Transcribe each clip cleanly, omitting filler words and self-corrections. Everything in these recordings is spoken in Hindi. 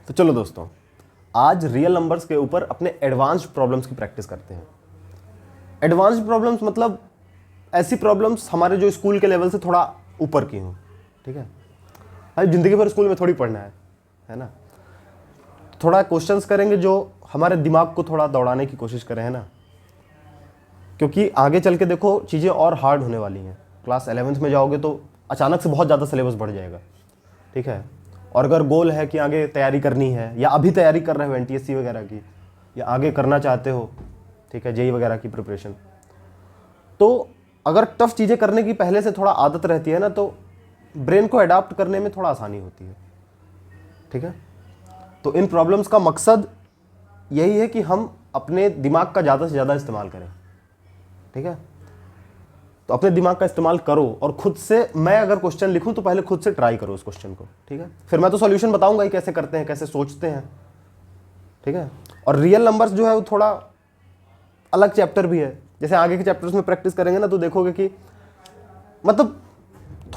तो चलो दोस्तों, आज रियल नंबर्स के ऊपर अपने एडवांस्ड प्रॉब्लम्स की प्रैक्टिस करते हैं। एडवांस्ड प्रॉब्लम्स मतलब ऐसी प्रॉब्लम्स हमारे जो स्कूल के लेवल से थोड़ा ऊपर की हों। ठीक है भाई, जिंदगी भर स्कूल में थोड़ी पढ़ना है ना। थोड़ा क्वेश्चंस करेंगे जो हमारे दिमाग को थोड़ा दौड़ाने की कोशिश करें, है ना, क्योंकि आगे चल के देखो चीज़ें और हार्ड होने वाली हैं। क्लास 11th में जाओगे तो अचानक से बहुत ज़्यादा सिलेबस बढ़ जाएगा। ठीक है, और अगर गोल है कि आगे तैयारी करनी है या अभी तैयारी कर रहे हो NTSC वगैरह की, या आगे करना चाहते हो, ठीक है, JEE वगैरह की प्रिपरेशन, तो अगर टफ चीज़ें करने की पहले से थोड़ा आदत रहती है ना, तो ब्रेन को अडाप्ट करने में थोड़ा आसानी होती है। ठीक है, तो इन प्रॉब्लम्स का मकसद यही है कि हम अपने दिमाग का ज़्यादा से ज़्यादा इस्तेमाल करें। ठीक है, तो अपने दिमाग का इस्तेमाल करो और खुद से, मैं अगर क्वेश्चन लिखूं तो पहले खुद से ट्राई करो उस क्वेश्चन को। ठीक है, फिर मैं तो सॉल्यूशन बताऊंगा ही, कैसे करते हैं, कैसे सोचते हैं। ठीक है, और रियल नंबर्स जो है वो थोड़ा अलग चैप्टर भी है। जैसे आगे के चैप्टर्स में प्रैक्टिस करेंगे ना, तो देखोगे कि मतलब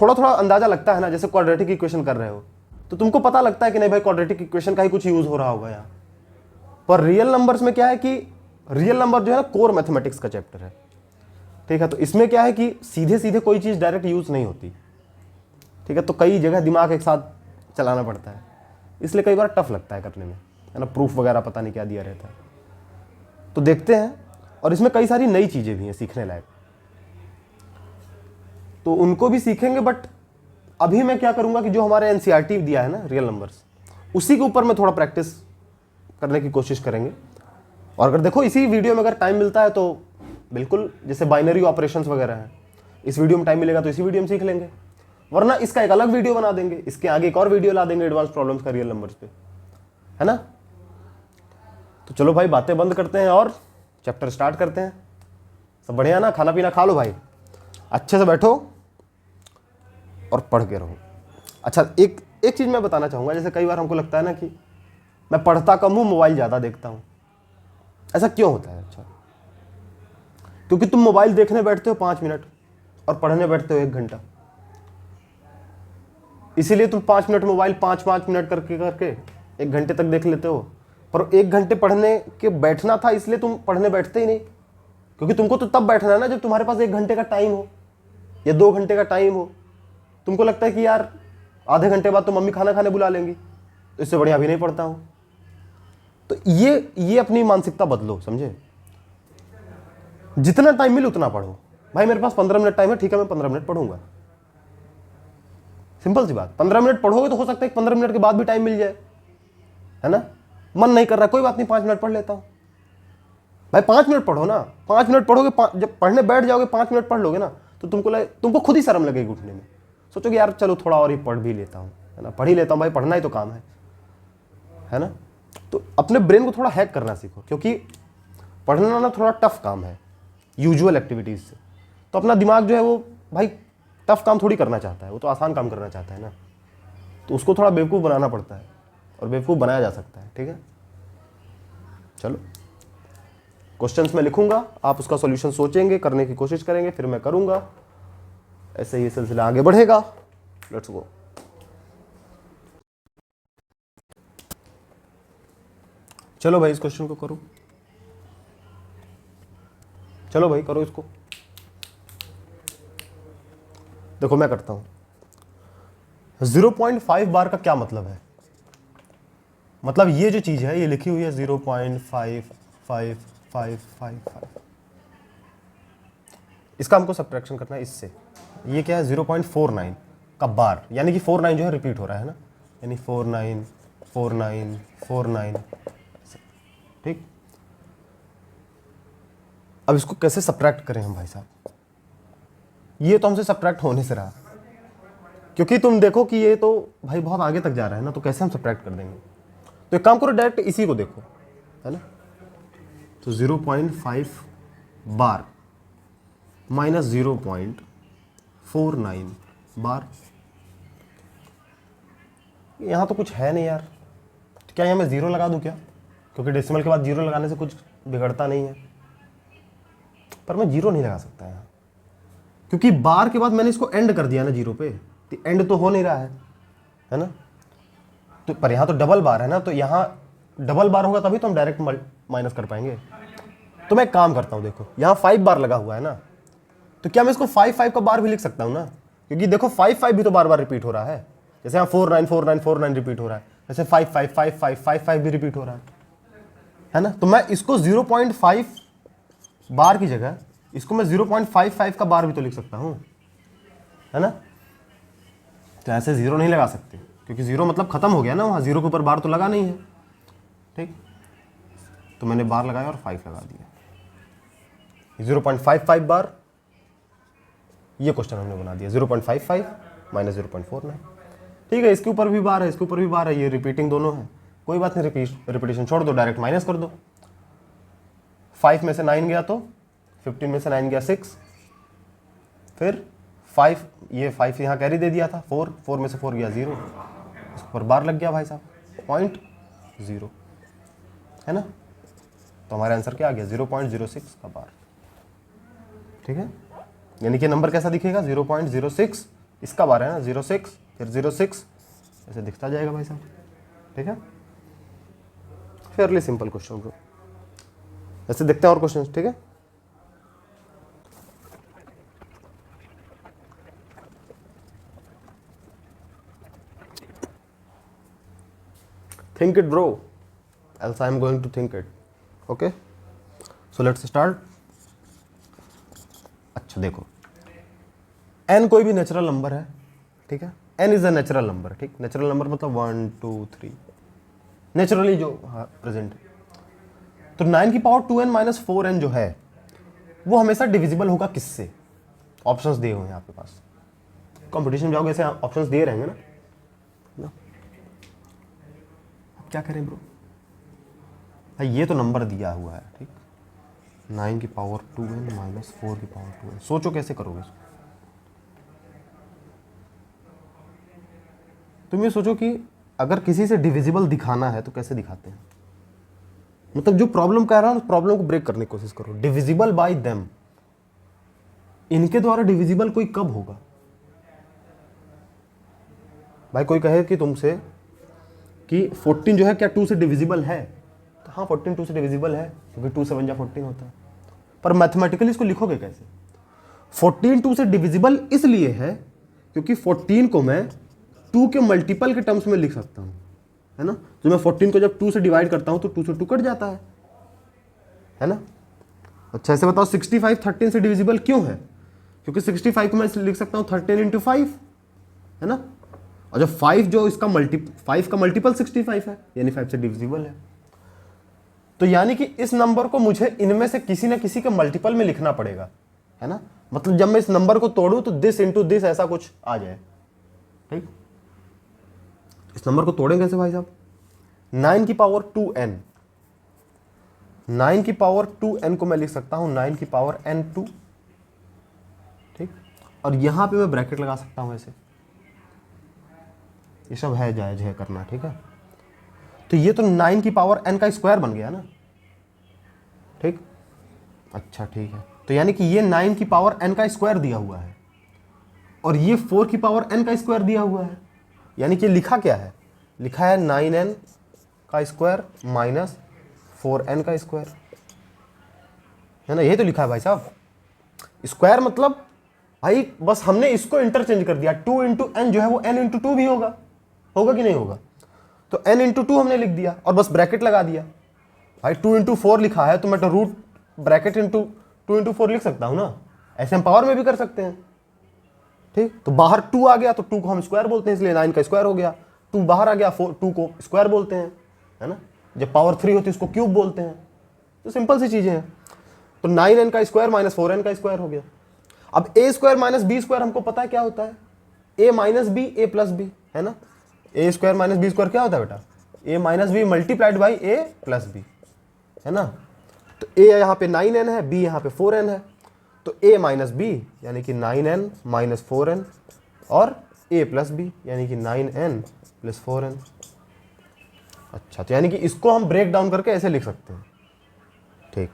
थोड़ा थोड़ा अंदाजा लगता है ना। जैसे क्वाड्रेटिक इक्वेशन कर रहे हो तो तुमको पता लगता है कि नहीं भाई, क्वाड्रेटिक इक्वेशन का ही कुछ यूज हो रहा होगा यहाँ पर। रियल नंबर्स में क्या है कि रियल नंबर जो है ना, कोर मैथमेटिक्स का चैप्टर है। ठीक है, तो इसमें क्या है कि सीधे सीधे कोई चीज़ डायरेक्ट यूज नहीं होती। ठीक है, तो कई जगह दिमाग एक साथ चलाना पड़ता है, इसलिए कई बार टफ लगता है करने में, है ना। प्रूफ वगैरह पता नहीं क्या दिया रहता है। तो देखते हैं, और इसमें कई सारी नई चीज़ें भी हैं सीखने लायक, तो उनको भी सीखेंगे। बट अभी मैं क्या करूँगा कि जो हमारे NCERT दिया है ना रियल नंबर्स, उसी के ऊपर मैं थोड़ा प्रैक्टिस करने की कोशिश करेंगे। और अगर देखो इसी वीडियो में अगर टाइम मिलता है तो बिल्कुल, जैसे बाइनरी ऑपरेशंस वगैरह हैं, इस वीडियो में टाइम मिलेगा तो इसी वीडियो में सीख लेंगे, वरना इसका एक अलग वीडियो बना देंगे, इसके आगे एक और वीडियो ला देंगे एडवांस प्रॉब्लम्स का रियल नंबर्स पे, है ना। तो चलो भाई, बातें बंद करते हैं और चैप्टर स्टार्ट करते हैं। सब बढ़िया ना, खाना पीना खा लो भाई, अच्छे से बैठो और पढ़ के रहो। अच्छा, एक चीज़ मैं बताना चाहूँगा। जैसे कई बार हमको लगता है ना कि मैं पढ़ता कम हूँ, मोबाइल ज़्यादा देखता हूँ। ऐसा क्यों होता है? अच्छा, क्योंकि तुम मोबाइल देखने बैठते हो 5 मिनट और पढ़ने बैठते हो 1 घंटा। इसीलिए तुम 5 मिनट मोबाइल 5-5 मिनट करके करके 1 घंटे तक देख लेते हो। पर 1 घंटे पढ़ने के बैठना था, इसलिए तुम पढ़ने बैठते ही नहीं। क्योंकि तुमको तो तब बैठना है ना जब तुम्हारे पास 1 घंटे का टाइम हो या 2 घंटे का टाइम हो। तुमको लगता है कि यार आधे घंटे बाद तो मम्मी खाना खाने बुला लेंगी, तो इससे बढ़िया अभी नहीं पढ़ता हूँ। तो ये अपनी मानसिकता बदलो, समझे। जितना टाइम मिले उतना पढ़ो। भाई मेरे पास 15 मिनट टाइम है, ठीक है, मैं 15 मिनट पढ़ूंगा। सिंपल सी बात। 15 मिनट पढ़ोगे तो हो सकता है कि 15 मिनट के बाद भी टाइम मिल जाए, है ना। मन नहीं कर रहा, कोई बात नहीं, 5 मिनट पढ़ लेता हूं। भाई 5 मिनट पढ़ो ना, 5 मिनट पढ़ोगे, जब पढ़ने बैठ जाओगे 5 मिनट पढ़ लोगे ना, तो तुमको खुद ही शर्म लगेगी उठने में। सोचोगे यार चलो थोड़ा और ही पढ़ भी लेता हूँ, है ना, पढ़ ही लेता हूँ भाई, पढ़ना ही तो काम है ना। तो अपने ब्रेन को थोड़ा हैक करना सीखो, क्योंकि पढ़ना ना थोड़ा टफ काम है यूजुअल एक्टिविटीज से। तो अपना दिमाग जो है वो भाई टफ काम थोड़ी करना चाहता है, वो तो आसान काम करना चाहता है ना। तो उसको थोड़ा बेवकूफ़ बनाना पड़ता है, और बेवकूफ़ बनाया जा सकता है। ठीक है, चलो क्वेश्चंस मैं लिखूंगा, आप उसका सॉल्यूशन सोचेंगे, करने की कोशिश करेंगे, फिर मैं करूंगा। ऐसे ही सिलसिला आगे बढ़ेगा। Let's go. चलो भाई, इस क्वेश्चन को करो। चलो भाई करो इसको। देखो मैं करता हूं। 0.5 बार का क्या मतलब है? मतलब ये जो चीज है ये लिखी हुई है 0.5555, इसका हमको सब्ट्रैक्शन करना है इससे। ये क्या है? 0.49 का बार, यानी कि 49 जो है रिपीट हो रहा है ना, यानी 49 49 49। ठीक, अब इसको कैसे सब्ट्रैक्ट करें हम भाई साहब? ये तो हमसे सब्ट्रैक्ट होने से रहा, क्योंकि तुम देखो कि ये तो भाई बहुत आगे तक जा रहा है ना, तो कैसे हम सब्ट्रैक्ट कर देंगे? तो एक काम करो, डायरेक्ट इसी को देखो, है ना। तो 0.5 बार माइनस 0.49 बार, यहाँ तो कुछ है नहीं यार। तो क्या यहाँ मैं 0 लगा दूँ क्या? क्योंकि डेसिमल के बाद 0 लगाने से कुछ बिगड़ता नहीं है। पर मैं 0 नहीं लगा सकता यहाँ, क्योंकि बार के बाद मैंने इसको एंड कर दिया ना 0 पे, तो एंड तो हो नहीं रहा है ना। तो पर यहाँ तो डबल बार है ना, तो यहाँ डबल बार होगा तभी तो हम डायरेक्ट माइनस कर पाएंगे। तो मैं एक काम करता हूँ, देखो यहाँ 5 बार लगा हुआ है ना, तो क्या मैं इसको 5 5 का बार भी लिख सकता हूँ ना, क्योंकि देखो 5 5 भी तो बार बार रिपीट हो रहा है। जैसे यहाँ 4 9 4 9 4 9 रिपीट हो रहा है, जैसे 5 5 5 5 5 5 भी रिपीट हो रहा है ना। तो मैं इसको 0.5 बार की जगह इसको मैं 0.55 का बार भी तो लिख सकता हूँ, है ना। तो ऐसे 0 नहीं लगा सकते, क्योंकि 0 मतलब खत्म हो गया ना, वहाँ 0 के ऊपर बार तो लगा नहीं है, ठीक। तो मैंने बार लगाया और 5 लगा दिया, 0.55 बार। ये क्वेश्चन हमने बना दिया 0.55 माइनस 0.49, ठीक है। इसके ऊपर भी बार है, इसके ऊपर भी बार है, ये रिपीटिंग दोनों है, कोई बात नहीं, रिपीटेशन छोड़ दो, डायरेक्ट माइनस कर दो। 5 में से 9 गया तो 15 में से 9 गया 6, फिर 5, ये 5 यहाँ कैरी दे दिया था, 4 में से 4 गया 0, इसके ऊपर बार लग गया भाई साहब 0.0, है ना। तो हमारा आंसर क्या आ गया 0.06 का बार, ठीक है। यानी कि नंबर कैसा दिखेगा 0.06, इसका बार है ना 06, फिर 06 ऐसे दिखता जाएगा भाई साहब, ठीक है। Fairlie simple question bro. ऐसे देखते हैं और क्वेश्चन, ठीक है। Think it bro, else I am going to think it. Okay, so let's start. अच्छा देखो, n कोई भी नेचुरल नंबर है, ठीक है। n is a natural number, ठीक। नेचुरल नंबर मतलब 1 2 3 नेचुरली जो प्रेजेंट है। तो 9 की पावर 2n माइनस 4n जो है वो हमेशा डिविजिबल होगा किससे? ऑप्शंस दिए हुए हैं आपके पास, कंपटीशन में जाओगे ऐसे ऑप्शंस दिए रहेंगे ना। क्या करें ब्रो भाई, ये तो नंबर दिया हुआ है, ठीक। 9 की पावर 2n माइनस 4 की पावर 2n, सोचो कैसे करोगे इसको। तुम ये सोचो कि अगर किसी से डिविजिबल दिखाना है तो कैसे दिखाते हैं, मतलब जो प्रॉब्लम कह रहा है उस प्रॉब्लम को ब्रेक करने की कोशिश करो। डिविजिबल बाय देम, इनके द्वारा डिविजिबल कोई कब होगा भाई? कोई कहे कि तुमसे कि 14 जो है क्या 2 से डिविजिबल है, तो हाँ 14 2 से डिविजिबल है, क्योंकि 2 से 1 जा 14 होता है। पर मैथमेटिकली इसको लिखोगे कैसे? 14 2 से डिविजिबल इसलिए है क्योंकि 14 को मैं 2 के मल्टीपल के टर्म्स में लिख सकता हूँ, है ना। जो मैं 14 को जब 2 से डिवाइड करता हूँ तो 2 से 2 कट जाता है ना। अच्छा ऐसे बताओ 65 13 से डिविजिबल क्यों है? क्योंकि 65 को मैं लिख सकता हूँ 13 इंटू 5, है ना। और जब 5 जो इसका 5 का मल्टीपल 65 है, यानी 5 से डिविजिबल है। तो यानी कि इस नंबर को मुझे इनमें से किसी ना किसी के मल्टीपल में लिखना पड़ेगा, है ना। मतलब जब मैं इस नंबर को तोड़ूं तो दिस इंटू दिस ऐसा कुछ आ जाए, ठीक। इस नंबर को तोड़ें कैसे भाई साहब? 9 की पावर 2n, 9 की पावर 2n को मैं लिख सकता हूं 9 की पावर n2, ठीक। और यहां पे मैं ब्रैकेट लगा सकता हूं ऐसे, ये सब है जायज है करना, ठीक है। तो ये तो 9 की पावर n का स्क्वायर बन गया ना, ठीक। अच्छा ठीक है, तो यानी कि ये 9 की पावर n का स्क्वायर दिया हुआ है और ये 4 की पावर n का स्क्वायर दिया हुआ है। यानी कि लिखा क्या है? लिखा है 9n का स्क्वायर माइनस 4n का स्क्वायर, है ना। यही तो लिखा है भाई साहब। स्क्वायर मतलब भाई बस हमने इसको इंटरचेंज कर दिया, 2 इंटू एन जो है वो n इंटू 2 भी होगा, होगा कि नहीं होगा? तो n इंटू 2 हमने लिख दिया और बस ब्रैकेट लगा दिया। भाई 2 इंटू 4 लिखा है तो मैं तो रूट ब्रैकेट इंटू 2 इंटू 4 लिख सकता हूँ ना, ऐसे हम पावर में भी कर सकते हैं, ठीक। तो बाहर 2 आ गया तो 2 को हम स्क्वायर बोलते हैं, इसलिए 9 का स्क्वायर हो गया। 2 बाहर आ गया, 2 को स्क्वायर बोलते हैं, है ना। जब पावर 3 होती है उसको क्यूब बोलते हैं। तो सिंपल सी चीजें हैं। तो 9n का स्क्वायर माइनस 4n का स्क्वायर हो गया। अब a square minus B square हमको पता है क्या होता है, a minus B a plus B, है ना। a square minus B square क्या होता है बेटा? a minus B multiplied by a plus B, है ना। तो a यहाँ पे 9n है, b यहाँ पे 4n है, तो a माइनस बी यानी कि 9n माइनस 4n और a प्लस बी यानी कि 9n प्लस 4n। अच्छा तो यानी कि इसको हम ब्रेक डाउन करके ऐसे लिख सकते हैं, ठीक।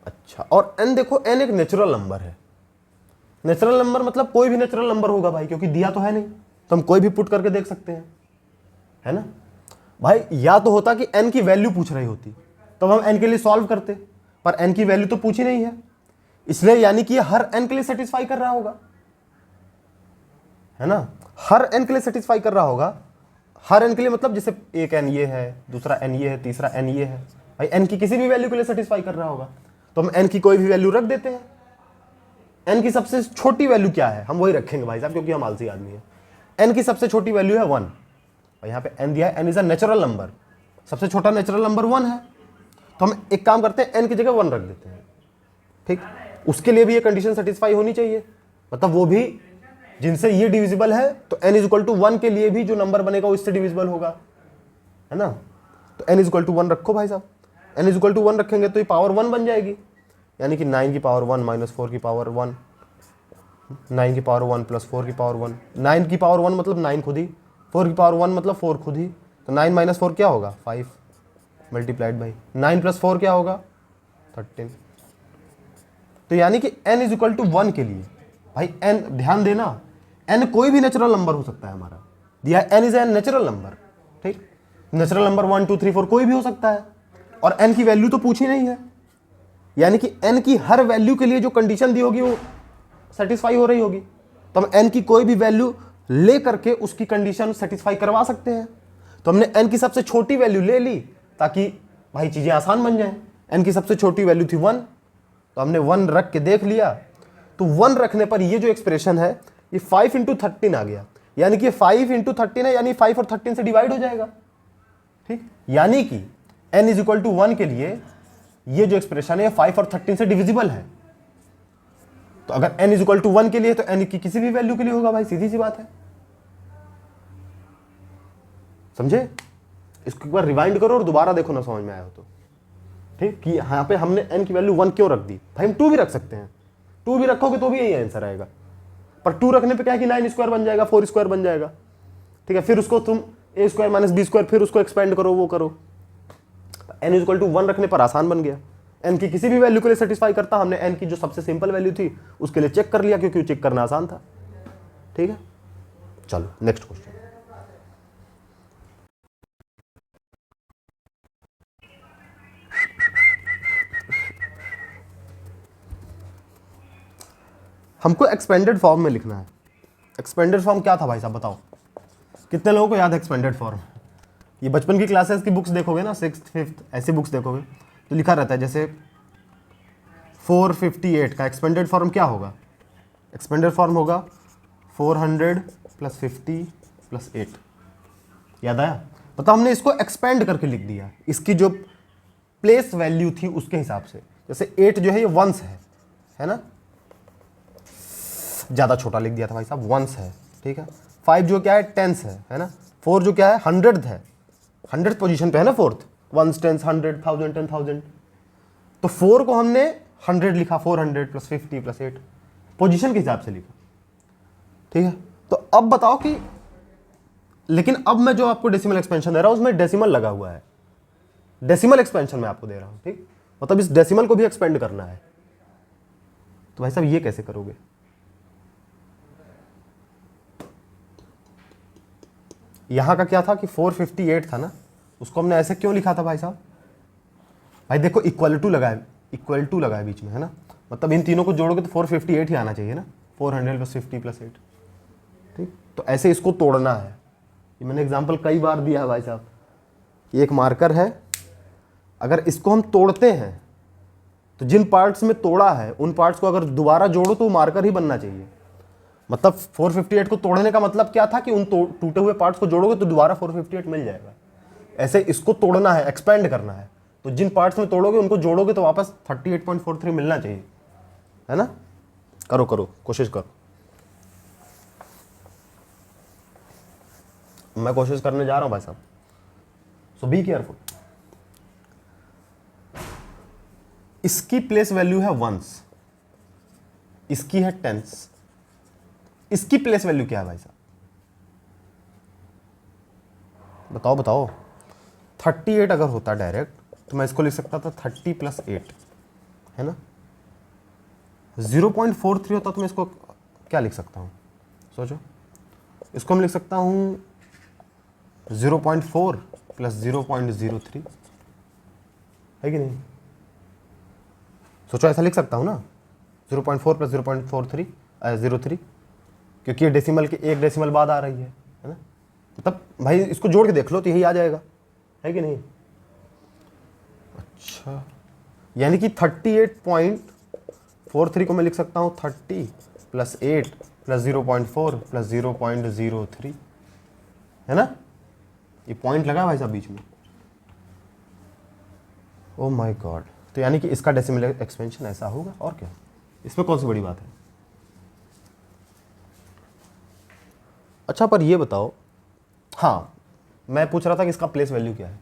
अच्छा और n देखो, n एक नेचुरल नंबर है। नेचुरल नंबर मतलब कोई भी नेचुरल नंबर होगा भाई, क्योंकि दिया तो है नहीं, तो हम कोई भी पुट करके देख सकते हैं, है ना भाई। या तो होता कि n की वैल्यू पूछ रही होती तो हम n के लिए सॉल्व करते, पर n की वैल्यू तो पूछी नहीं है, इसलिए यानी कि ये हर n के लिए सेटिस्फाई कर रहा होगा, है ना। हर n के लिए सेटिस्फाई कर रहा होगा। हर n के लिए मतलब जैसे एक n ये है, दूसरा n ये है, तीसरा n ये है, भाई n की किसी भी वैल्यू के लिए सेटिस्फाई कर रहा होगा, तो हम n की कोई भी वैल्यू रख देते हैं। n की सबसे छोटी वैल्यू क्या है, हम वही रखेंगे भाई साहब, क्योंकि हम आलसी आदमी है। n की सबसे छोटी वैल्यू है 1, और यहाँ पे n दिया है, n is a natural number, सबसे छोटा नेचुरल नंबर 1 है, तो हम एक काम करते हैं n की जगह 1 रख देते हैं, ठीक। उसके लिए भी ये कंडीशन सेटिस्फाई होनी चाहिए, मतलब वो भी जिनसे ये डिविजिबल है, तो n इज इक्वल टू 1 के लिए भी जो नंबर बनेगा वो इससे डिविजिबल होगा, है ना। तो n इज इक्वल टू 1 रखो भाई साहब, n इज इक्वल टू 1 रखेंगे तो ये पावर 1 बन जाएगी, यानी कि 9 की पावर 1 माइनस 4 की पावर 1, 9 की पावर 1 प्लस 4 की पावर 1, 9 की पावर 1 मतलब 9 खुद ही, 4 की पावर 1 मतलब 4 खुद ही, तो 9 माइनस 4 क्या होगा 5 मल्टीप्लाइड बाई 9 प्लस 4 क्या होगा 13। तो यानी कि n इज इक्वल टू 1 के लिए भाई n, ध्यान देना, n कोई भी नेचुरल नंबर हो सकता है हमारा, दिया n is an natural number, ठीक। नेचुरल नंबर 1 2 3 4 कोई भी हो सकता है, और n की वैल्यू तो पूछी नहीं है, यानी कि n की हर वैल्यू के लिए जो कंडीशन दी होगी वो सेटिस्फाई हो रही होगी, तो हम n की कोई भी वैल्यू ले करके उसकी कंडीशन सेटिस्फाई करवा सकते हैं। तो हमने n की सबसे छोटी वैल्यू ले ली ताकि भाई चीजें आसान बन जाएं। n की सबसे छोटी वैल्यू थी 1, तो हमने 1 रख के देख लिया, तो 1 रखने पर ये जो एक्सप्रेशन है ये 5 इंटू 13 आ गया, यानी कि 5 इंटू 13 है, यानी 5 और 13 से डिवाइड हो जाएगा, ठीक। यानी कि n इज इक्वल टू 1 के लिए ये जो एक्सप्रेशन है 5 और 13 से डिविजिबल है, तो अगर n इज इक्वल टू 1 के लिए तो n की किसी भी वैल्यू के लिए होगा भाई, सीधी सी बात है, समझे। इसको एक बार रिवाइंड करो और दोबारा देखो ना समझ में आया हो तो, ठीक। कि यहाँ पे हमने n की वैल्यू 1 क्यों रख दी, भाई हम 2 भी रख सकते हैं, 2 भी रखोगे तो भी यही आंसर आएगा, पर 2 रखने पे क्या है कि 9 स्क्वायर बन जाएगा, 4 स्क्वायर बन जाएगा, ठीक है। फिर उसको तुम a square minus B square फिर उसको एक्सपेंड करो, वो करो, n इज इक्वल टू 1 रखने पर आसान बन गया। n की किसी भी वैल्यू के लिए सेटिस्फाई करता, हमने n की जो सबसे सिंपल वैल्यू थी उसके लिए चेक कर लिया, क्योंकि चेक करना आसान था, ठीक है। चलो नेक्स्ट क्वेश्चन। हमको एक्सपेंडेड फॉर्म में लिखना है। एक्सपेंडेड फॉर्म क्या था भाई साहब बताओ, कितने लोगों को याद है एक्सपेंडेड फॉर्म। ये बचपन की क्लासेस की बुक्स देखोगे ना, 6th 5th ऐसी बुक्स देखोगे तो लिखा रहता है, जैसे 458 का एक्सपेंडेड फॉर्म क्या होगा, एक्सपेंडेड फॉर्म होगा 400 प्लस 50 प्लस 8, याद आया। मतलब हमने इसको एक्सपेंड करके लिख दिया, इसकी जो प्लेस वैल्यू थी उसके हिसाब से, जैसे 8 जो है ये वंस है ना, ज़्यादा छोटा लिख दिया था भाई साहब, वंस है, ठीक है। 5 जो क्या है टेंस है ना। 4 जो क्या है 100th है, 100th पोजीशन पे है ना, 4th, वंस टेंस 100 1000 10,000, तो 4 को हमने 100 लिखा, 400 प्लस 50 प्लस 8 पोजीशन के हिसाब से लिखा, ठीक है। तो अब बताओ कि, लेकिन अब मैं जो आपको डेसिमल एक्सपेंशन दे रहा हूं उसमें डेसिमल लगा हुआ है, डेसिमल एक्सपेंशन मैं आपको दे रहा हूं, ठीक। मतलब इस डेसिमल को भी एक्सपेंड करना है, तो भाई साहब ये कैसे करोगे। यहां का क्या था कि 458 था ना, उसको हमने ऐसे क्यों लिखा था भाई साहब, भाई देखो इक्वल टू लगाए बीच में, है ना, मतलब इन तीनों को जोड़ोगे तो 458 ही आना चाहिए ना, 400 प्लस 50 प्लस 8, ठीक। तो ऐसे इसको तोड़ना है, ये मैंने एग्जांपल कई बार दिया है भाई साहब। ये एक मार्कर है, अगर इसको हम तोड़ते हैं तो जिन पार्ट्स में तोड़ा है उन पार्ट्स को अगर दोबारा जोड़ो तो मार्कर ही बनना चाहिए। मतलब 458 को तोड़ने का मतलब क्या था कि उन टूटे हुए पार्ट्स को जोड़ोगे तो दोबारा 458 मिल जाएगा। ऐसे इसको तोड़ना है, एक्सपेंड करना है, तो जिन पार्ट्स में तोड़ोगे उनको जोड़ोगे तो वापस 38.43 मिलना चाहिए, है ना। करो करो कोशिश करो, मैं कोशिश करने जा रहा हूं भाई साहब, सो बी केयरफुल। इसकी प्लेस वैल्यू है वंस, इसकी है टेंस, इसकी प्लेस वैल्यू क्या है भाई साहब बताओ बताओ। 38 अगर होता डायरेक्ट तो मैं इसको लिख सकता था 30 प्लस 8, है ना। 0.43 होता तो मैं इसको क्या लिख सकता हूं, सोचो। इसको मैं लिख सकता हूं 0.4 प्लस 0.03 है कि नहीं? सोचो ऐसा लिख सकता हूँ ना, 0.4 प्लस 0.03 क्योंकि ये डेसिमल के एक डेसिमल बाद आ रही है ना? तब भाई इसको जोड़ के देख लो तो यही आ जाएगा, है कि नहीं? अच्छा, यानी कि 38.43 को मैं लिख सकता हूँ 30 प्लस 8 प्लस 0.4 प्लस 0.03, है ना? ये पॉइंट लगा भाई साहब बीच में। ओह माय गॉड, तो यानी कि इसका डेसिमल एक्सपेंशन ऐसा होगा, और क्या, इसमें कौन सी बड़ी बात है? अच्छा, पर ये बताओ, हाँ मैं पूछ रहा था कि इसका प्लेस वैल्यू क्या है।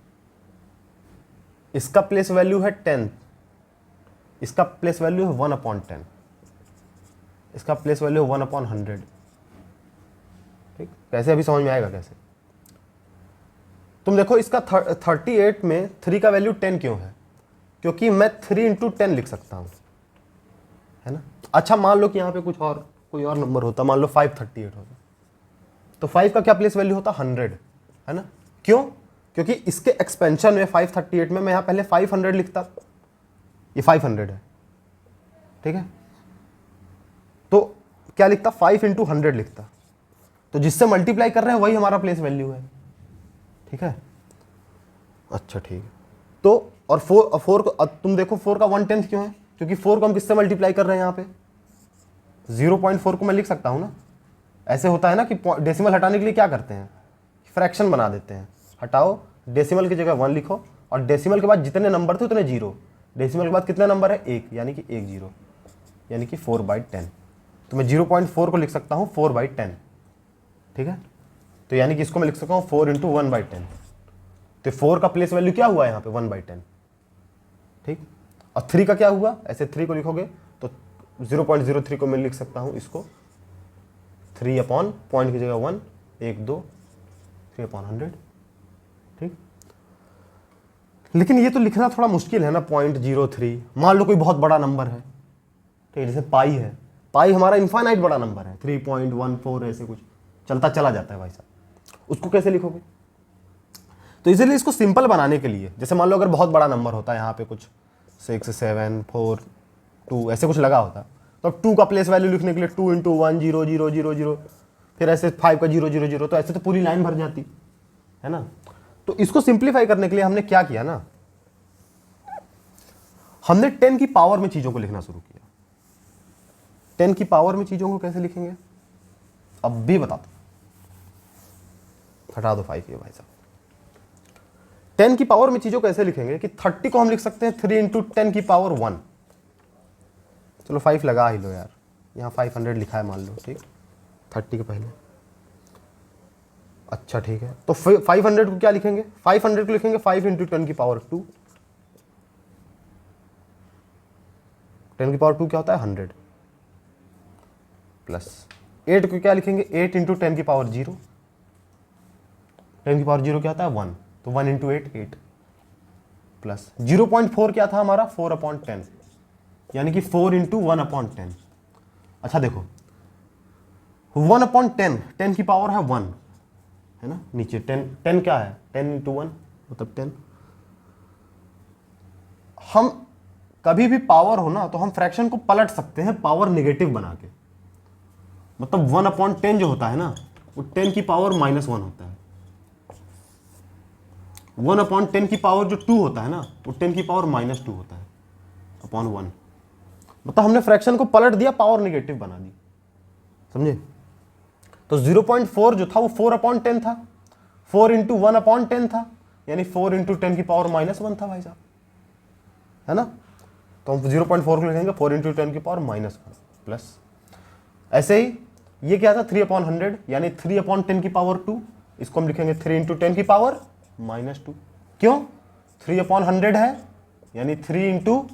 इसका प्लेस वैल्यू है 10, इसका प्लेस वैल्यू है 1/10, इसका प्लेस वैल्यू है 1/100। ठीक, कैसे अभी समझ में आएगा कैसे? तुम देखो इसका 38 में 3 का वैल्यू 10 क्यों है? क्योंकि मैं 3 × 10 लिख सकता हूं, है ना? अच्छा, मान लो कि यहां पे कुछ और कोई और नंबर होता, मान लो 538 होता, तो 5 का क्या प्लेस वैल्यू होता? 100, है ना? क्यों? क्योंकि इसके एक्सपेंशन में 538 में मैं यहां पहले 500 लिखता, ये 500 है, ठीक है? तो क्या लिखता? 5 × 100 लिखता, तो जिससे मल्टीप्लाई कर रहे हैं वही हमारा प्लेस वैल्यू है, ठीक है? अच्छा ठीक है, तो और 4 को तुम देखो 4 का 1/10 क्यों है? क्योंकि 4 को हम किससे मल्टीप्लाई कर रहे हैं? यहाँ पे 0.4 को मैं लिख सकता हूँ ना। ऐसे होता है ना कि डेसिमल हटाने के लिए क्या करते हैं? फ्रैक्शन बना देते हैं। हटाओ, डेसिमल की जगह 1 लिखो, और डेसिमल के बाद जितने नंबर थे उतने 0। डेसिमल के बाद कितने नंबर है? 1, यानी कि 1 0, यानी कि 4/10। तो मैं 0.4 को लिख सकता हूँ 4/10, ठीक है? तो यानी कि इसको मैं लिख सकता हूँ 4 × 1/10। तो 4 का प्लेस वैल्यू क्या हुआ यहाँ पे? 1/10, ठीक? और 3 का क्या हुआ? ऐसे 3 को लिखोगे तो 0.03 को मैं लिख सकता हूँ इसको 3 अपॉन पॉइंट की जगह 1, 1 2, 3/100, ठीक? लेकिन ये तो लिखना थोड़ा मुश्किल है ना, 0.03। मान लो कोई बहुत बड़ा नंबर है, ठीक है, जैसे पाई है, पाई हमारा इनफाइनाइट बड़ा नंबर है, 3.14 ऐसे कुछ चलता चला जाता है भाई साहब, उसको कैसे लिखोगे? तो इसीलिए इसको सिंपल बनाने के लिए, जैसे मान लो अगर बहुत बड़ा नंबर होता है यहाँ पे कुछ 6 7 4 2 ऐसे कुछ लगा होता, तो अब 2 का प्लेस वैल्यू लिखने के लिए 2 × 1 0 0 0 0, फिर ऐसे 5 का 0 0 0, तो ऐसे तो पूरी लाइन भर जाती है ना। तो इसको सिंप्लीफाई करने के लिए हमने क्या किया ना, हमने 10 की पावर में चीजों को लिखना शुरू किया। 10 की पावर में चीजों को कैसे लिखेंगे अब भी बता दो, हटा दो 5 ये भाई साहब। 10 की पावर में चीजों को ऐसे लिखेंगे कि 30 को हम लिख सकते हैं 3 × 10 की पावर 1। चलो 5 लगा ही लो यार, यहाँ 500 लिखा है मान लो, ठीक, 30 के पहले। अच्छा ठीक है, तो 500 को क्या लिखेंगे? 500 को लिखेंगे 5 × 10 की पावर 2। 10 की पावर 2 क्या होता है? 100, प्लस 8 को क्या लिखेंगे? 8 × 10 की पावर 0। 10 की पावर 0 क्या होता है? 1, तो 1 × 8 8, प्लस 0.4 क्या था हमारा? 4/10, यानी कि 4 × 1/10। अच्छा देखो 1/10, 10 की पावर है 1, है ना? नीचे 10 क्या है? 10 × 1 मतलब 10। हम कभी भी पावर हो ना तो हम फ्रैक्शन को पलट सकते हैं पावर नेगेटिव बना के, मतलब 1/10 जो होता है ना वो 10 की पावर -1 होता है। 1/10 की पावर जो 2 होता है ना वो 10 की पावर -2 होता है अपॉन 1। मतलब हमने फ्रैक्शन को पलट दिया, पावर नेगेटिव बना दी, समझे? तो 0.4 जो था वो 4/10 था, 4 × 1/10 था, यानी 4 × 10 की पावर -1 था भाई साहब, है ना? तो हम 0.4 को लिखेंगे 4 × 10 की पावर -1, प्लस ऐसे ही ये क्या था? 3/100, यानी 3/10 की पावर 2, इसको हम लिखेंगे 3 × 10 की पावर -2। क्यों? 3/100 है, यानी 3 ×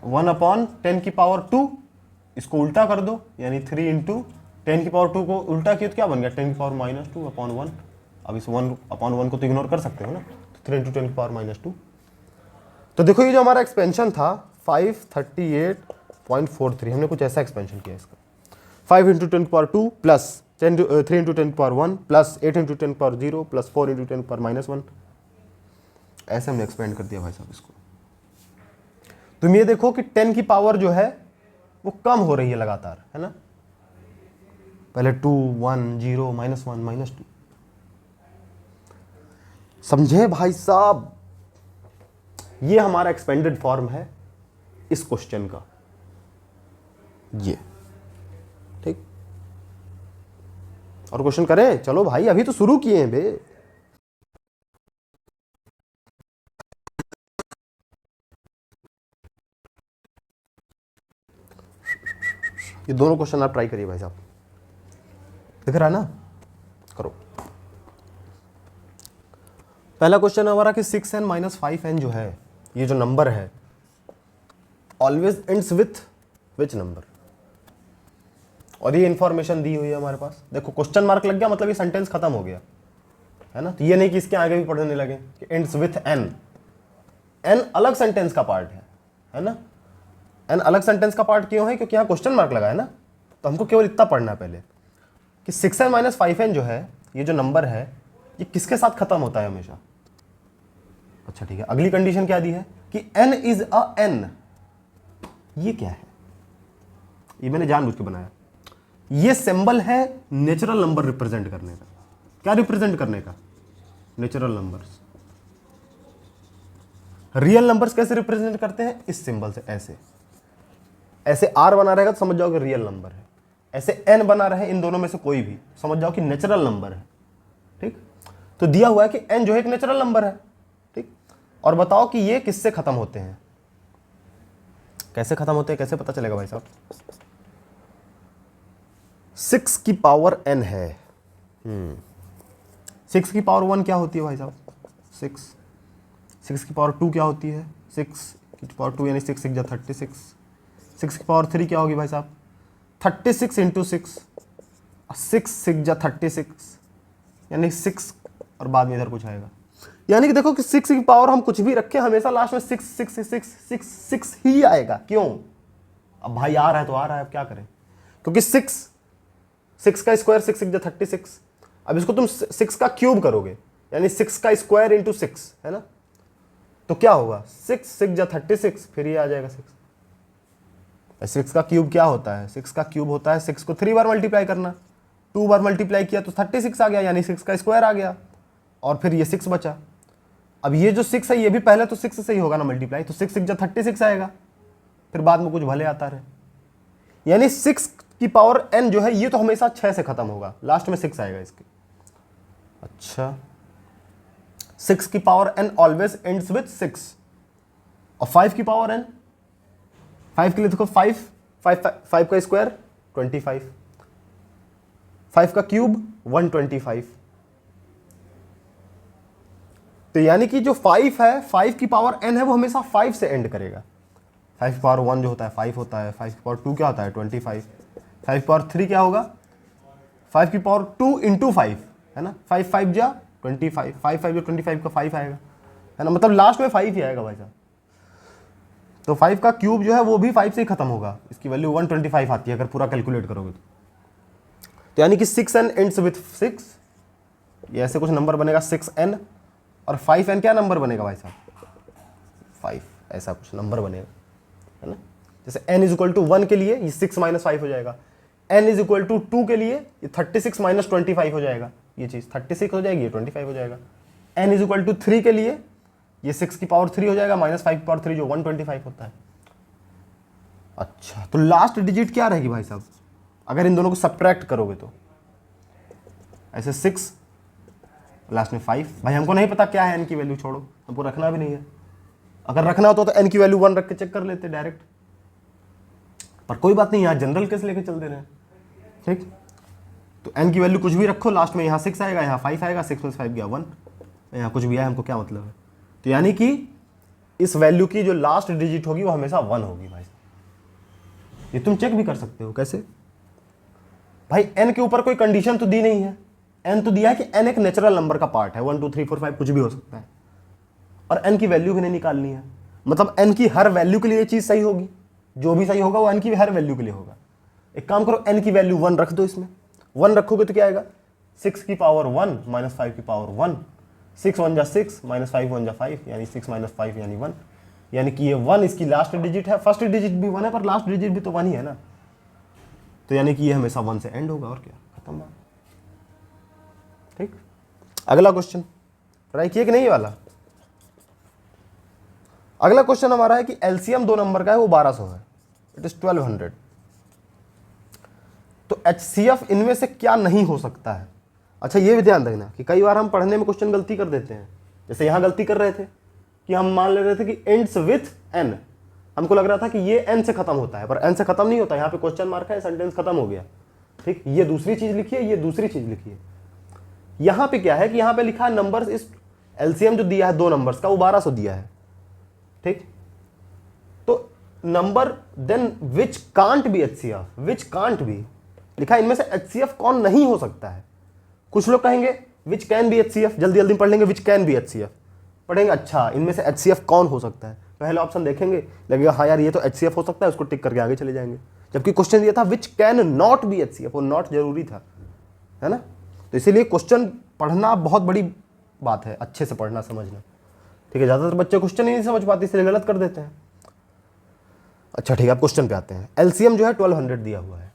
1/10 की पावर 2, इसको उल्टा कर दो, यानी 3 × 10 की पावर 2 को उल्टा किया तो क्या बन गया? 10 की पावर -2/1। अब इस 1/1 को तो इग्नोर कर सकते हो ना, तो 3 × 10 की पावर -2। तो देखो ये जो हमारा एक्सपेंशन था 538.43, हमने कुछ ऐसा एक्सपेंशन किया इसका, 5 × 10 की power 2 plus 3 into 10 power 1 plus 8 into 10 power 0 plus 4 into 10 power -1। ऐसे हमने एक्सपेंड कर दिया भाई साहब इसको। तुम ये देखो कि 10 की पावर जो है वो कम हो रही है लगातार, है ना। पहले 2 1 0 -1 -2। समझे भाई साहब, ये हमारा एक्सपेंडेड फॉर्म है इस क्वेश्चन का, ये ठीक। और क्वेश्चन करें, चलो भाई अभी तो शुरू किए हैं बे। ये दोनों क्वेश्चन आप ट्राई करिए भाई साहब, दिख रहा है ना, करो। पहला क्वेश्चन हमारा कि 6n - 5n जो है, ये जो नंबर है always ends with which number. और ये इंफॉर्मेशन दी हुई है हमारे पास। देखो क्वेश्चन मार्क लग गया मतलब ये सेंटेंस खत्म हो गया, है ना। तो ये नहीं कि इसके आगे भी पढ़ने लगे कि एंड्स विथ n। n अलग सेंटेंस का पार्ट है ना। n अलग सेंटेंस का पार्ट क्यों है, क्योंकि यहाँ क्वेश्चन मार्क लगा है ना। तो हमको केवल इतना पढ़ना है पहले कि 6n - 5n जो है, ये जो नंबर है ये किसके साथ खत्म होता है हमेशा। अच्छा ठीक है, अगली कंडीशन क्या दी है कि n इज अ n। ये क्या है, ये मैंने जानबूझ के बनाया। ये सिंबल है नेचुरल नंबर रिप्रेजेंट करने का। क्या रिप्रेजेंट करने का, नेचुरल नंबर्स। रियल नंबर्स कैसे रिप्रेजेंट करते हैं, इस सिंबल से, ऐसे ऐसे r बना रहेगा तो समझ जाओ कि रियल नंबर है, ऐसे n बना रहे इन दोनों में से कोई भी, समझ जाओ कि नेचुरल नंबर है, ठीक। तो दिया हुआ है कि n जो है एक नेचुरल नंबर है, ठीक। और बताओ कि ये किससे खत्म होते हैं, कैसे खत्म होते हैं, कैसे पता चलेगा भाई साहब। 6 की पावर n है। 6 की पावर 1 क्या होती है भाई साहब, 6 की पावर 2 क्या होती है, 6 की पावर 2 यानी 6 6 जा 36। 6 की पावर 3 क्या होगी भाई साहब, 36 इंटू 6, 6 6 जा 36 यानी 6, और बाद में इधर कुछ आएगा। यानी कि देखो कि 6 की पावर हम कुछ भी रखें हमेशा लास्ट में 6 6 6 6 6 ही आएगा। क्यों, अब भाई आ रहा है तो आ रहा है, अब क्या करें, क्योंकि 6 का स्क्वायर 6 6 जा 36। अब इसको तुम 6 का क्यूब करोगे यानी 6 का स्क्वायर इंटू 6, है ना। तो क्या होगा, 6 6 जा 36, फिर ये आ जाएगा 6। 6 का क्यूब क्या होता है, 6 का क्यूब होता है 6 को 3 बार मल्टीप्लाई करना। 2 बार मल्टीप्लाई किया तो 36 आ गया, यानी 6 का स्क्वायर आ गया, और फिर ये 6 बचा। अब ये जो 6 है ये भी पहले तो 6 से ही होगा ना मल्टीप्लाई, तो 6 6 जा 36 आएगा, फिर बाद में कुछ भले आता रहे। यानी 6 की पावर n जो है ये तो हमेशा 6 से खत्म होगा, लास्ट में 6 आएगा इसके। अच्छा, 6 की power n always ends with 6। और 5 की पावर n, 5 के लिए देखो 5 का स्क्वायर 25, 5 का क्यूब 125। तो यानी कि जो 5 है, 5 की पावर n है वो हमेशा 5 से एंड करेगा। 5 की पावर 1 जो होता है 5 होता है, 5 की पावर 2 क्या होता है 25, 5 की पावर 3 क्या होगा, 5 की पावर 2 इंटू 5, है ना। 5 5 जा 25, 5 5 जा 25 का 5 आएगा, है ना, मतलब लास्ट में 5 ही आएगा भाई साहब। तो 5 का क्यूब जो है वो भी 5 से ही खत्म होगा, इसकी वैल्यू 125 आती है अगर पूरा कैलकुलेट करोगे तो यानी कि 6n एंड्स विथ 6, ये ऐसे कुछ नंबर बनेगा 6n, और 5n क्या नंबर बनेगा भाई साहब, 5, ऐसा कुछ नंबर बनेगा, है ना। जैसे n इज इक्वल टू 1 के लिए ये 6 माइनस 5 हो जाएगा, n इज इक्वल टू 2 के लिए ये 36 माइनस 25 हो जाएगा, ये चीज़ 36 हो जाएगी, ये 25 हो जाएगा। n इज इक्वल टू 3 के लिए ये 6 की पावर 3 हो जाएगा माइनस 5 की पावर 3 जो 125 होता है। अच्छा, तो लास्ट डिजिट क्या रहेगी भाई साहब अगर इन दोनों को सब्ट्रैक्ट करोगे तो, ऐसे 6 लास्ट में 5। भाई हमको नहीं पता क्या है n की वैल्यू, छोड़ो, हमको रखना भी नहीं है। अगर रखना हो तो n की वैल्यू 1 रख के चेक कर लेते डायरेक्ट, पर कोई बात नहीं, यहाँ जनरल केस लेके चल दे रहे हैं, ठीक। तो n की वैल्यू कुछ भी रखो, लास्ट में यहाँ 6 आएगा, यहाँ 5 आएगा, 6 में 5 गया 1, यहाँ कुछ भी आया, हमको क्या मतलब है। तो यानी कि इस वैल्यू की जो लास्ट डिजिट होगी वो हमेशा 1 होगी भाई। ये तुम चेक भी कर सकते हो, कैसे भाई, n के ऊपर कोई कंडीशन तो दी नहीं है, n तो दिया है कि n एक नेचुरल नंबर का पार्ट है, 1 2 3 4 5 कुछ भी हो सकता है, और n की वैल्यू भी नहीं निकालनी है, मतलब n की हर वैल्यू के लिए ये चीज सही होगी, जो भी सही होगा वो n की हर वैल्यू के लिए होगा। एक काम करो, n की वैल्यू 1 रख दो इसमें, 1 रखोगे तो क्या आएगा, 6 की पावर 1 माइनस 5 की पावर 1, 6 1 जा 6 माइनस 5 1 जा 5, यानी 6 माइनस 5 यानी 1, यानी कि ये 1 इसकी लास्ट डिजिट है, फर्स्ट डिजिट भी 1 है पर लास्ट डिजिट भी तो 1 ही है ना, तो यानी कि ये हमेशा 1 से एंड होगा, और क्या, खत्म बात। ठीक, अगला क्वेश्चन ट्राई किए कि नहीं वाला। अगला क्वेश्चन हमारा है कि एलसीएम 2 नंबर का है, वो 1200 है, इट इज 1200। तो एचसीएफ इनमें से क्या नहीं हो सकता है। अच्छा ये भी ध्यान रखना कि कई बार हम पढ़ने में क्वेश्चन गलती कर देते हैं, जैसे यहां गलती कर रहे थे कि हम मान ले रहे थे कि एंड्स विथ एन, हमको लग रहा था कि ये एन से खत्म होता है, पर एन से खत्म नहीं होता, यहाँ पे क्वेश्चन मार्क है, सेंटेंस खत्म हो गया। ठीक, ये दूसरी चीज लिखी है, ये दूसरी चीज लिखी है। यहां पे क्या है कि यहां पे लिखा है नंबर्स, इस एलसीएम जो दिया है 2 नंबर्स का वो 1200 दिया है। ठीक, तो number then which can't be HCF, which can't be लिखा है, इनमें से एचसीएफ कौन नहीं हो सकता है। कुछ लोग कहेंगे विच कैन बी एचसीएफ, जल्दी जल्दी पढ़ लेंगे, विच कैन बी एचसीएफ पढ़ेंगे, अच्छा इनमें से एचसीएफ कौन हो सकता है, पहला ऑप्शन देखेंगे, लगेगा हाँ यार ये तो एचसीएफ हो सकता है, उसको टिक करके आगे चले जाएंगे। जबकि क्वेश्चन दिया था which can not be HCF, वो नॉट जरूरी था, है ना। तो इसीलिए क्वेश्चन पढ़ना बहुत बड़ी बात है, अच्छे से पढ़ना समझना। ठीक है, ज्यादातर बच्चे क्वेश्चन ही नहीं समझ पाते, इसलिए गलत कर देते हैं। अच्छा ठीक है, अब क्वेश्चन पे आते हैं। एलसीएम जो है 1200 दिया हुआ है।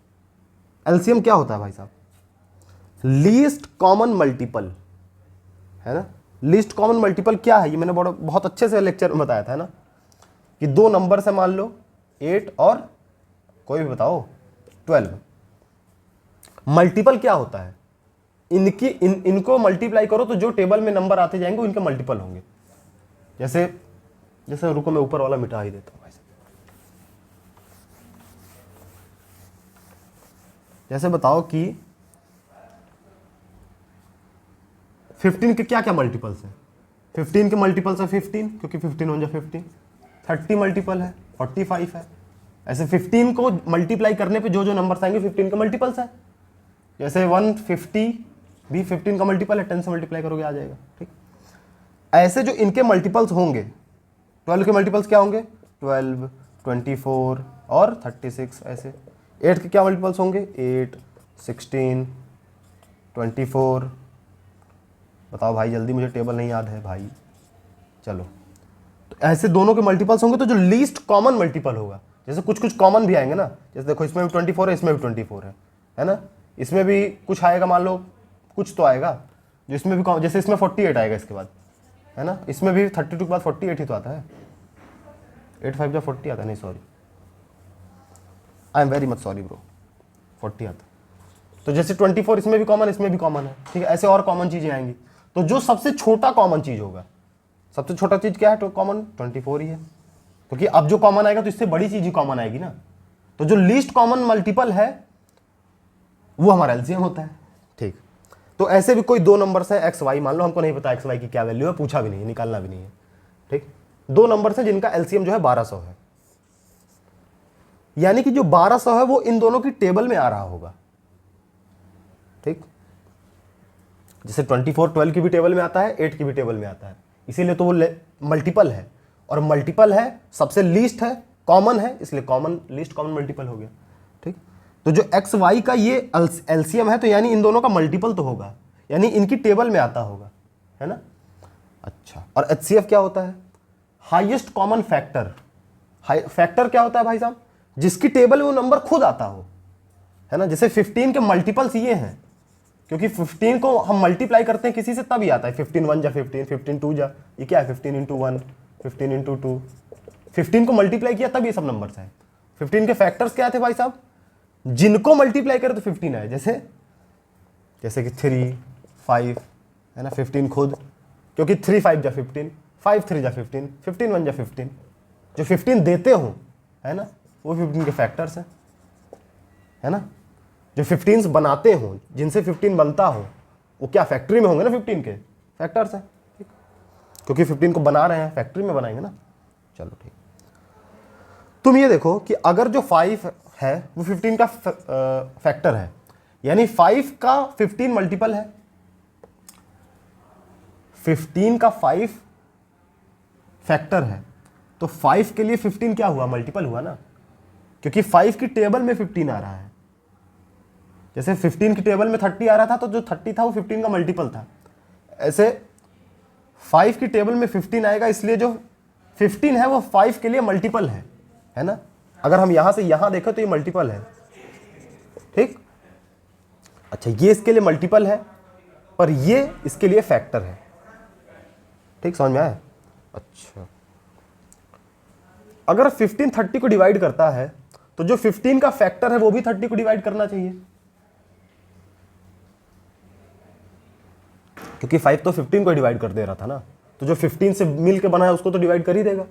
एलसीएम क्या होता है भाई साहब, लीस्ट कॉमन मल्टीपल, है ना। लीस्ट कॉमन मल्टीपल क्या है, ये मैंने बहुत अच्छे से लेक्चर में बताया था, है ना, कि 2 नंबर से मान लो 8 और कोई भी बताओ 12, मल्टीपल क्या होता है, इनको मल्टीप्लाई करो तो जो टेबल में नंबर आते जाएंगे इनके मल्टीपल होंगे। जैसे रुको मैं ऊपर वाला मिटा ही देता हूं भाई साहब। जैसे बताओ कि 15 के क्या क्या मल्टीपल्स हैं, 15 के मल्टीपल्स है 15, क्योंकि 15 1 जा 15, 30 मल्टीपल है, 45 है। ऐसे 15 को मल्टीप्लाई करने पे जो जो नंबर्स आएंगे 15 के मल्टीपल्स है। जैसे 150 भी 15 का मल्टीपल है, 10 से मल्टीप्लाई करोगे आ जाएगा। ठीक, ऐसे जो इनके मल्टीपल्स होंगे, 12 के मल्टीपल्स क्या होंगे, 12, 24 और 36। ऐसे 8 के क्या मल्टीपल्स होंगे, 8, 16, 24। बताओ भाई जल्दी, मुझे टेबल नहीं याद है भाई। चलो, तो ऐसे दोनों के मल्टीपल्स होंगे, तो जो लीस्ट कॉमन मल्टीपल होगा, जैसे कुछ कुछ कॉमन भी आएंगे ना, जैसे देखो इसमें भी 24 है, इसमें भी 24 है ना, इसमें भी कुछ आएगा, मान लो कुछ तो आएगा जो इसमें भी, जैसे इसमें 48 आएगा इसके बाद, है ना, इसमें भी 32 के बाद 48 ही तो आता है, 8 5 जा 40 आता है, नहीं sorry, I am very much sorry bro, 40 आता है। तो जैसे 24 इसमें भी कॉमन, इसमें भी कॉमन है। ठीक है, ऐसे और कॉमन चीजें आएंगी। तो जो सबसे छोटा कॉमन चीज होगा, सबसे छोटा चीज क्या है, तो कॉमन 24 ही है, क्योंकि अब जो कॉमन आएगा तो इससे बड़ी चीज ही कॉमन आएगी ना। तो जो लीस्ट कॉमन मल्टीपल है वो हमारा एलसीएम होता है। ठीक, तो ऐसे भी कोई 2 नंबर्स हैं एक्स वाई, मान लो हमको नहीं पता एक्स वाई की क्या वैल्यू है, पूछा भी नहीं है, निकालना भी नहीं है। ठीक, 2 नंबर्स हैं जिनका एलसीएम जो है 1200 है, यानी कि जो 1200 है वो इन दोनों की टेबल में आ रहा होगा। ठीक, जैसे 24 12 की भी टेबल में आता है, 8 की भी टेबल में आता है, इसीलिए तो वो मल्टीपल है, और मल्टीपल है, सबसे लीस्ट है, कॉमन है, इसलिए कॉमन लीस्ट कॉमन मल्टीपल हो गया। ठीक, तो जो एक्स वाई का ये एलसीएम है, तो यानी इन दोनों का मल्टीपल तो होगा, यानी इनकी टेबल में आता होगा, है ना। अच्छा, और एचसीएफ क्या होता है, हाईएस्ट कॉमन फैक्टर। फैक्टर क्या होता है भाई साहब, जिसकी टेबल में वो नंबर खुद आता हो, है ना। जैसे 15 के मल्टीपल्स ये हैं, क्योंकि 15 को हम मल्टीप्लाई करते हैं किसी से तभी आता है, 15 1 जा 15, 15 2 जा, ये क्या है 15 × 1, 15 × 2, 15 को मल्टीप्लाई किया तब ये सब नंबर्स हैं। 15 के फैक्टर्स क्या थे भाई साहब, जिनको मल्टीप्लाई करे तो 15 आए, जैसे कि 3 5, है ना, 15 खुद, क्योंकि 3 5 जा 15, 5 3 जा 15, 15 1 जा 15, जो 15 देते हो, है ना, वो 15 के फैक्टर्स हैं, है ना। जो 15 बनाते हो, जिनसे 15 बनता हो, वो क्या फैक्ट्री में होंगे ना, 15 के फैक्टर्स हैं, क्योंकि 15 को बना रहे हैं, फैक्ट्री में बनाएंगे ना। चलो ठीक, तुम ये देखो कि अगर जो 5 है वो 15 का फैक्टर है, यानी 5 का 15 मल्टीपल है, 15 का 5 फैक्टर है, तो 5 के लिए 15 क्या हुआ, मल्टीपल हुआ ना, क्योंकि 5 की टेबल में 15 आ रहा है। जैसे 15 की टेबल में 30 आ रहा था तो जो 30 था वो 15 का मल्टीपल था। ऐसे 5 की टेबल में 15 आएगा, इसलिए जो 15 है वो 5 के लिए मल्टीपल है ना। अगर हम यहां से यहां देखें तो ये मल्टीपल है, ठीक। अच्छा, ये इसके लिए मल्टीपल है पर ये इसके लिए फैक्टर है, ठीक, समझ में आया। अच्छा, अगर 15 30 को डिवाइड करता है तो जो 15 का फैक्टर है वो भी 30 को डिवाइड करना चाहिए, क्योंकि 5 तो 15 को डिवाइड कर दे रहा था ना, तो जो 15 से मिल के बना है उसको तो डिवाइड कर ही देगा,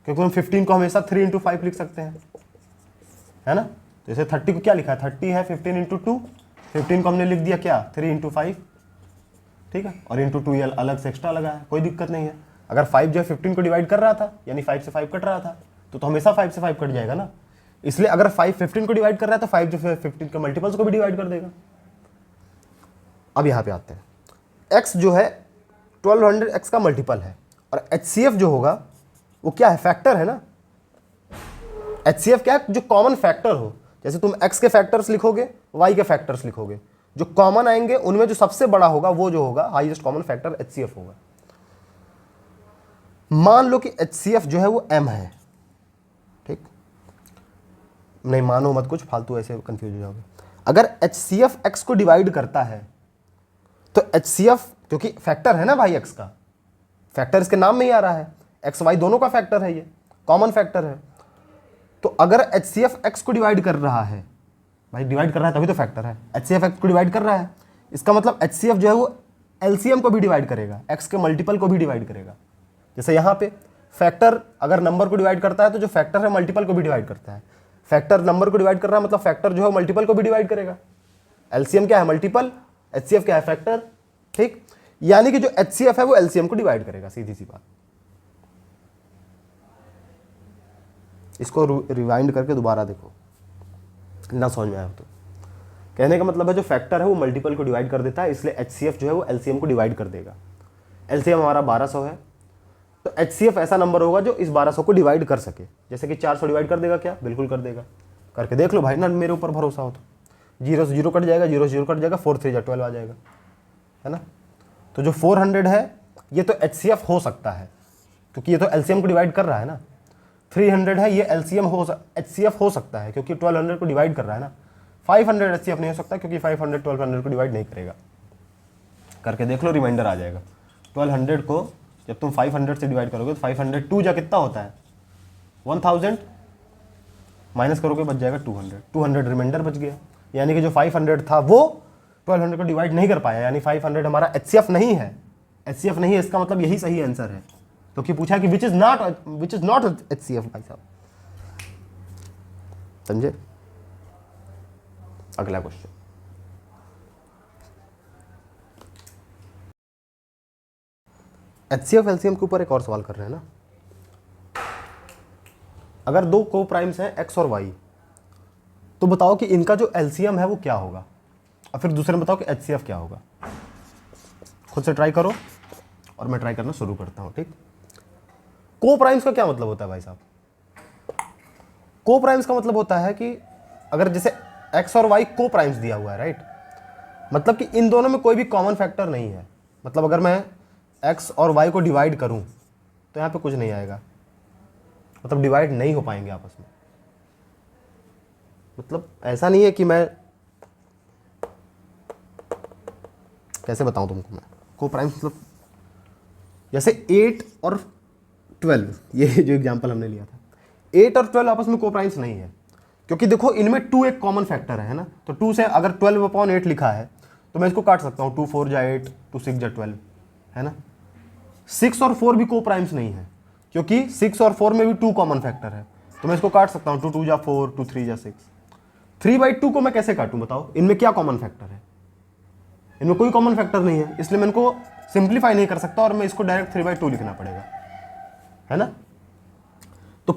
क्योंकि हम 15 को हमेशा 3 × 5 लिख सकते हैं, है ना। जैसे 30 को क्या लिखा है, 30 है 15 × 2, 15 को हमने लिख दिया क्या 3 × 5, ठीक है, और × 2 ये अलग से एक्स्ट्रा लगा है, कोई दिक्कत नहीं है। अगर 5 जो है 15 को डिवाइड कर रहा था, यानी 5 से 5 कट रहा था, तो हमेशा 5 से 5 कट जाएगा ना, इसलिए अगर 5 15 को डिवाइड कर रहा है तो 5 जो है 15 के मल्टीपल्स को भी डिवाइड कर देगा। अब यहाँ पे आते हैं, x जो है 1200 x का मल्टीपल है, और HCF जो होगा वो क्या है, फैक्टर है ना। HCF क्या है, जो कॉमन फैक्टर हो। जैसे तुम x के फैक्टर्स लिखोगे, y के फैक्टर्स लिखोगे, जो कॉमन आएंगे उनमें जो सबसे बड़ा होगा वो जो होगा हाईएस्ट कॉमन फैक्टर HCF होगा। मान लो कि HCF जो है वो m है, ठीक, नहीं मानो मत कुछ फालतू, ऐसे कंफ्यूज हो जाओगे। अगर HCF x को डिवाइड करता है तो HCF, क्योंकि फैक्टर है ना भाई x का, फैक्टर इसके नाम में ही आ रहा है, x y दोनों का फैक्टर है, ये कॉमन फैक्टर है। तो अगर HCF x को डिवाइड कर रहा है, भाई डिवाइड कर रहा है तभी तो फैक्टर है, HCF x को डिवाइड कर रहा है, इसका मतलब HCF जो है वो LCM को भी डिवाइड करेगा, x के मल्टीपल को भी डिवाइड करेगा। जैसे यहाँ पे फैक्टर अगर नंबर को डिवाइड करता है तो जो फैक्टर है मल्टीपल को भी डिवाइड करता है, फैक्टर नंबर को डिवाइड कर रहा है मतलब फैक्टर जो है मल्टीपल को भी डिवाइड करेगा। LCM क्या है, मल्टीपल, HCF क्या है, फैक्टर, ठीक। यानी कि जो HCF है वो LCM को डिवाइड करेगा, सीधी सी बात। इसको रिवाइंड करके दोबारा देखो, ना समझ में आया तो। कहने का मतलब है जो फैक्टर है वो मल्टीपल को डिवाइड कर देता है, इसलिए HCF जो है वो LCM को डिवाइड कर देगा। LCM हमारा 1200 है, तो HCF ऐसा नंबर होगा जो इस 1200 को डिवाइड कर सके। जैसे कि 400 डिवाइड कर देगा क्या, बिल्कुल कर देगा, करके देख लो भाई ना, मेरे ऊपर भरोसा हो तो। 0 से 0 कट जाएगा, 0 से 0 कट जाएगा, 4 3 12 आ जाएगा, है ना। तो जो 400 है ये तो HCF हो सकता है, क्योंकि ये तो LCM को डिवाइड कर रहा है ना। 300 है, ये HCF हो सकता है क्योंकि 1200 को डिवाइड कर रहा है ना। 500 HCF नहीं हो सकता क्योंकि 500 1200 को डिवाइड नहीं करेगा। करके देख लो, रिमाइंडर आ जाएगा। 1200 को जब तुम 500 से डिवाइड करोगे तो 500 2 जा कितना होता है 1000, माइनस करोगे बच जाएगा 200, 200 रिमाइंडर बच गया। यानी कि जो 500 था वो 1200 को डिवाइड नहीं कर पाया, यानी 500 हमारा HCF नहीं है। HCF नहीं है इसका मतलब यही सही आंसर है, क्योंकि पूछा कि विच इज नॉट HCF। भाई साहब समझे। अगला क्वेश्चन, HCF LCM के ऊपर एक और सवाल कर रहे हैं ना। अगर दो को प्राइम्स हैं x और y, तो बताओ कि इनका जो LCM है वो क्या होगा, और फिर दूसरे में बताओ कि HCF क्या होगा। खुद से ट्राई करो और मैं ट्राई करना शुरू करता हूं, ठीक। को प्राइम्स का क्या मतलब होता है भाई साहब। को प्राइम्स का मतलब होता है कि अगर जैसे x और y को प्राइम्स दिया हुआ है, राइट, मतलब कि इन दोनों में कोई भी कॉमन फैक्टर नहीं है। मतलब अगर मैं x और y को डिवाइड करूं तो यहां पे कुछ नहीं आएगा, मतलब डिवाइड नहीं हो पाएंगे आपस में। मतलब ऐसा नहीं है कि मैं कैसे बताऊं तुमको, मैं को प्राइम्स मतलब जैसे 8 और 12, ये जो एग्जांपल हमने लिया था, 8 और 12 आपस में को प्राइम्स नहीं है, क्योंकि देखो इनमें 2 एक कॉमन फैक्टर है ना। तो 2 से अगर 12/8 लिखा है तो मैं इसको काट सकता हूँ, 2 4 जा 8, 2 6 जा 12, है ना। 6 और 4 भी को प्राइम्स नहीं है, क्योंकि 6 और 4 में भी 2 कॉमन फैक्टर है, तो मैं इसको काट सकता हूँ, 2 2 जा 4, 2 3 जा 6। 3/2 को मैं कैसे काटूं बताओ, इनमें क्या कॉमन फैक्टर है, इनमें कोई कॉमन फैक्टर नहीं है, इसलिए मैं इनको सिंप्लीफाई नहीं कर सकता और मैं इसको डायरेक्ट 3/2 लिखना पड़ेगा, है ना। तो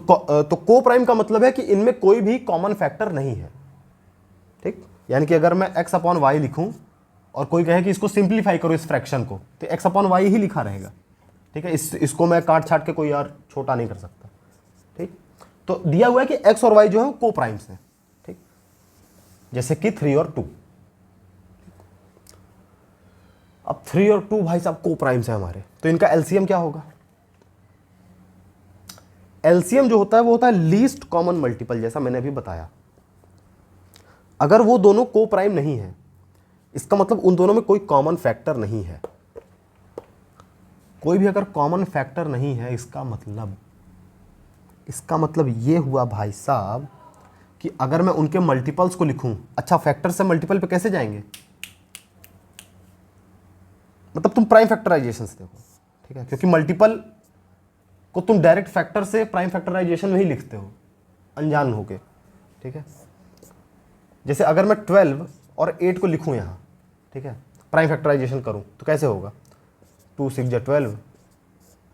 को प्राइम का मतलब है कि इनमें कोई भी कॉमन फैक्टर नहीं है, ठीक। यानी कि अगर मैं x/y लिखूं और कोई कहे कि इसको सिंप्लीफाई करो इस फ्रैक्शन को, तो x/y ही लिखा रहेगा, ठीक है। इसको मैं काट छाट के कोई और छोटा नहीं कर सकता, ठीक। तो दिया हुआ है कि x और y जो है को प्राइम्स हैं, ठीक, जैसे कि 3 और 2, अब 3 और 2 भाई साहब को प्राइम्स है हमारे, तो इनका एलसीएम क्या होगा? एलसीएम जो होता है वो होता है लीस्ट कॉमन मल्टीपल, जैसा मैंने अभी बताया। अगर वो दोनों को प्राइम नहीं है, इसका मतलब उन दोनों में कोई कॉमन फैक्टर नहीं है। कोई भी अगर कॉमन फैक्टर नहीं है, इसका मतलब ये हुआ भाई साहब कि अगर मैं उनके मल्टीपल्स को लिखूं, अच्छा फैक्टर से मल्टीपल पे कैसे जाएंगे? मतलब तुम प्राइम फैक्टराइजेशन से देखो, ठीक है, क्योंकि मल्टीपल को तुम डायरेक्ट फैक्टर से प्राइम फैक्टराइजेशन में ही लिखते हो अनजान होके, ठीक है। जैसे अगर मैं 12 और 8 को लिखूं यहाँ, ठीक है, प्राइम फैक्टराइजेशन करूं तो कैसे होगा? 2 6 जा 12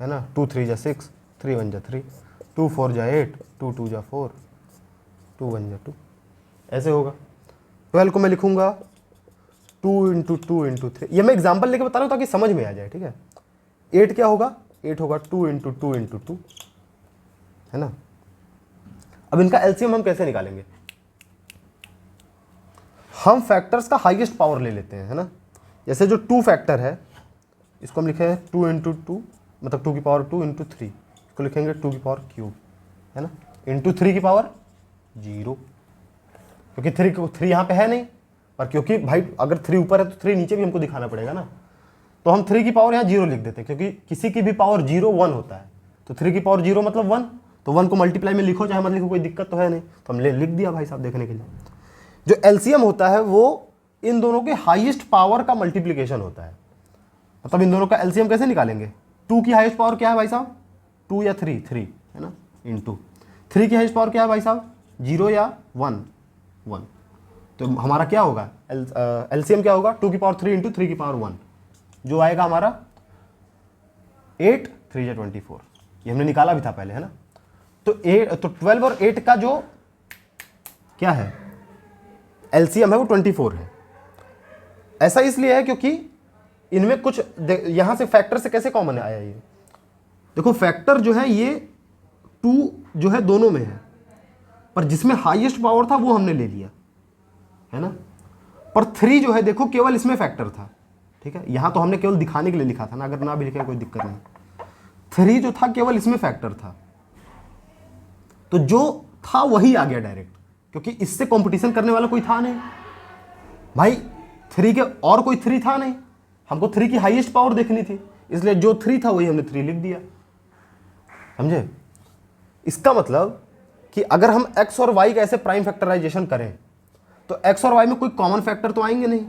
है ना, 2 3 जा 6, 3 1 जा 3, 2 4 जा 8, 2 2 जा 4, 2 1 जा 2, ऐसे होगा। 12 को मैं लिखूंगा 2 इंटू 2 इंटू 3, ये मैं एग्जाम्पल लेके बता रहा हूँ ताकि समझ में आ जाए, ठीक है। 8 क्या होगा? 8 होगा 2 इंटू 2 इंटू 2, है ना। अब इनका एलसीएम हम कैसे निकालेंगे? हम फैक्टर्स का हाईएस्ट पावर ले लेते हैं, है ना। जैसे जो 2 फैक्टर है इसको हम लिखे 2 इंटू 2, मतलब 2 की पावर 2 इंटू 3, इसको लिखेंगे 2 की पावर क्यूब, है ना, इंटू 3 की पावर 0, क्योंकि 3 यहाँ पे है नहीं, पर क्योंकि भाई अगर 3 ऊपर है तो 3 नीचे भी हमको दिखाना पड़ेगा ना, तो हम 3 की पावर यहाँ 0 लिख देते हैं, क्योंकि किसी की भी पावर 0 1 होता है, तो 3 की पावर 0 मतलब 1, तो 1 को मल्टीप्लाई में लिखो चाहे मत लिखो, कोई दिक्कत तो है नहीं, तो हम लिख दिया भाई साहब देखने के लिए। जो एलसीएम होता है वो इन दोनों के हाईएस्ट पावर का मल्टीप्लीकेशन होता है। मतलब इन दोनों का एलसीएम कैसे निकालेंगे? 2 की हाईएस्ट पावर क्या है भाई साहब? 2 या 3, 3 है ना, इंटू 3 की हाईएस्ट पावर क्या है भाई साहब? 0 या 1, 1, तो हमारा क्या होगा? एलसीएम क्या होगा? 2 की पावर 3 इंटू 3 की पावर 1, जो आएगा हमारा 8 3 या 24, ये हमने निकाला भी था पहले, है ना। तो 12 और 8 का जो क्या है एलसीएम है वो 24 है। ऐसा इसलिए है क्योंकि इनमें कुछ यहां से फैक्टर से कैसे कॉमन आया ये देखो, फैक्टर जो है ये 2 जो है दोनों में है, पर जिसमें हाईएस्ट पावर था वो हमने ले लिया, है ना। पर 3 जो है देखो केवल इसमें फैक्टर था, ठीक है, यहां तो हमने केवल दिखाने के लिए लिखा था ना, अगर ना भी लिखा कोई दिक्कत नहीं। 3 जो था केवल इसमें फैक्टर था, तो जो था वही आ गया डायरेक्ट, क्योंकि इससे कंपटीशन करने वाला कोई था नहीं भाई, 3 के और कोई 3 था नहीं, हमको 3 की हाईएस्ट पावर देखनी थी, इसलिए जो 3 था वही हमने 3 लिख दिया, समझे। इसका मतलब कि अगर हम x और y का ऐसे प्राइम फैक्टराइजेशन करें तो x और y में कोई कॉमन फैक्टर तो आएंगे नहीं,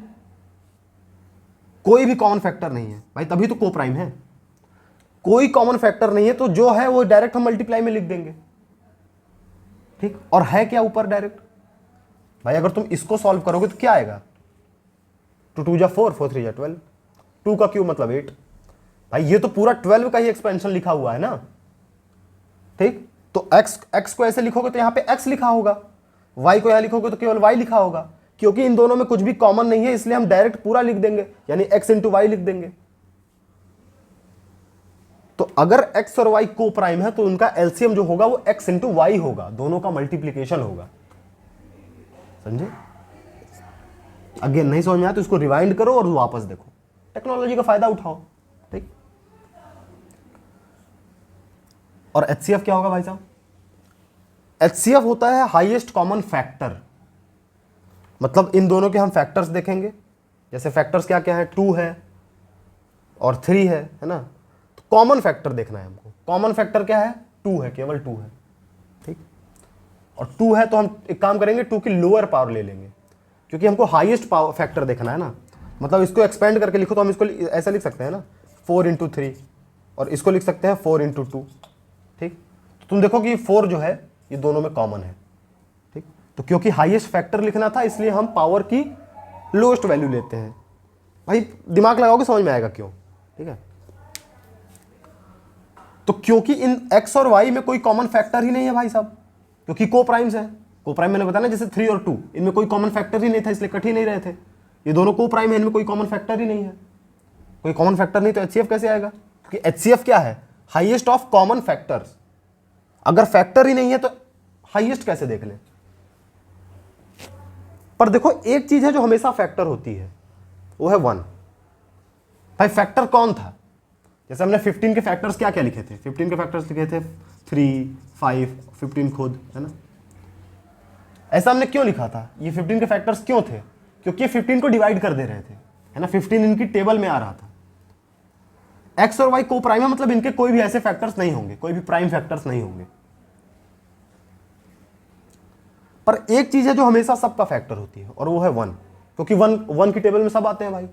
कोई भी कॉमन फैक्टर नहीं है भाई, तभी तो को प्राइम है। कोई कॉमन फैक्टर नहीं है तो जो है वो डायरेक्ट हम मल्टीप्लाई में लिख देंगे, ठीक। और है क्या ऊपर डायरेक्ट भाई? अगर तुम इसको सॉल्व करोगे तो क्या आएगा? 2 2 जा 4, 4 3 जा 12, 2 का क्यूब मतलब 8 भाई, ये तो पूरा 12 का ही एक्सपेंशन लिखा हुआ है ना, ठीक। तो x को ऐसे लिखोगे तो यहां पे x लिखा होगा, y को यहां लिखोगे तो केवल y लिखा होगा, क्योंकि इन दोनों में कुछ भी कॉमन नहीं है, इसलिए हम डायरेक्ट पूरा लिख देंगे, यानी x इंटू वाई लिख देंगे। तो अगर x और y को प्राइम है तो उनका एलसीएम जो होगा वो x इंटू वाई होगा, दोनों का मल्टीप्लीकेशन होगा, समझे। अगेन नहीं समझ में आया तो इसको रिवाइंड करो और वापस देखो, टेक्नोलॉजी का फायदा उठाओ, ठीक। और एचसीएफ क्या होगा भाई साहब? एचसीएफ होता है हाईएस्ट कॉमन फैक्टर, मतलब इन दोनों के हम फैक्टर्स देखेंगे, जैसे फैक्टर्स क्या क्या है, 2 है और 3 है ना, तो कॉमन फैक्टर देखना है हमको। कॉमन फैक्टर क्या है? 2 है, केवल 2 है, ठीक। और 2 है तो हम एक काम करेंगे, 2 की लोअर पावर ले लेंगे, क्योंकि हमको हाईएस्ट पावर फैक्टर देखना है ना। मतलब इसको एक्सपेंड करके लिखो तो हम इसको ऐसा लिख सकते हैं ना, 4 इंटू 3, और इसको लिख सकते हैं 4 इंटू 2, ठीक। तो तुम देखो कि 4 जो है ये दोनों में कॉमन है, ठीक। तो क्योंकि हाईएस्ट फैक्टर लिखना था इसलिए हम पावर की लोएस्ट वैल्यू लेते हैं। भाई दिमाग लगाओगे समझ में आएगा क्यों, ठीक है। तो क्योंकि इन x और y में कोई कॉमन फैक्टर ही नहीं है भाई साहब, क्योंकि को प्राइम्स है। को प्राइम मैंने बताया ना, जैसे 3 और 2 इनमें कोई कॉमन फैक्टर ही नहीं था, इसलिए कट ही नहीं रहे थे। ये दोनों को प्राइम है, इनमें कोई कॉमन फैक्टर ही नहीं है। कोई कॉमन फैक्टर नहीं तो एचसीएफ कैसे आएगा? क्योंकि एचसीएफ क्या है? Highest of common factors. अगर फैक्टर ही नहीं है तो हाईएस्ट कैसे देख लें? पर देखो एक चीज है जो हमेशा फैक्टर होती है, वो है 1। भाई फैक्टर कौन था? जैसे हमने 15 के फैक्टर्स क्या क्या लिखे थे, 15 के फैक्टर्स लिखे थे 3, 5, 15 खुद, है ना। ऐसा हमने क्यों लिखा था? ये 15 के फैक्टर्स क्यों थे? क्योंकि ये 15 को डिवाइड कर दे रहे थे, है ना। 15 इनकी टेबल में आ रहा था। एक्स और वाई को प्राइम है, मतलब इनके कोई भी ऐसे फैक्टर्स नहीं होंगे, कोई भी प्राइम फैक्टर्स नहीं होंगे। पर एक चीज है जो हमेशा सबका फैक्टर होती है, और वो है 1, क्योंकि 1 की टेबल में सब आते हैं भाई।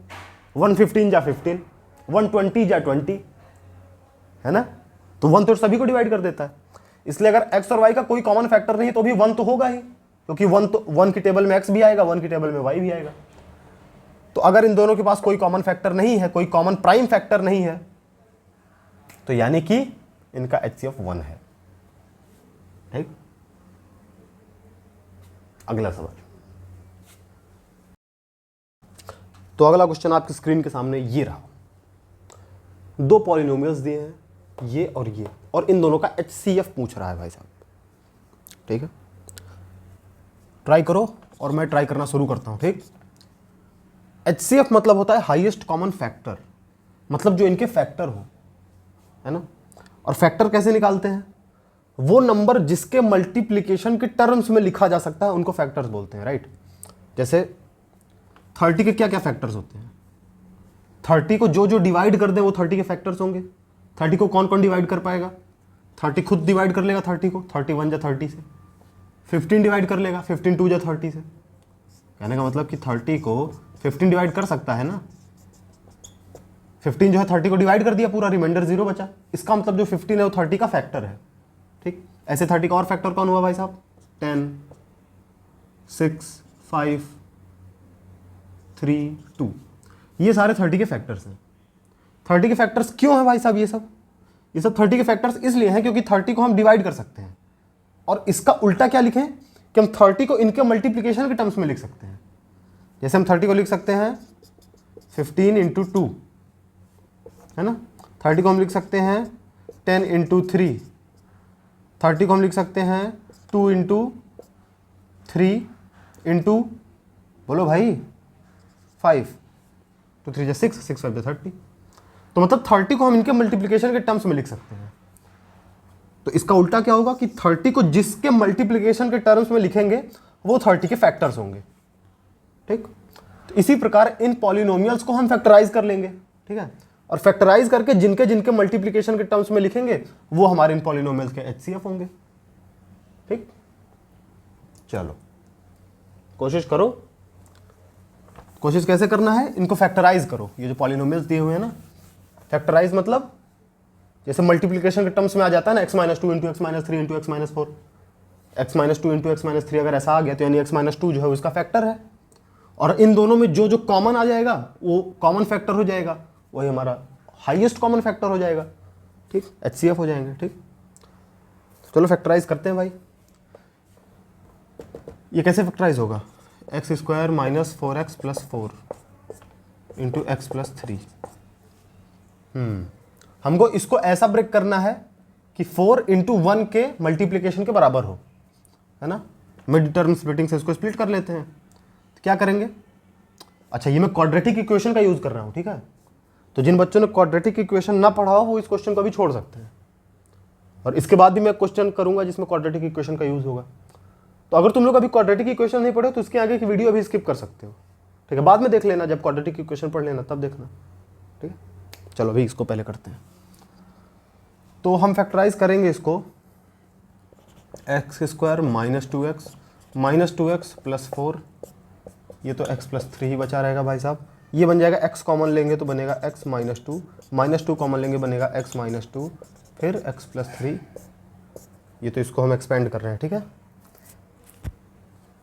115 जा 15, 120 जा 20, है ना। तो 1 तो सभी को डिवाइड कर देता है। इसलिए अगर एक्स और वाई का कोई कॉमन फैक्टर नहीं तो भी 1 तो होगा ही, क्योंकि 1 की टेबल में एक्स भी आएगा, 1 की टेबल में वाई भी आएगा। तो अगर इन दोनों के पास कोई कॉमन फैक्टर नहीं है, कोई कॉमन प्राइम फैक्टर नहीं है, तो यानी कि इनका HCF 1 है। ठीक, अगला सवाल। तो अगला क्वेश्चन आपकी स्क्रीन के सामने ये रहा। 2 पॉलिनोमियल्स दिए हैं, ये और ये, और इन दोनों का HCF पूछ रहा है भाई साहब। ठीक है, ट्राई करो और मैं ट्राई करना शुरू करता हूं। ठीक, HCF मतलब होता है हाईएस्ट कॉमन फैक्टर, मतलब जो इनके फैक्टर हो, है ना। और फैक्टर कैसे निकालते हैं? वो नंबर जिसके मल्टीप्लिकेशन के टर्म्स में लिखा जा सकता है उनको फैक्टर्स बोलते हैं, राइट। जैसे 30 के क्या क्या फैक्टर्स होते हैं? 30 को जो जो डिवाइड कर दे वो 30 के फैक्टर्स होंगे। 30 को कौन कौन डिवाइड कर पाएगा? 30 खुद डिवाइड कर लेगा 30 को, 31 जा 30 से। 15 डिवाइड कर लेगा 15 2 जा 30 से। कहने का मतलब कि 30 को 15 डिवाइड कर सकता है ना। 15 जो है 30 को डिवाइड कर दिया, पूरा रिमाइंडर 0 बचा। इसका मतलब जो 15 है वो 30 का फैक्टर है। ठीक, ऐसे 30 का और फैक्टर कौन हुआ भाई साहब? 10, 6, 5, 3, 2। ये सारे 30 के फैक्टर्स हैं। 30 के फैक्टर्स क्यों है भाई साहब? ये सब 30 के फैक्टर्स इसलिए हैं क्योंकि 30 को हम डिवाइड कर सकते हैं। और इसका उल्टा क्या लिखें कि हम 30 को इनके मल्टीप्लिकेशन के टर्म्स में लिख सकते हैं। जैसे हम 30 को लिख सकते हैं 15 इंटू 2, है ना। 30 को हम लिख सकते हैं 10 इंटू 3। 30 को हम लिख सकते हैं 2 इंटू 3 इंटू, बोलो भाई, 5, 2 3 6, 6 5 30। तो मतलब 30 को हम इनके मल्टीप्लिकेशन के टर्म्स में लिख सकते हैं। तो इसका उल्टा क्या होगा कि 30 को जिसके मल्टीप्लिकेशन के टर्म्स में लिखेंगे वो 30 के फैक्टर्स होंगे। ठीक, तो इसी प्रकार इन पॉलिनोमियल्स को हम फैक्टराइज कर लेंगे। ठीक है, और फैक्टराइज करके जिनके जिनके मल्टीप्लिकेशन के टर्म्स में लिखेंगे वो हमारे इन पॉलिनोमियल्स के HCF होंगे। ठीक, चलो कोशिश करो। कोशिश कैसे करना है? इनको फैक्टराइज करो। ये जो पॉलिनोमियल्स दिए हुए हैं ना, फैक्टराइज मतलब जैसे मल्टीप्लिकेशन के टर्म्स में आ जाता है ना, x-2 into x-3 into x-4, x-2 into x-3 अगर ऐसा आ गया तो यानी x-2 जो है उसका फैक्टर है। और इन दोनों में जो जो कॉमन आ जाएगा वो कॉमन फैक्टर हो जाएगा, वही हमारा हाईएस्ट कॉमन फैक्टर हो जाएगा। ठीक, HCF हो जाएंगे। ठीक, तो चलो फैक्टराइज करते हैं भाई। ये कैसे फैक्टराइज होगा? x² minus 4x plus 4 into x plus 3। हमको इसको ऐसा ब्रेक करना है कि 4 इंटू 1 के मल्टीप्लिकेशन के बराबर हो, है ना। मिड टर्म स्प्लिटिंग से इसको स्प्लिट कर लेते हैं। तो क्या करेंगे? अच्छा, ये मैं क्वाड्रेटिक इक्वेशन का यूज कर रहा हूँ। ठीक है, तो जिन बच्चों ने क्वाड्रेटिक इक्वेशन ना पढ़ा हो वो इस क्वेश्चन को भी छोड़ सकते हैं, और इसके बाद भी मैं क्वेश्चन करूंगा जिसमें क्वाड्रेटिक इक्वेशन का यूज होगा। तो अगर तुम लोग अभी क्वाड्रेटिक इक्वेशन नहीं पढ़े तो इसके आगे की वीडियो अभी स्किप कर सकते हो। ठीक है, बाद में देख लेना, जब क्वाड्रेटिक इक्वेशन पढ़ लेना तब देखना। ठीक है, चलो अभी इसको पहले करते हैं। तो हम फैक्टराइज करेंगे इसको, x² माइनस 2x प्लस 4, ये तो x प्लस 3 ही बचा रहेगा भाई साहब। ये बन जाएगा x कॉमन लेंगे तो बनेगा x माइनस 2 कॉमन लेंगे बनेगा x माइनस 2, फिर x प्लस 3। ये तो इसको हम एक्सपेंड कर रहे हैं। ठीक है,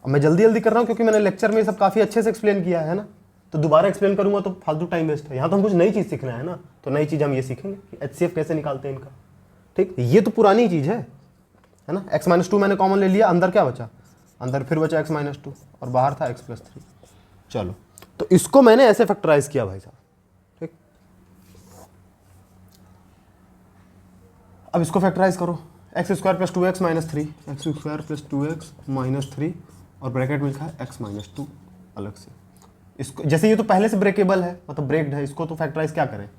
अब मैं जल्दी जल्दी कर रहा हूँ क्योंकि मैंने लेक्चर में सब काफ़ी अच्छे से एक्सप्लेन किया है ना, तो दोबारा एक्सप्लेन करूंगा तो फालतू टाइम वेस्ट है। यहाँ तो हम कुछ नई चीज़ सीखना है ना, तो नई चीज़ हम ये सीखेंगे कि HCF कैसे निकालते हैं इनका। ठीक, ये तो पुरानी चीज़ है ना। x माइनस 2 मैंने कॉमन ले लिया, अंदर क्या बचा? अंदर फिर बचा x माइनस 2 और बाहर था x प्लस 3। चलो, तो इसको मैंने ऐसे फैक्टराइज किया भाई साहब। ठीक, अब इसको फैक्टराइज करो, x² plus 2x minus 3, x² plus 2x minus 3 और ब्रैकेट में लिखा है x माइनस 2 अलग से। इसको जैसे ये तो पहले से ब्रेकेबल है, मतलब ब्रेक्ड है, इसको तो फैक्टराइज क्या करें,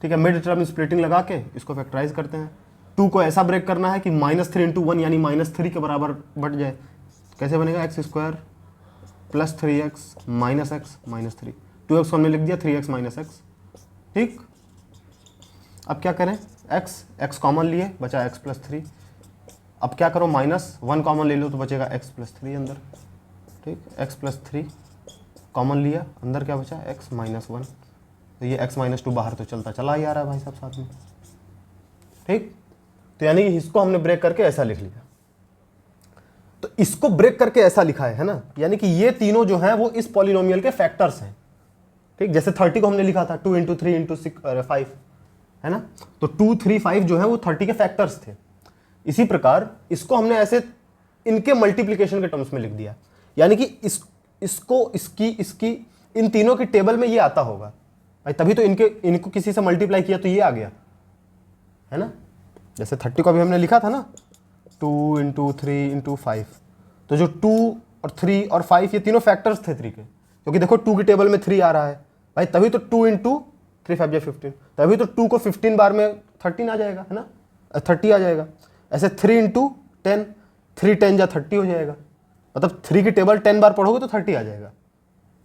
ठीक है, मिड टर्म स्प्लिटिंग लगा के इसको फैक्टराइज करते हैं। 2 को ऐसा ब्रेक करना है कि -3 इंटू 1 यानी -3 के बराबर बढ़ जाए। कैसे बनेगा, x square plus 3x minus x minus 3, 2x को हमने लिख दिया 3x माइनस एक्स, ठीक। अब क्या करें, x कॉमन लिए बचा x प्लस 3। अब क्या करो, -1 कॉमन ले लो तो बचेगा x प्लस 3 अंदर, ठीक। x प्लस 3 कॉमन लिया, अंदर क्या बचा x माइनस 1, तो ये x माइनस 2 बाहर तो चलता चला ही आ रहा है भाई साहब साथ में, ठीक। तो यानी कि इसको हमने ब्रेक करके ऐसा लिख लिया। तो इसको ब्रेक करके ऐसा लिखा है ना, यानी कि ये तीनों जो हैं वो इस पॉलिनोमियल के फैक्टर्स हैं, ठीक। जैसे 30 को हमने लिखा था 2 इंटू 3 इंटू 5 है ना, तो 2, 3, 5 जो है वो 30 के फैक्टर्स थे। इसी प्रकार इसको हमने ऐसे इनके मल्टीप्लिकेशन के टर्म्स में लिख दिया, यानी कि इसको इसकी इन तीनों की टेबल में ये आता होगा भाई, तभी तो इनको किसी से मल्टीप्लाई किया तो ये आ गया है ना। जैसे 30 को अभी हमने लिखा था ना 2 इंटू 3 इंटू 5, तो जो 2 और 3 और 5 ये तीनों फैक्टर्स थे 3 के, क्योंकि देखो 2 की टेबल में 3 आ रहा है भाई, तभी तो 2 इंटू 3 5 15, तभी तो 2 को 15 बार में 13 आ जाएगा है ना, 30 आ जाएगा। ऐसे 3 इंटू 10, 3 10 जा 30 हो जाएगा, मतलब 3 की टेबल 10 बार पढ़ोगे तो 30 आ जाएगा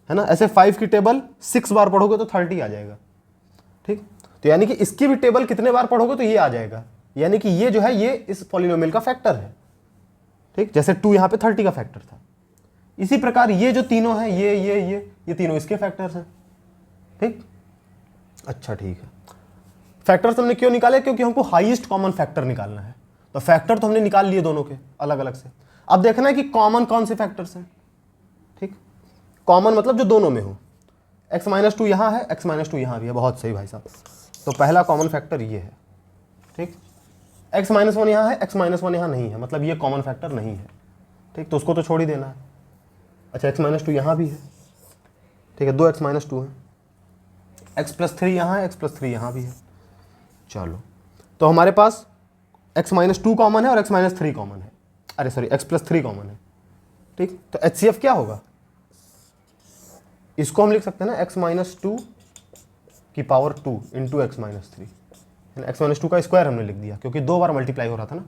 है ना। ऐसे 5 की टेबल 6 बार पढ़ोगे तो 30 आ जाएगा, ठीक। तो यानी कि इसकी भी टेबल कितने बार पढ़ोगे तो ये आ जाएगा, यानी कि ये जो है ये इस पॉलिनोमियल का फैक्टर है, ठीक। जैसे 2 यहाँ पे 30 का फैक्टर था, इसी प्रकार ये जो तीनों हैं ये तीनों इसके फैक्टर्स हैं, ठीक। अच्छा ठीक है, फैक्टर्स हमने क्यों निकाले, क्योंकि हमको हाईएस्ट कॉमन फैक्टर निकालना है। तो फैक्टर तो हमने निकाल लिए दोनों के अलग अलग से, अब देखना है कि कॉमन कौन से फैक्टर्स हैं, ठीक। कॉमन मतलब जो दोनों में हो, x माइनस 2 यहाँ है, x माइनस 2 यहाँ भी है, बहुत सही भाई साहब। तो पहला कॉमन फैक्टर ये है, ठीक। x माइनस 1 यहाँ है, x माइनस 1 यहाँ नहीं है, मतलब ये कॉमन फैक्टर नहीं है, ठीक। तो उसको तो छोड़ ही देना है। अच्छा x माइनस 2 यहाँ भी है, ठीक है, 2x माइनस 2 है, x प्लस 3 यहाँ है, x प्लस 3 यहाँ भी है। चलो तो हमारे पास x माइनस 2 कॉमन है और x माइनस 3 कॉमन है, अरे सॉरी x प्लस 3 कॉमन है, ठीक। तो HCF क्या होगा, इसको हम लिख सकते हैं ना x माइनस 2 की power 2 into x minus 3, x minus 2 का स्क्वायर हमने लिख दिया क्योंकि 2 बार मल्टीप्लाई हो रहा था ना,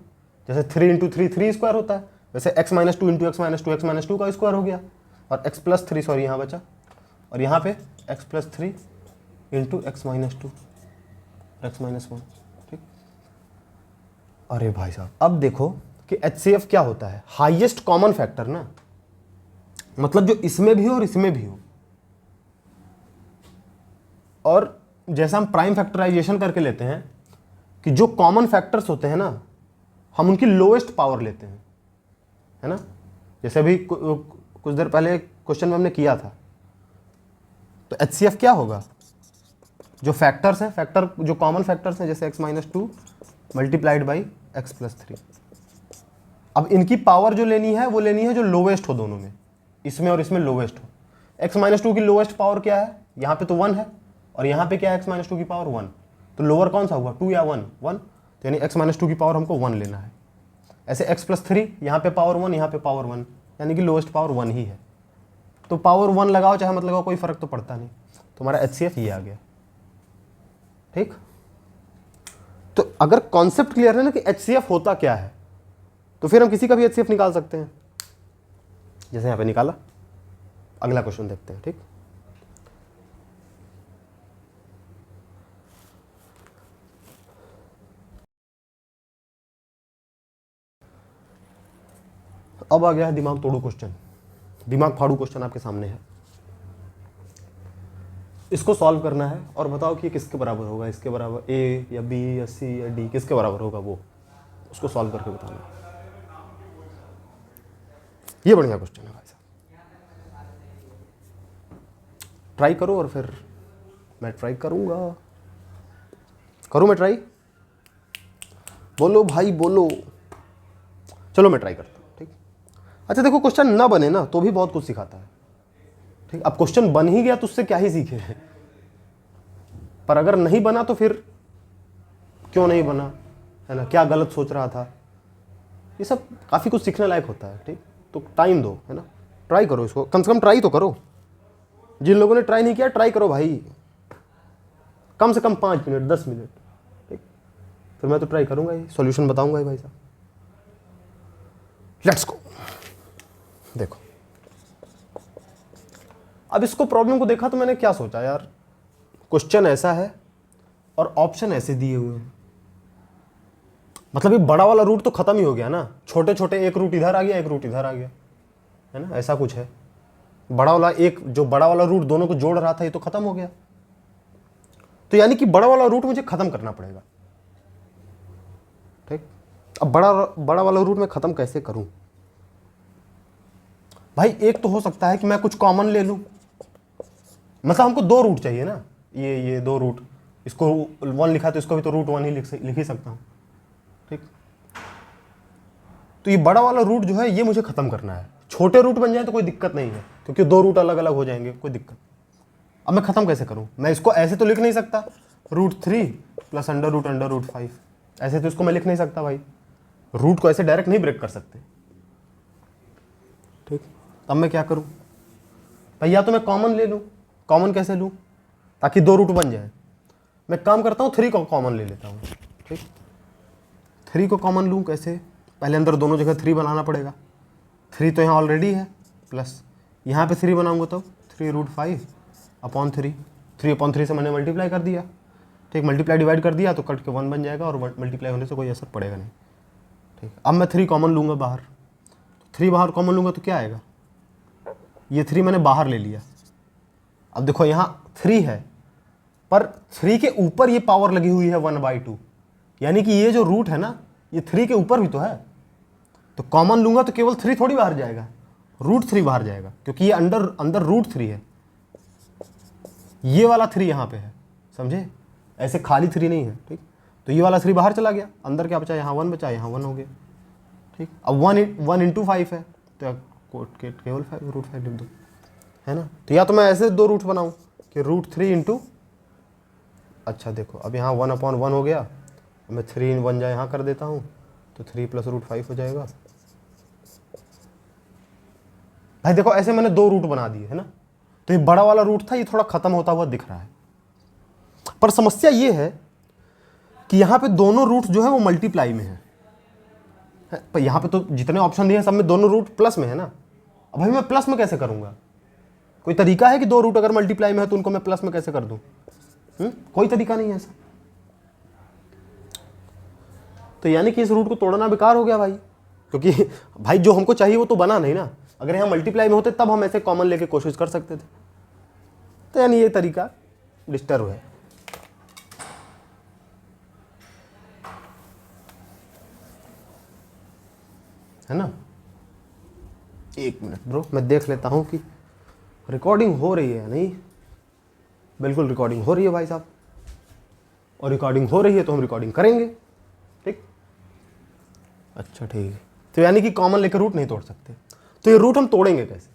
जैसे 3 इंटू 3 3 स्क्वायर होता है, वैसे x minus 2 into x minus 2 x minus 2 का स्क्वायर हो गया, और x प्लस 3 सॉरी यहाँ बचा, और यहाँ पे x plus 3 into x minus 2 x minus 1, ठीक। अरे भाई साहब अब देखो कि HCF क्या होता है, हाईएस्ट कॉमन फैक्टर ना, मतलब जो इसमें भी हो और इसमें भी हो। और जैसा हम प्राइम फैक्टराइजेशन करके लेते हैं कि जो कॉमन फैक्टर्स होते हैं ना, हम उनकी लोएस्ट पावर लेते हैं, है ना। जैसे अभी कुछ देर पहले क्वेश्चन में हमने किया था, तो HCF क्या होगा, जो फैक्टर्स हैं, फैक्टर जो कॉमन फैक्टर्स हैं, जैसे x minus 2 multiplied by x plus 3। अब इनकी पावर जो लेनी है वो लेनी है जो लोवेस्ट हो दोनों में, इसमें और इसमें लोवेस्ट हो। x माइनस 2 की लोवेस्ट पावर क्या है, यहाँ पे तो 1 है, और यहाँ पे क्या है x माइनस 2 की पावर 1, तो लोअर कौन सा हुआ 2 या 1, तो यानी x माइनस 2 की पावर हमको 1 लेना है। ऐसे x प्लस 3 यहाँ पे पावर 1, यहाँ पे पावर 1, यानी कि लोवेस्ट पावर 1 ही है, तो पावर 1 लगाओ चाहे मत लगाओ कोई फर्क तो पड़ता नहीं। तो हमारा HCF ये आ गया, ठीक। तो अगर कॉन्सेप्ट क्लियर है ना कि HCF होता क्या है, तो फिर हम किसी का भी HCF निकाल सकते हैं, जैसे यहाँ पे निकाला। अगला क्वेश्चन देखते हैं, ठीक। अब आ गया है दिमाग तोड़ो क्वेश्चन, दिमाग फाड़ू क्वेश्चन आपके सामने है। इसको सॉल्व करना है और बताओ कि किसके बराबर होगा, इसके बराबर A या B या C या D, किसके बराबर होगा वो, उसको सॉल्व करके बताना है। ये बढ़िया क्वेश्चन है भाई साहब, ट्राई करो और फिर मैं ट्राई करूंगा। करूं मैं ट्राई, बोलो भाई बोलो, चलो मैं ट्राई करता हूँ, ठीक। अच्छा देखो क्वेश्चन ना बने ना तो भी बहुत कुछ सिखाता है, ठीक। अब क्वेश्चन बन ही गया तो उससे क्या ही सीखे, पर अगर नहीं बना तो फिर क्यों नहीं बना, है ना, क्या गलत सोच रहा था, ये सब काफ़ी कुछ सीखने लायक होता है, ठीक। तो टाइम दो, है ना, ट्राई करो इसको, कम से कम ट्राई तो करो, जिन लोगों ने ट्राई नहीं किया ट्राई करो भाई, कम से कम 5 मिनट 10 मिनट, ठीक। फिर मैं तो ट्राई करूंगा ही, सॉल्यूशन बताऊंगा ही भाई साहब। Let's go. देखो अब इसको प्रॉब्लम को देखा तो मैंने क्या सोचा यार, क्वेश्चन ऐसा है और ऑप्शन ऐसे दिए हुए हैं, मतलब ये बड़ा वाला रूट तो खत्म ही हो गया ना, छोटे छोटे एक रूट इधर आ गया एक रूट इधर आ गया, है ना, ऐसा कुछ है। बड़ा वाला एक जो बड़ा वाला रूट दोनों को जोड़ रहा था ये तो खत्म हो गया, तो यानी कि बड़ा वाला रूट मुझे खत्म करना पड़ेगा, ठीक। अब बड़ा वाला रूट मैं खत्म कैसे करूं भाई? एक तो हो सकता है कि मैं कुछ कॉमन ले लूं, मतलब हमको 2 रूट चाहिए ना, ये 2 रूट, इसको 1 लिखा तो इसको भी तो रूट 1 ही लिख ही सकता हूं, ठीक। तो ये बड़ा वाला रूट जो है ये मुझे खत्म करना है। छोटे रूट बन जाए तो कोई दिक्कत नहीं है, क्योंकि 2 रूट अलग अलग हो जाएंगे, कोई दिक्कत। अब मैं खत्म कैसे करूं? मैं इसको ऐसे तो लिख नहीं सकता √3 प्लस √5, ऐसे तो इसको मैं लिख नहीं सकता भाई, रूट को ऐसे डायरेक्ट नहीं ब्रेक कर सकते, ठीक। अब मैं क्या करूं भाई? या तो मैं कॉमन ले लूं, कॉमन कैसे लूं ताकि 2 रूट बन जाए? मैं काम करता हूं 3 को कॉमन ले लेता हूं, ठीक। 3 को कॉमन लूं कैसे? पहले अंदर दोनों जगह 3 बनाना पड़ेगा, 3 तो यहाँ ऑलरेडी है, प्लस यहाँ पे 3 बनाऊंगा तो 3√5/3, 3/3 से मैंने मल्टीप्लाई कर दिया, ठीक। मल्टीप्लाई डिवाइड कर दिया तो कट के 1 बन जाएगा और मल्टीप्लाई होने से कोई असर पड़ेगा नहीं, ठीक। अब मैं 3 कॉमन लूँगा बाहर, 3 बाहर कॉमन लूँगा तो क्या आएगा? ये 3 मैंने बाहर ले लिया। अब देखो यहाँ 3 है पर 3 के ऊपर ये पावर लगी हुई है 1/2, यानी कि ये जो रूट है ना ये 3 के ऊपर भी तो है, तो कॉमन लूंगा तो केवल 3 थोड़ी बाहर जाएगा, √3 बाहर जाएगा, क्योंकि ये अंदर √3 है, ये वाला 3 यहाँ पे है, समझे? ऐसे खाली 3 नहीं है, ठीक। तो ये वाला 3 बाहर चला गया, अंदर क्या बचा? यहाँ 1 बचा, यहाँ 1 हो गया, ठीक। अब 1 × 5 है तो केवल √5 लिख दो, है ना। तो या तो मैं ऐसे 2 रूट बनाऊँ कि √3 अच्छा देखो अब यहाँ 1/1 हो गया, मैं 3 × 1 जा यहाँ कर देता हूँ तो 3 + √5 हो जाएगा भाई। देखो ऐसे मैंने 2 रूट बना दिए, है ना। तो ये बड़ा वाला रूट था, ये थोड़ा खत्म होता हुआ दिख रहा है, पर समस्या ये है कि यहाँ पे दोनों रूट जो है वो मल्टीप्लाई में है, पर यहाँ पे तो जितने ऑप्शन दिए हैं सब में दोनों रूट प्लस में है ना। अब भाई मैं प्लस में कैसे करूँगा? कोई तरीका है कि 2 रूट अगर मल्टीप्लाई में है तो उनको मैं प्लस में कैसे कर दूँ? कोई तरीका नहीं है ऐसा। तो यानी कि इस रूट को तोड़ना बेकार हो गया भाई, क्योंकि भाई जो हमको चाहिए वो तो बना नहीं ना। अगर यहाँ मल्टीप्लाई में होते तब हम ऐसे कॉमन लेके कोशिश कर सकते थे, तो यानी ये तरीका डिस्टर्ब है ना। 1 मिनट ब्रो, मैं देख लेता हूँ कि रिकॉर्डिंग हो रही है या नहीं। बिल्कुल रिकॉर्डिंग हो रही है भाई साहब, और रिकॉर्डिंग हो रही है तो हम रिकॉर्डिंग करेंगे, ठीक। अच्छा ठीक है, तो यानी कि कॉमन लेकर रूट नहीं तोड़ सकते, तो ये रूट हम तोड़ेंगे कैसे?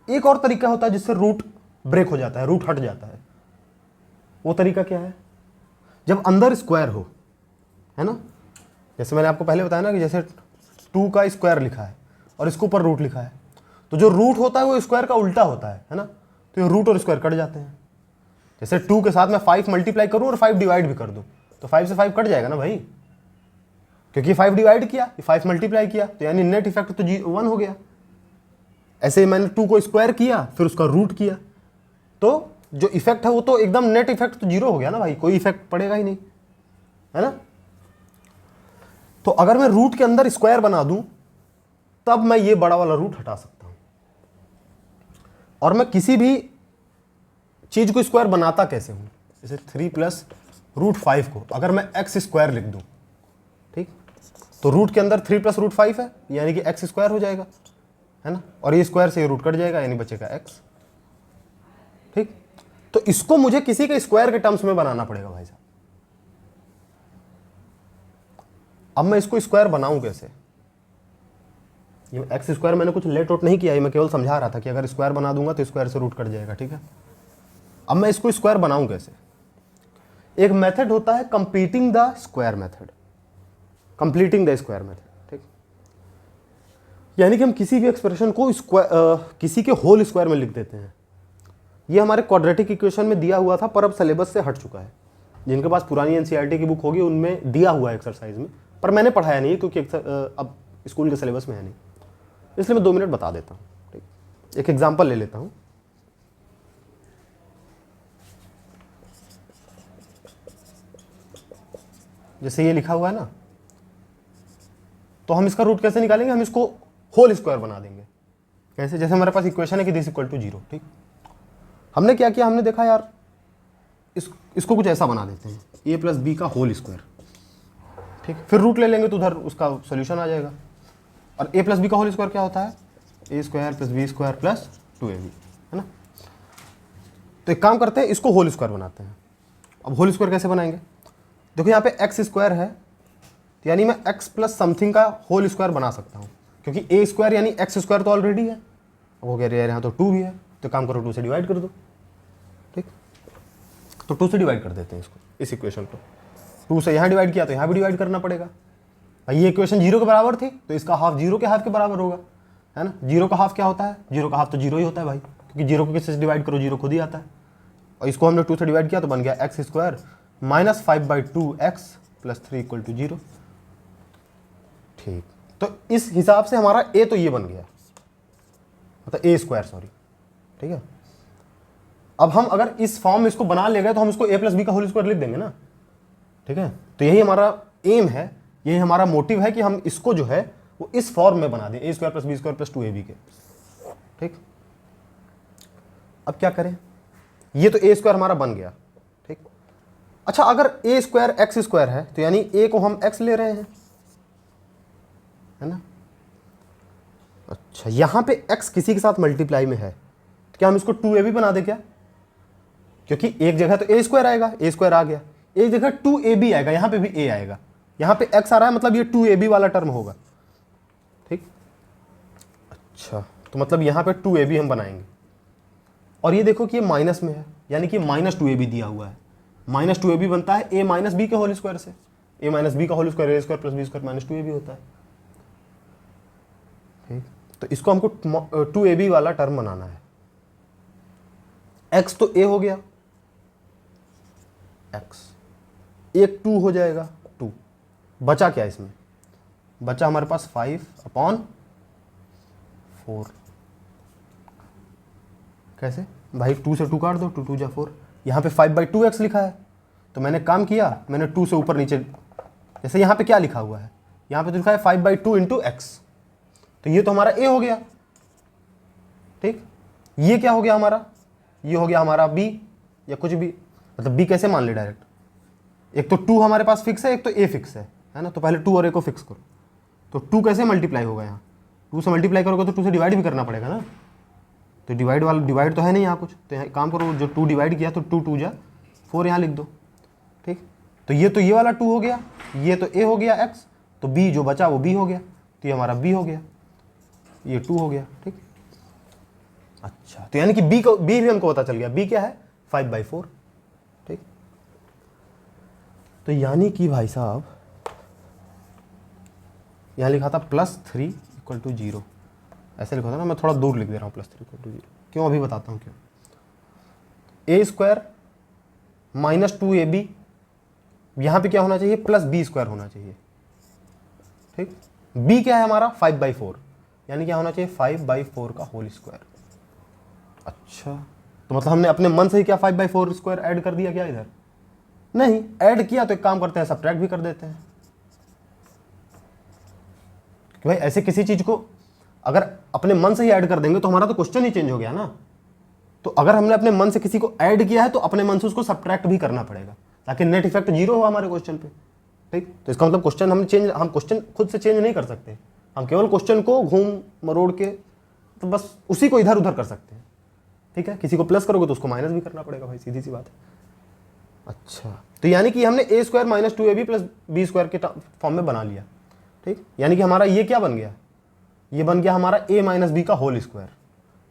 एक और तरीका होता है जिससे रूट ब्रेक हो जाता है, रूट हट जाता है। वो तरीका क्या है? जब अंदर स्क्वायर हो, है ना, जैसे मैंने आपको पहले बताया ना कि जैसे 2 का स्क्वायर लिखा है और इसके ऊपर रूट लिखा है, तो जो रूट होता है वो स्क्वायर का उल्टा होता है ना, तो ये रूट और स्क्वायर कट जाते हैं। जैसे 2 के साथ मैं 5 मल्टीप्लाई करूँ और 5 डिवाइड भी कर दूँ तो 5 से 5 कट जाएगा ना भाई, क्योंकि 5 डिवाइड किया, 5 मल्टीप्लाई किया, तो यानी नेट इफेक्ट तो 1 हो गया। ऐसे ही मैंने 2 को स्क्वायर किया फिर उसका रूट किया, तो जो इफेक्ट है वो तो एकदम नेट इफेक्ट तो 0 हो गया ना भाई, कोई इफेक्ट पड़ेगा ही नहीं, है ना। तो अगर मैं रूट के अंदर स्क्वायर बना दूं तब मैं ये बड़ा वाला रूट हटा सकता हूं, और मैं किसी भी चीज को स्क्वायर बनाता कैसे हूं? जैसे 3 + √5 को अगर मैं x² लिख दूं, ठीक, तो रूट के अंदर 3 + √5 है, यानी कि x² हो जाएगा, है ना, और ये स्क्वायर से ये रूट कट जाएगा, यानी बचेगा x, ठीक। तो इसको मुझे किसी के स्क्वायर के टर्म्स में बनाना पड़ेगा भाई साहब। अब मैं इसको स्क्वायर बनाऊं कैसे? ये x² मैंने कुछ लेट आउट नहीं किया है, मैं केवल समझा रहा था कि अगर स्क्वायर बना दूंगा तो स्क्वायर से रूट कट जाएगा, ठीक है। अब मैं इसको स्क्वायर बनाऊं कैसे? एक मेथड होता है completing the square method, completing the square method, ठीक। यानी कि हम किसी भी एक्सप्रेशन को स्क्वायर किसी के होल स्क्वायर में लिख देते हैं, ये हमारे क्वाड्रेटिक इक्वेशन में दिया हुआ था, पर अब सिलेबस से हट चुका है। जिनके पास पुरानी एनसीईआरटी की बुक होगी उनमें दिया हुआ है एक्सरसाइज में, पर मैंने पढ़ाया नहीं क्योंकि अब स्कूल के सिलेबस में है नहीं, इसलिए मैं 2 मिनट बता देता हूँ। ठीक, एक एग्जाम्पल ले लेता हूँ। जैसे ये लिखा हुआ है ना, तो हम इसका रूट कैसे निकालेंगे? हम इसको होल स्क्वायर बना देंगे। कैसे? जैसे हमारे पास इक्वेशन है कि दिस इक्वल टू 0। ठीक, हमने क्या किया, हमने देखा यार इसको कुछ ऐसा बना देते हैं, a प्लस बी का होल स्क्वायर। ठीक, फिर रूट ले लेंगे तो उधर उसका सोल्यूशन आ जाएगा। और a प्लस बी का होल स्क्वायर क्या होता है? a square plus B square plus 2ab, है ना। तो एक काम करते हैं, इसको होल स्क्वायर बनाते हैं। अब होल स्क्वायर कैसे बनाएंगे? देखो यहाँ पे एक्स स्क्वायर है, तो यानी मैं एक्स प्लस समथिंग का होल स्क्वायर बना सकता हूँ, क्योंकि ए स्क्वायर यानी एक्स स्क्वायर तो ऑलरेडी है। अब वो कह रहे हैं यहाँ तो 2 भी है, तो काम करो 2 से डिवाइड कर दो। ठीक, तो 2 से डिवाइड कर देते हैं इसको, इस इक्वेशन को। 2 से यहाँ डिवाइड किया तो यहाँ भी डिवाइड करना पड़ेगा भाई। ये इक्वेशन 0 के बराबर थी, तो इसका हाफ 0 के हाफ के बराबर होगा, है ना। 0 का हाफ क्या होता है? 0 का हाफ तो 0 ही होता है भाई, क्योंकि 0 को किससे से डिवाइड करो 0 खुद ही आता है। और इसको हमने 2 से डिवाइड किया तो बन गया X square minus 5/2 X plus 3 equal to 0। ठीक, तो इस हिसाब से हमारा ए तो ये बन गया, मतलब ए स्क्वायर, सॉरी। ठीक है, अब हम अगर इस फॉर्म में इसको बना ले गए तो हम इसको a प्लस बी का होल स्क्वायर लिख देंगे ना। ठीक है, तो यही हमारा एम है, यही हमारा मोटिव है कि हम इसको जो है वो इस फॉर्म में बना दें, a square plus B square plus 2ab के। ठीक, अब क्या करें? ये तो a स्क्वायर हमारा बन गया। ठीक, अच्छा अगर a स्क्वायर एक्स स्क्वायर है तो यानी a को हम x ले रहे हैं, है ना। अच्छा, यहां पे x किसी के साथ मल्टीप्लाई में है, तो क्या हम इसको 2ab बना दे क्या? क्योंकि एक जगह तो a स्क्वायर आएगा, a स्क्वायर आ गया, एक जगह 2ab आएगा, यहां पे भी a आएगा, यहां पे x आ रहा है, मतलब ये 2ab वाला टर्म होगा। ठीक, अच्छा तो मतलब यहां पे 2ab हम बनाएंगे, और ये देखो कि ये माइनस में है, यानी कि माइनस 2ab दिया हुआ है। माइनस 2ab बनता है a माइनस बी के होल स्क्वायर से, a माइनस बी का whole square a square plus B square minus 2ab होता है। ठीक, तो इसको हमको 2ab वाला टर्म बनाना है। x तो a हो गया, x एक 2 हो जाएगा, 2 बचा क्या इसमें? बचा हमारे पास 5/4। कैसे भाई? 2 से 2 काट दो, 2 2 जा 4। यहाँ पे 5/2x लिखा है, तो मैंने काम किया, मैंने 2 से ऊपर नीचे, जैसे यहाँ पे क्या लिखा हुआ है? यहाँ पे तो लिखा है 5/2 इंटू एक्स, तो ये तो हमारा a हो गया। ठीक, ये क्या हो गया हमारा? ये हो गया हमारा b, या कुछ भी, मतलब b कैसे मान ले डायरेक्ट? एक तो 2 हमारे पास फिक्स है, एक तो a फिक्स है ना, तो पहले 2 और a को फिक्स करो। तो 2 कैसे मल्टीप्लाई होगा? यहाँ 2 से मल्टीप्लाई करोगे तो 2 से डिवाइड भी करना पड़ेगा ना, तो डिवाइड वाला डिवाइड तो है नहीं यहाँ कुछ, तो यहाँ काम करो, जो 2 डिवाइड किया तो 2 2 जा 4 यहाँ लिख दो। ठीक, तो ये वाला 2 हो गया, ये तो a हो गया x, तो b जो बचा वो b हो गया, तो ये हमारा b हो गया, ये 2 हो गया। ठीक, अच्छा तो यानी कि b भी हमको पता चल गया, b क्या है? 5/4। ठीक, तो यानी कि भाई साहब यहाँ लिखा था +3 इक्वल टू 0, ऐसे लिखा था ना, मैं थोड़ा दूर लिख दे रहा हूँ +3 इक्वल टू 0। क्यों? अभी बताता हूँ क्यों। a स्क्वायर माइनस 2ab, यहाँ पे क्या होना चाहिए? प्लस b स्क्वायर होना चाहिए। ठीक, b क्या है हमारा? 5/4, यानी क्या होना चाहिए? 5/4 का होल स्क्वायर। अच्छा, तो मतलब हमने अपने मन से ही क्या 5/4 स्क्वायर ऐड कर दिया क्या इधर? नहीं ऐड किया, तो एक काम करते हैं, सब्ट्रैक्ट भी कर देते हैं। कि भाई ऐसे किसी चीज को अगर अपने मन से ही ऐड कर देंगे तो हमारा तो क्वेश्चन ही चेंज हो गया ना। तो अगर हमने अपने मन से किसी को ऐड किया है तो अपने मन से उसको सब्ट्रैक्ट भी करना पड़ेगा, ताकि नेट इफेक्ट 0 हो हमारे क्वेश्चन पे। ठीक, तो इसका मतलब क्वेश्चन हम क्वेश्चन खुद से चेंज नहीं कर सकते, हम केवल क्वेश्चन को घूम मरोड़ के तो बस उसी को इधर उधर कर सकते हैं। ठीक है, किसी को प्लस करोगे तो उसको माइनस भी करना पड़ेगा भाई, सीधी सी बात है। अच्छा, तो यानी कि हमने a square minus 2ab plus B square के फॉर्म में बना लिया। ठीक, यानी कि हमारा ये क्या बन गया? ये बन गया हमारा a माइनस बी का होल स्क्वायर,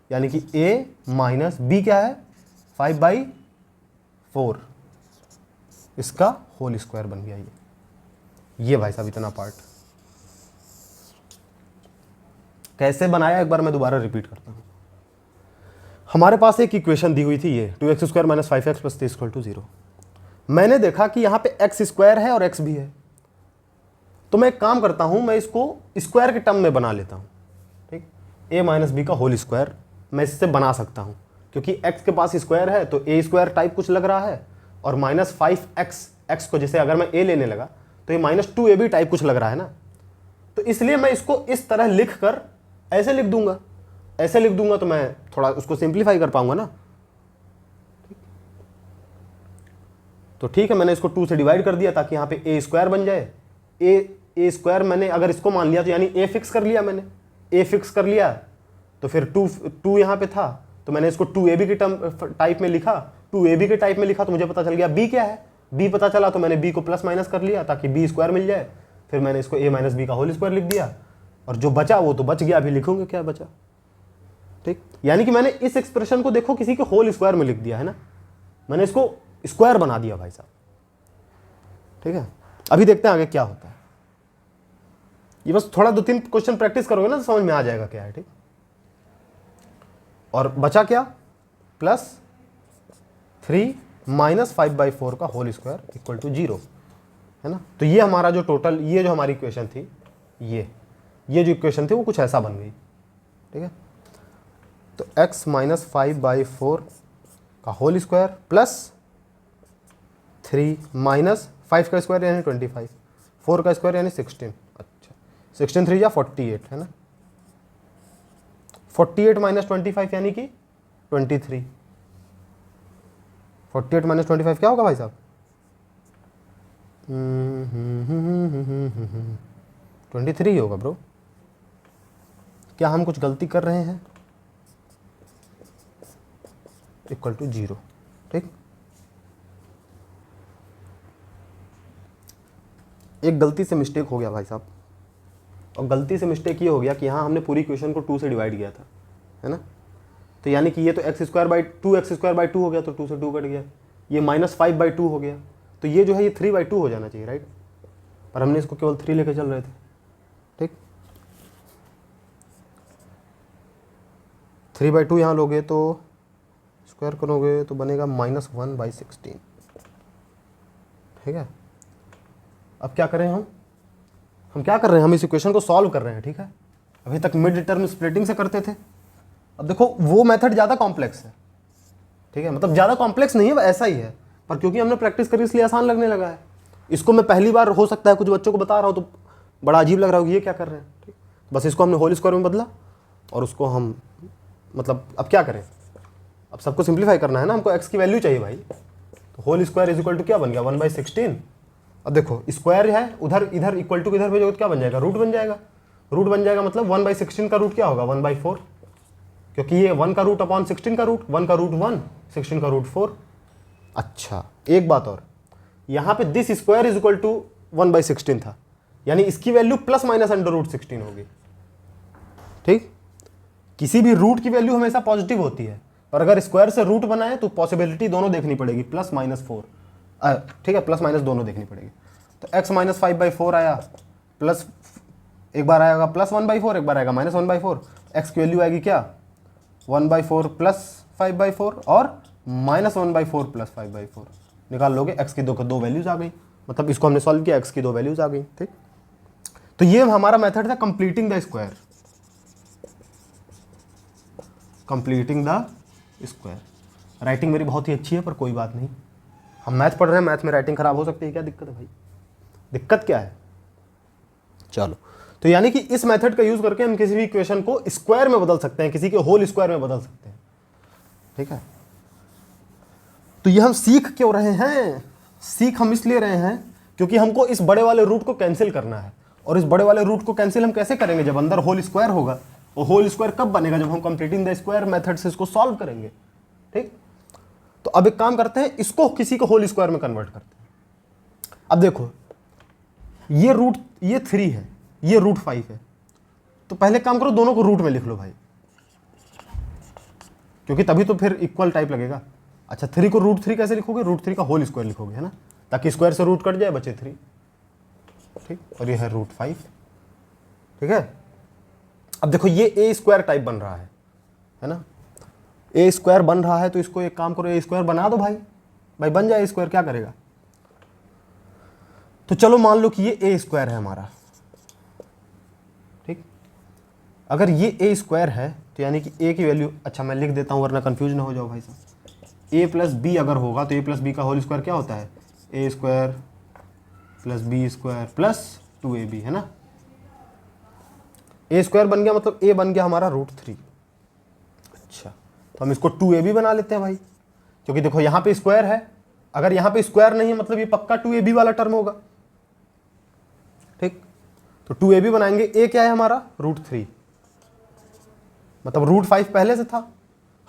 यानी कि a माइनस बी क्या है? 5/4, इसका होल स्क्वायर बन गया ये भाई साहब इतना पार्ट। कैसे बनाया एक बार मैं दोबारा रिपीट करता हूं। हमारे पास एक इक्वेशन दी हुई थी ये 2x² - 5x + 3 = 0। मैंने देखा कि यहाँ पे x² है और x भी है, तो मैं एक काम करता हूँ, मैं इसको स्क्वायर के टर्म में बना लेता हूँ। ठीक, a - b का होल स्क्वायर मैं इससे बना सकता हूँ, क्योंकि x के पास स्क्वायर है तो a² टाइप कुछ लग रहा है, और -5x, x को जैसे अगर मैं a लेने लगा तो ये -2ab टाइप कुछ लग रहा है ना, तो इसलिए मैं इसको इस तरह लिख कर ऐसे लिख दूंगा। ऐसे लिख दूंगा तो मैं थोड़ा उसको सिंप्लीफाई कर पाऊंगा ना। तो ठीक है, मैंने इसको 2 से डिवाइड कर दिया ताकि यहाँ पे a² बन जाए। a² मैंने अगर इसको मान लिया तो यानी a फिक्स कर लिया, मैंने a फिक्स कर लिया, तो फिर 2 यहाँ पे था तो मैंने इसको 2ab के टाइप में लिखा। 2ab के टाइप में लिखा तो मुझे पता चल गया b क्या है, b पता चला तो मैंने b को प्लस माइनस कर लिया ताकि b² मिल जाए। फिर मैंने इसको a - b का होल स्क्वायर लिख दिया, और जो बचा वो तो बच गया, अभी लिखूंगे क्या बचा। ठीक, यानी कि मैंने इस एक्सप्रेशन को देखो किसी के होल स्क्वायर में लिख दिया है ना, मैंने इसको स्क्वायर बना दिया भाई साहब। ठीक है, अभी देखते हैं आगे क्या होता है। ये बस थोड़ा 2-3 क्वेश्चन प्रैक्टिस करोगे ना तो समझ में आ जाएगा क्या है। ठीक, और बचा क्या, +3 - 5/4 का होल स्क्वायर = 0, है ना। तो ये हमारा जो टोटल, ये जो हमारी इक्वेशन थी, ये जो इक्वेशन थी वो कुछ ऐसा बन गई। ठीक है, तो x - 5/4 का होल स्क्वायर प्लस 3 - 5 का स्क्वायर यानी 25, 4 का स्क्वायर यानी 16। अच्छा, 16 3 या 48 है ना, 48 - 25 यानी कि 23। 48 - 25 क्या होगा भाई साहब, 23 होगा ब्रो। क्या हम कुछ गलती कर रहे हैं, = 0। ठीक, एक गलती से मिस्टेक हो गया भाई साहब, और गलती से मिस्टेक ये हो गया कि यहाँ हमने पूरी इक्वेशन को 2 से डिवाइड किया था, है ना। तो यानी कि ये तो x² 2 हो गया, तो 2 से 2 कट गया, ये -5/2 हो गया, तो ये जो है ये 3/2 हो जाना चाहिए, राइट। पर हमने इसको केवल 3 लेके चल रहे थे। ठीक, 3/2 यहाँ लोगे तो स्क्वायर करोगे तो बनेगा -1/16। ठीक है, अब क्या करें हम क्या कर रहे हैं, हम इस इक्वेशन को सॉल्व कर रहे हैं। ठीक है, अभी तक मिड टर्म स्प्लिटिंग से करते थे, अब देखो वो मेथड ज़्यादा कॉम्प्लेक्स है। ठीक है, मतलब ज़्यादा कॉम्प्लेक्स नहीं है, ऐसा ही है, पर क्योंकि हमने प्रैक्टिस करी इसलिए आसान लगने लगा है। इसको मैं पहली बार हो सकता है कुछ बच्चों को बता रहा हूँ तो बड़ा अजीब लग रहा हो कि ये क्या कर रहे हैं। ठीक, बस इसको हमने होल स्क्वायर में बदला, और उसको हम मतलब अब क्या करें, अब सबको सिंप्लीफाई करना है ना, हमको x की वैल्यू चाहिए भाई। तो होल स्क्वायर = क्या बन गया, 1/16। अब देखो स्क्वायर है, उधर इधर इक्वल टू इधर भेजोगे तो क्या बन जाएगा, रूट बन जाएगा। रूट बन जाएगा मतलब 1/16 का रूट क्या होगा, 1/4, क्योंकि ये 1 का रूट अपॉन 16 का रूट, 1 का रूट 1, 16 का रूट 4। अच्छा, एक बात और, यहाँ पे दिस स्क्वायर = 1/16 था, यानी इसकी वैल्यू ±√16 होगी। ठीक, किसी भी रूट की वैल्यू हमेशा पॉजिटिव होती है, और अगर स्क्वायर से रूट बनाए तो पॉसिबिलिटी दोनों देखनी पड़ेगी, +-4। ठीक है, +- दोनों देखनी पड़ेगी। तो x - 5/4 आया, प्लस एक बार आएगा +1/4, एक बार आएगा -1/4। x की वैल्यू आएगी क्या, 1/4 + 5/4 और -1/4 + 5/4 निकाल लोगे। x की दो वैल्यूज आ गई, मतलब इसको हमने सॉल्व किया, x की 2 वैल्यूज आ गई। ठीक, तो ये हमारा मेथड था completing the square. Completing the square. Writing मेरी बहुत ही अच्छी है, पर कोई बात नहीं, हम मैथ पढ़ रहे हैं, मैथ में राइटिंग खराब हो सकती है, क्या दिक्कत है भाई, दिक्कत क्या है। चलो, तो यानी कि इस मेथड का यूज करके हम किसी भी इक्वेशन को स्क्वायर में बदल सकते हैं, किसी के होल स्क्वायर में बदल सकते हैं। ठीक है, तो ये हम सीख क्यों रहे हैं, सीख हम इसलिए रहे हैं क्योंकि हमको इस बड़े वाले रूट को कैंसिल करना है, और इस बड़े वाले रूट को कैंसिल हम कैसे करेंगे, जब अंदर होल स्क्वायर होगा। और होल स्क्वायर कब बनेगा, जब हम कंप्लीटिंग द स्क्वायर मेथड से इसको सॉल्व करेंगे। ठीक, तो अब एक काम करते हैं, इसको किसी को होल स्क्वायर में कन्वर्ट करते हैं। अब देखो ये रूट, ये 3 है, ये रूट 5 है, तो पहले काम करो दोनों को रूट में लिख लो भाई, क्योंकि तभी तो फिर इक्वल टाइप लगेगा। अच्छा, 3 को √3 कैसे लिखोगे, √3 का होल स्क्वायर लिखोगे, है ना, ताकि स्क्वायर से रूट कट जाए, बचे 3। ठीक, और ये है √5। ठीक है, अब देखो ये a² टाइप बन रहा है ना, ए स्क्वायर बन रहा है तो इसको एक काम करो, ए स्क्वायर बना दो भाई, भाई बन जाए ए स्क्वायर, क्या करेगा। तो चलो मान लो कि ये ए स्क्वायर है हमारा, ठीक। अगर ये ए स्क्वायर है तो यानी कि ए की वैल्यू, अच्छा मैं लिख देता हूँ वरना कंफ्यूज ना हो जाओ भाई साहब। ए प्लस बी अगर होगा तो ए प्लस बी का होल स्क्वायर क्या होता है, A square plus B square plus 2ab, है ना। ए स्क्वायर बन गया मतलब ए बन गया हमारा √3। अच्छा, तो हम इसको 2ab बना लेते हैं भाई, क्योंकि देखो यहाँ पे स्क्वायर है, अगर यहाँ पे स्क्वायर नहीं है मतलब ये पक्का 2ab वाला टर्म होगा, ठीक। तो 2ab बनाएंगे, ए क्या है हमारा √3, मतलब √5 पहले से था,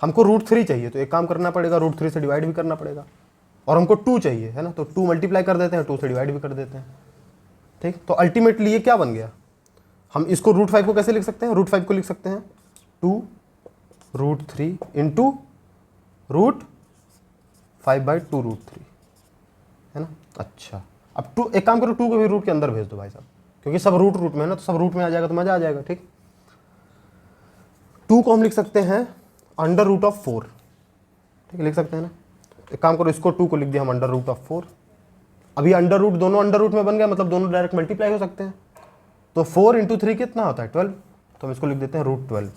हमको √3 चाहिए तो एक काम करना पड़ेगा, √3 से डिवाइड भी करना पड़ेगा, और हमको 2 चाहिए, है ना, तो 2 मल्टीप्लाई कर देते हैं, 2 से डिवाइड भी कर देते हैं, ठीक। तो अल्टीमेटली ये क्या बन गया, हम इसको √5 को कैसे लिख सकते हैं, √5 को लिख सकते हैं 2√3 इंटू √5/2√3, है ना। अच्छा, अब 2 एक काम करो, 2 को भी रूट के अंदर भेज दो भाई साहब, क्योंकि सब रूट में है ना, तो सब रूट में आ जाएगा तो मजा आ जाएगा, ठीक। 2 को हम लिख सकते हैं √4, ठीक है, लिख सकते हैं ना। एक काम करो, इसको 2 को लिख दिया हम √4, अभी अंडर रूट दोनों अंडर रूट में बन गया, मतलब दोनों डायरेक्ट मल्टीप्लाई हो सकते हैं, तो 4 × 3 कितना होता है 12, तो हम इसको लिख देते हैं √12,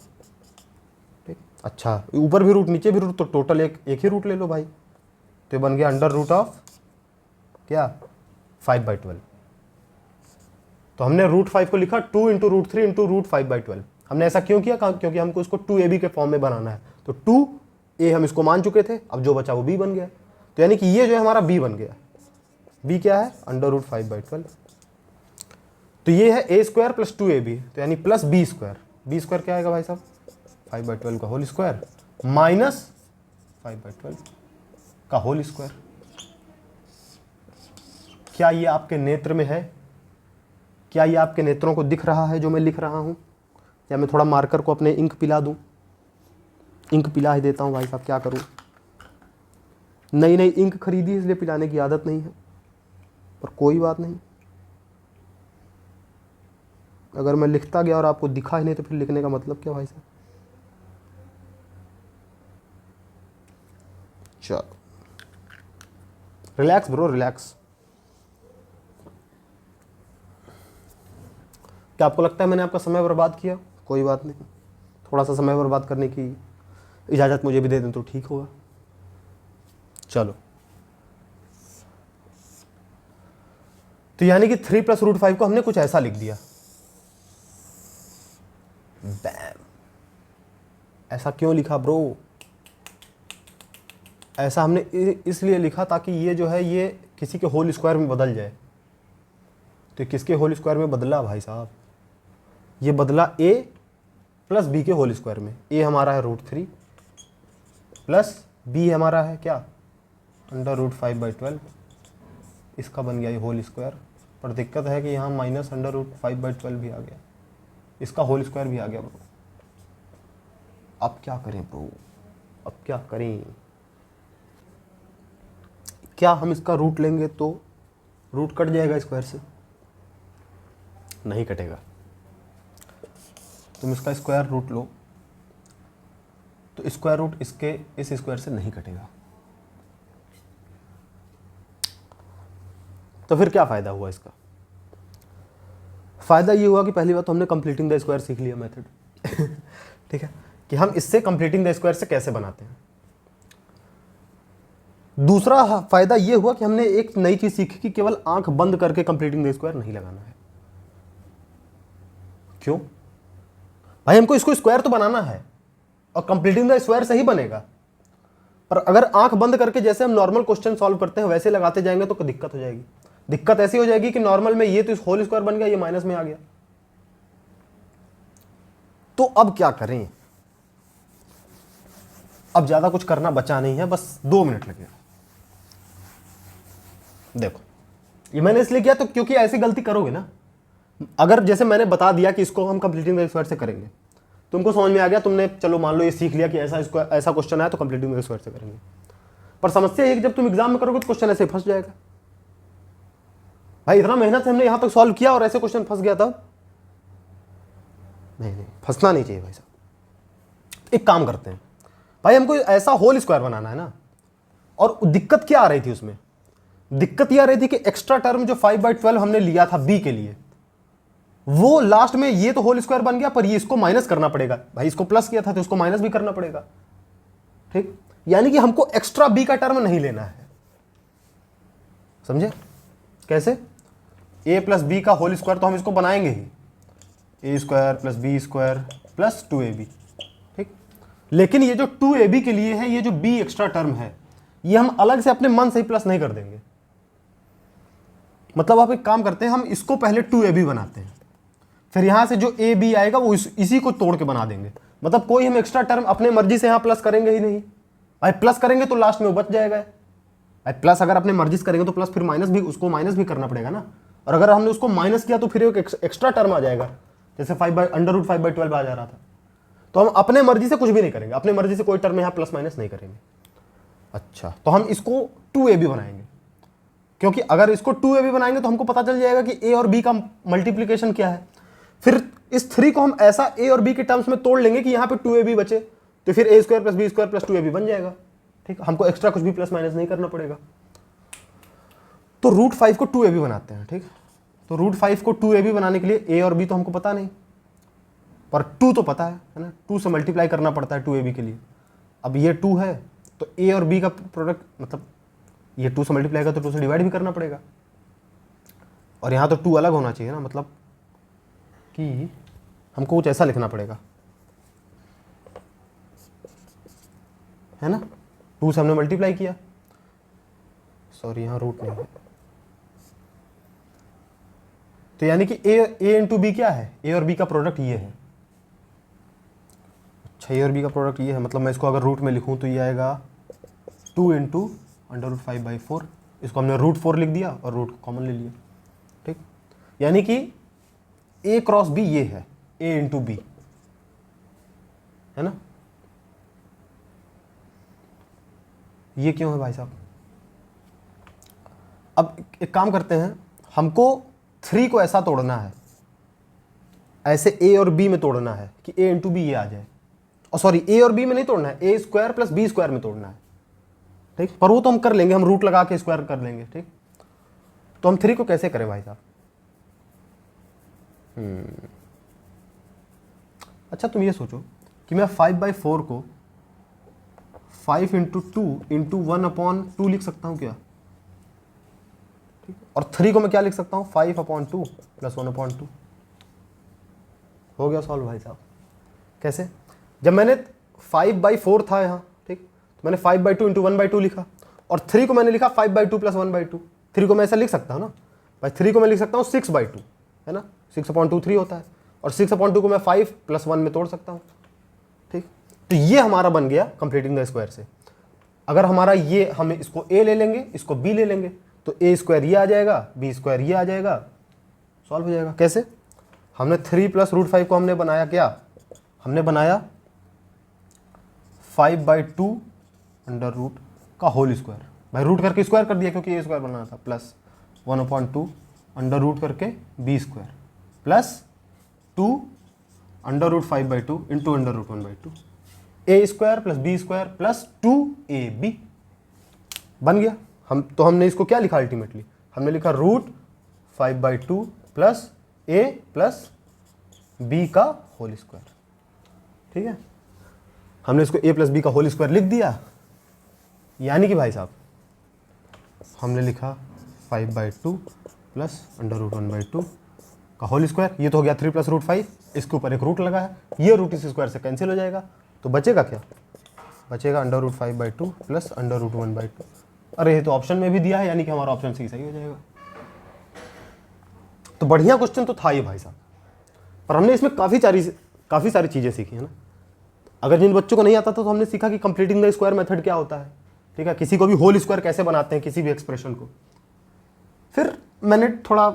ठीक। अच्छा, ऊपर भी रूट नीचे भी रूट, तो टोटल एक ही रूट ले लो भाई, तो ये बन गया √5 क्या 5/12। तो हमने √5 को लिखा 2 × √3 इंटू √5/12। हमने ऐसा क्यों किया, क्योंकि हमको इसको 2ab के फॉर्म में बनाना है, तो 2a हम इसको मान चुके थे, अब जो बचा वो b बन गया, तो यानी कि ये जो है हमारा b बन गया, b क्या है √5/12। तो ये है a स्क्वायर प्लस 2ab, तो यानी plus b square, b square क्या आएगा भाई साहब 5/12 का होल स्क्वायर माइनस 5/12 का होल स्क्वायर। क्या ये आपके नेत्र में है, क्या ये आपके नेत्रों को दिख रहा है जो मैं लिख रहा हूं, या मैं थोड़ा मार्कर को अपने इंक पिला दूं, इंक पिला ही देता हूं भाई साहब, क्या करूं, नई नई इंक खरीदी इसलिए पिलाने की आदत नहीं है, पर कोई बात नहीं, अगर मैं लिखता गया और आपको दिखा ही नहीं तो फिर लिखने का मतलब क्या भाई साहब। चलो रिलैक्स ब्रो रिलैक्स। क्या आपको लगता है मैंने आपका समय बर्बाद किया, कोई बात नहीं, थोड़ा सा समय बर्बाद करने की इजाज़त मुझे भी दे दें तो ठीक होगा। चलो, तो यानी कि 3 + √5 को हमने कुछ ऐसा लिख दिया, बैम। ऐसा क्यों लिखा ब्रो, ऐसा हमने इसलिए लिखा ताकि ये जो है ये किसी के होल स्क्वायर में बदल जाए। तो किसके होल स्क्वायर में बदला भाई साहब, ये बदला a प्लस b के होल स्क्वायर में। a हमारा है √3 प्लस b हमारा है क्या √5/12, इसका बन गया ये होल स्क्वायर, पर दिक्कत है कि यहाँ माइनस √5/12 भी आ गया, इसका होल स्क्वायर भी आ गया ब्रो। अब क्या करें ब्रो, अब क्या करें, क्या हम इसका रूट लेंगे तो रूट कट जाएगा स्क्वायर से, नहीं कटेगा। तुम इसका स्क्वायर रूट लो तो स्क्वायर रूट इसके इस स्क्वायर से नहीं कटेगा, तो फिर क्या फ़ायदा हुआ इसका, फ़ायदा ये हुआ कि पहली बात तो हमने कंप्लीटिंग द स्क्वायर सीख लिया मेथड ठीक है, कि हम इससे कंप्लीटिंग द स्क्वायर से कैसे बनाते हैं। दूसरा फ़ायदा ये हुआ कि हमने एक नई चीज़ सीखी कि केवल आंख बंद करके कंप्लीटिंग द स्क्वायर नहीं लगाना है। क्यों भाई, हमको इसको स्क्वायर तो बनाना है और कंप्लीटिंग द स्क्वायर से ही बनेगा, पर अगर आंख बंद करके जैसे हम नॉर्मल क्वेश्चन सॉल्व करते हैं वैसे लगाते जाएंगे तो दिक्कत हो जाएगी। दिक्कत ऐसी हो जाएगी कि नॉर्मल में ये तो इस होल स्क्वायर बन गया, ये माइनस में आ गया, तो अब क्या करें, अब ज्यादा कुछ करना बचा नहीं है, बस 2 मिनट लगेगा। देखो ये मैंने इसलिए किया तो क्योंकि ऐसी गलती करोगे ना, अगर जैसे मैंने बता दिया कि इसको हम कंप्लीटिंग द स्क्वायर से करेंगे, तुमको समझ में आ गया, तुमने चलो मान लो ये सीख लिया कि ऐसा क्वेश्चन आया तो कंप्लीटिंग द स्क्वायर से करेंगे, पर समस्या ये कि जब तुम एग्जाम में करोगे तो क्वेश्चन ऐसे फंस जाएगा। भाई इतना मेहनत से हमने यहां तक सॉल्व किया और ऐसे क्वेश्चन फंस गया तब, नहीं फंसना नहीं चाहिए भाई साहब। एक काम करते हैं, भाई हमको ऐसा होल स्क्वायर बनाना है ना, और दिक्कत क्या आ रही थी उसमें, दिक्कत ये आ रही थी कि एक्स्ट्रा टर्म जो 5/12 हमने लिया था बी के लिए, वो लास्ट में ये तो होल स्क्वायर बन गया, पर ये इसको माइनस करना पड़ेगा। भाई इसको प्लस किया था तो इसको माइनस भी करना पड़ेगा, ठीक। यानी कि हमको एक्स्ट्रा बी का टर्म नहीं लेना है, समझे कैसे? a प्लस बी का होल स्क्वायर तो हम इसको बनाएंगे ही, A square plus B square plus 2ab, ठीक। लेकिन ये जो 2ab के लिए है, ये जो b एक्स्ट्रा टर्म है, ये हम अलग से अपने मन से ही प्लस नहीं कर देंगे। मतलब आप एक काम करते हैं, हम इसको पहले 2ab बनाते हैं, फिर यहां से जो ए बी आएगा वो इसी को तोड़ के बना देंगे। मतलब कोई हम एक्स्ट्रा टर्म अपने मर्जी से यहां प्लस करेंगे ही नहीं। भाई प्लस करेंगे तो लास्ट में वो बच जाएगा। भाई प्लस अगर अपने मर्जी से करेंगे तो प्लस, फिर माइनस भी, उसको माइनस भी करना पड़ेगा ना। और अगर हमने उसको माइनस किया तो फिर एक एक्स्ट्रा टर्म आ जाएगा, जैसे √5/12 आ जा रहा था। तो हम अपने मर्जी से कुछ भी नहीं करेंगे, अपने मर्जी से कोई टर्म यहाँ प्लस माइनस नहीं करेंगे। अच्छा, तो हम इसको 2ab बनाएंगे, क्योंकि अगर इसको 2ab बनाएंगे तो हमको पता चल जाएगा कि a और b का मल्टीप्लीकेशन क्या है। फिर इस 3 को हम ऐसा a और b के टर्म्स में तोड़ लेंगे कि यहाँ पे 2ab बचे, तो फिर a square plus b square plus 2ab बन जाएगा, ठीक। हमको एक्स्ट्रा कुछ भी प्लस माइनस नहीं करना पड़ेगा। तो √5 को 2ab बनाते हैं, ठीक। तो √5 को 2ab बनाने के लिए a और b तो हमको पता नहीं, पर 2 तो पता है ना, 2 से मल्टीप्लाई करना पड़ता है 2ab के लिए। अब ये 2 है तो a और b का प्रोडक्ट, मतलब ये 2 से मल्टीप्लाई का तो 2 से डिवाइड भी करना पड़ेगा, और यहाँ तो 2 अलग होना चाहिए ना, मतलब कि हमको कुछ ऐसा लिखना पड़ेगा, है ना। 2 से हमने मल्टीप्लाई किया, सॉरी यहाँ रूट नहीं है, तो यानी कि a इंटू बी क्या है, a और b का प्रोडक्ट ये है। अच्छा, a और b का प्रोडक्ट ये है, मतलब मैं इसको अगर रूट में लिखूं तो ये आएगा 2 इंटू √5/4। इसको हमने √4 लिख दिया और रूट कॉमन ले लिया, ठीक। यानी कि a क्रॉस b ये है, a इंटू बी, है ना। ये क्यों है भाई साहब? अब एक काम करते हैं, हमको 3 को ऐसा तोड़ना है, ऐसे a और b में तोड़ना है कि a इंटू बी ये आ जाए, और सॉरी a और b में नहीं तोड़ना है, a square plus b square में तोड़ना है, ठीक। पर वो तो हम कर लेंगे, हम रूट लगा के स्क्वायर कर लेंगे, ठीक। तो हम 3 को कैसे करें भाई साहब? अच्छा, तुम ये सोचो कि मैं 5/4 को 5 इंटू 2 इंटू 1/2 लिख सकता हूँ क्या, ठीक। और 3 को मैं क्या लिख सकता हूँ, 5/2 प्लस 1/2। हो गया सॉल्व भाई साहब। कैसे? जब मैंने 5/4 था यहाँ, ठीक, तो मैंने 5/2 इंटू 1/2 लिखा, और 3 को मैंने लिखा 5/2 प्लस 1/2। 3 को मैं ऐसा लिख सकता हूँ ना भाई, 3 को मैं लिख सकता हूँ 6/2, है ना, 6/2 3 होता है, और 6/2 को मैं 5 प्लस 1 में तोड़ सकता हूँ, ठीक। तो ये हमारा बन गया कंप्लीटिंग द स्क्वायर से। अगर हमारा ये, हम इसको a ले लेंगे, इसको b ले लेंगे, तो a स्क्वायर ये आ जाएगा, b स्क्वायर ये आ जाएगा, सॉल्व हो जाएगा। कैसे? हमने 3 प्लस √5 को हमने बनाया क्या, हमने बनाया 5/2 अंडर रूट का होल स्क्वायर। भाई रूट करके स्क्वायर कर दिया क्योंकि a स्क्वायर बनाना था, प्लस 1/2 अंडर रूट करके b square plus 2 under root 5/2 into under root 1/2, a square plus b square plus 2ab बन गया। हमने इसको क्या लिखा अल्टीमेटली, हमने लिखा √5/2 प्लस a प्लस b का होल स्क्वायर, ठीक है। हमने इसको a प्लस b का होल स्क्वायर लिख दिया, यानी कि भाई साहब हमने लिखा 5/2 प्लस अंडर रूट 1/2 का होल स्क्वायर। ये तो हो गया 3 प्लस √5, इसके ऊपर एक रूट लगा है, ये रूट इस स्क्वायर से कैंसिल हो जाएगा, तो बचेगा क्या, बचेगा under root 5/2 plus under root 1/2। अरे ये तो ऑप्शन में भी दिया है, यानी कि हमारा ऑप्शन सी सही हो जाएगा। तो बढ़िया क्वेश्चन तो था ये भाई साहब, पर हमने इसमें काफ़ी सारी चीज़ें सीखी है ना। अगर जिन बच्चों को नहीं आता था तो हमने सीखा कि कंप्लीटिंग द स्क्वायर मेथड क्या होता है, ठीक है, किसी को भी होल स्क्वायर कैसे बनाते हैं किसी भी एक्सप्रेशन को। फिर मैंने थोड़ा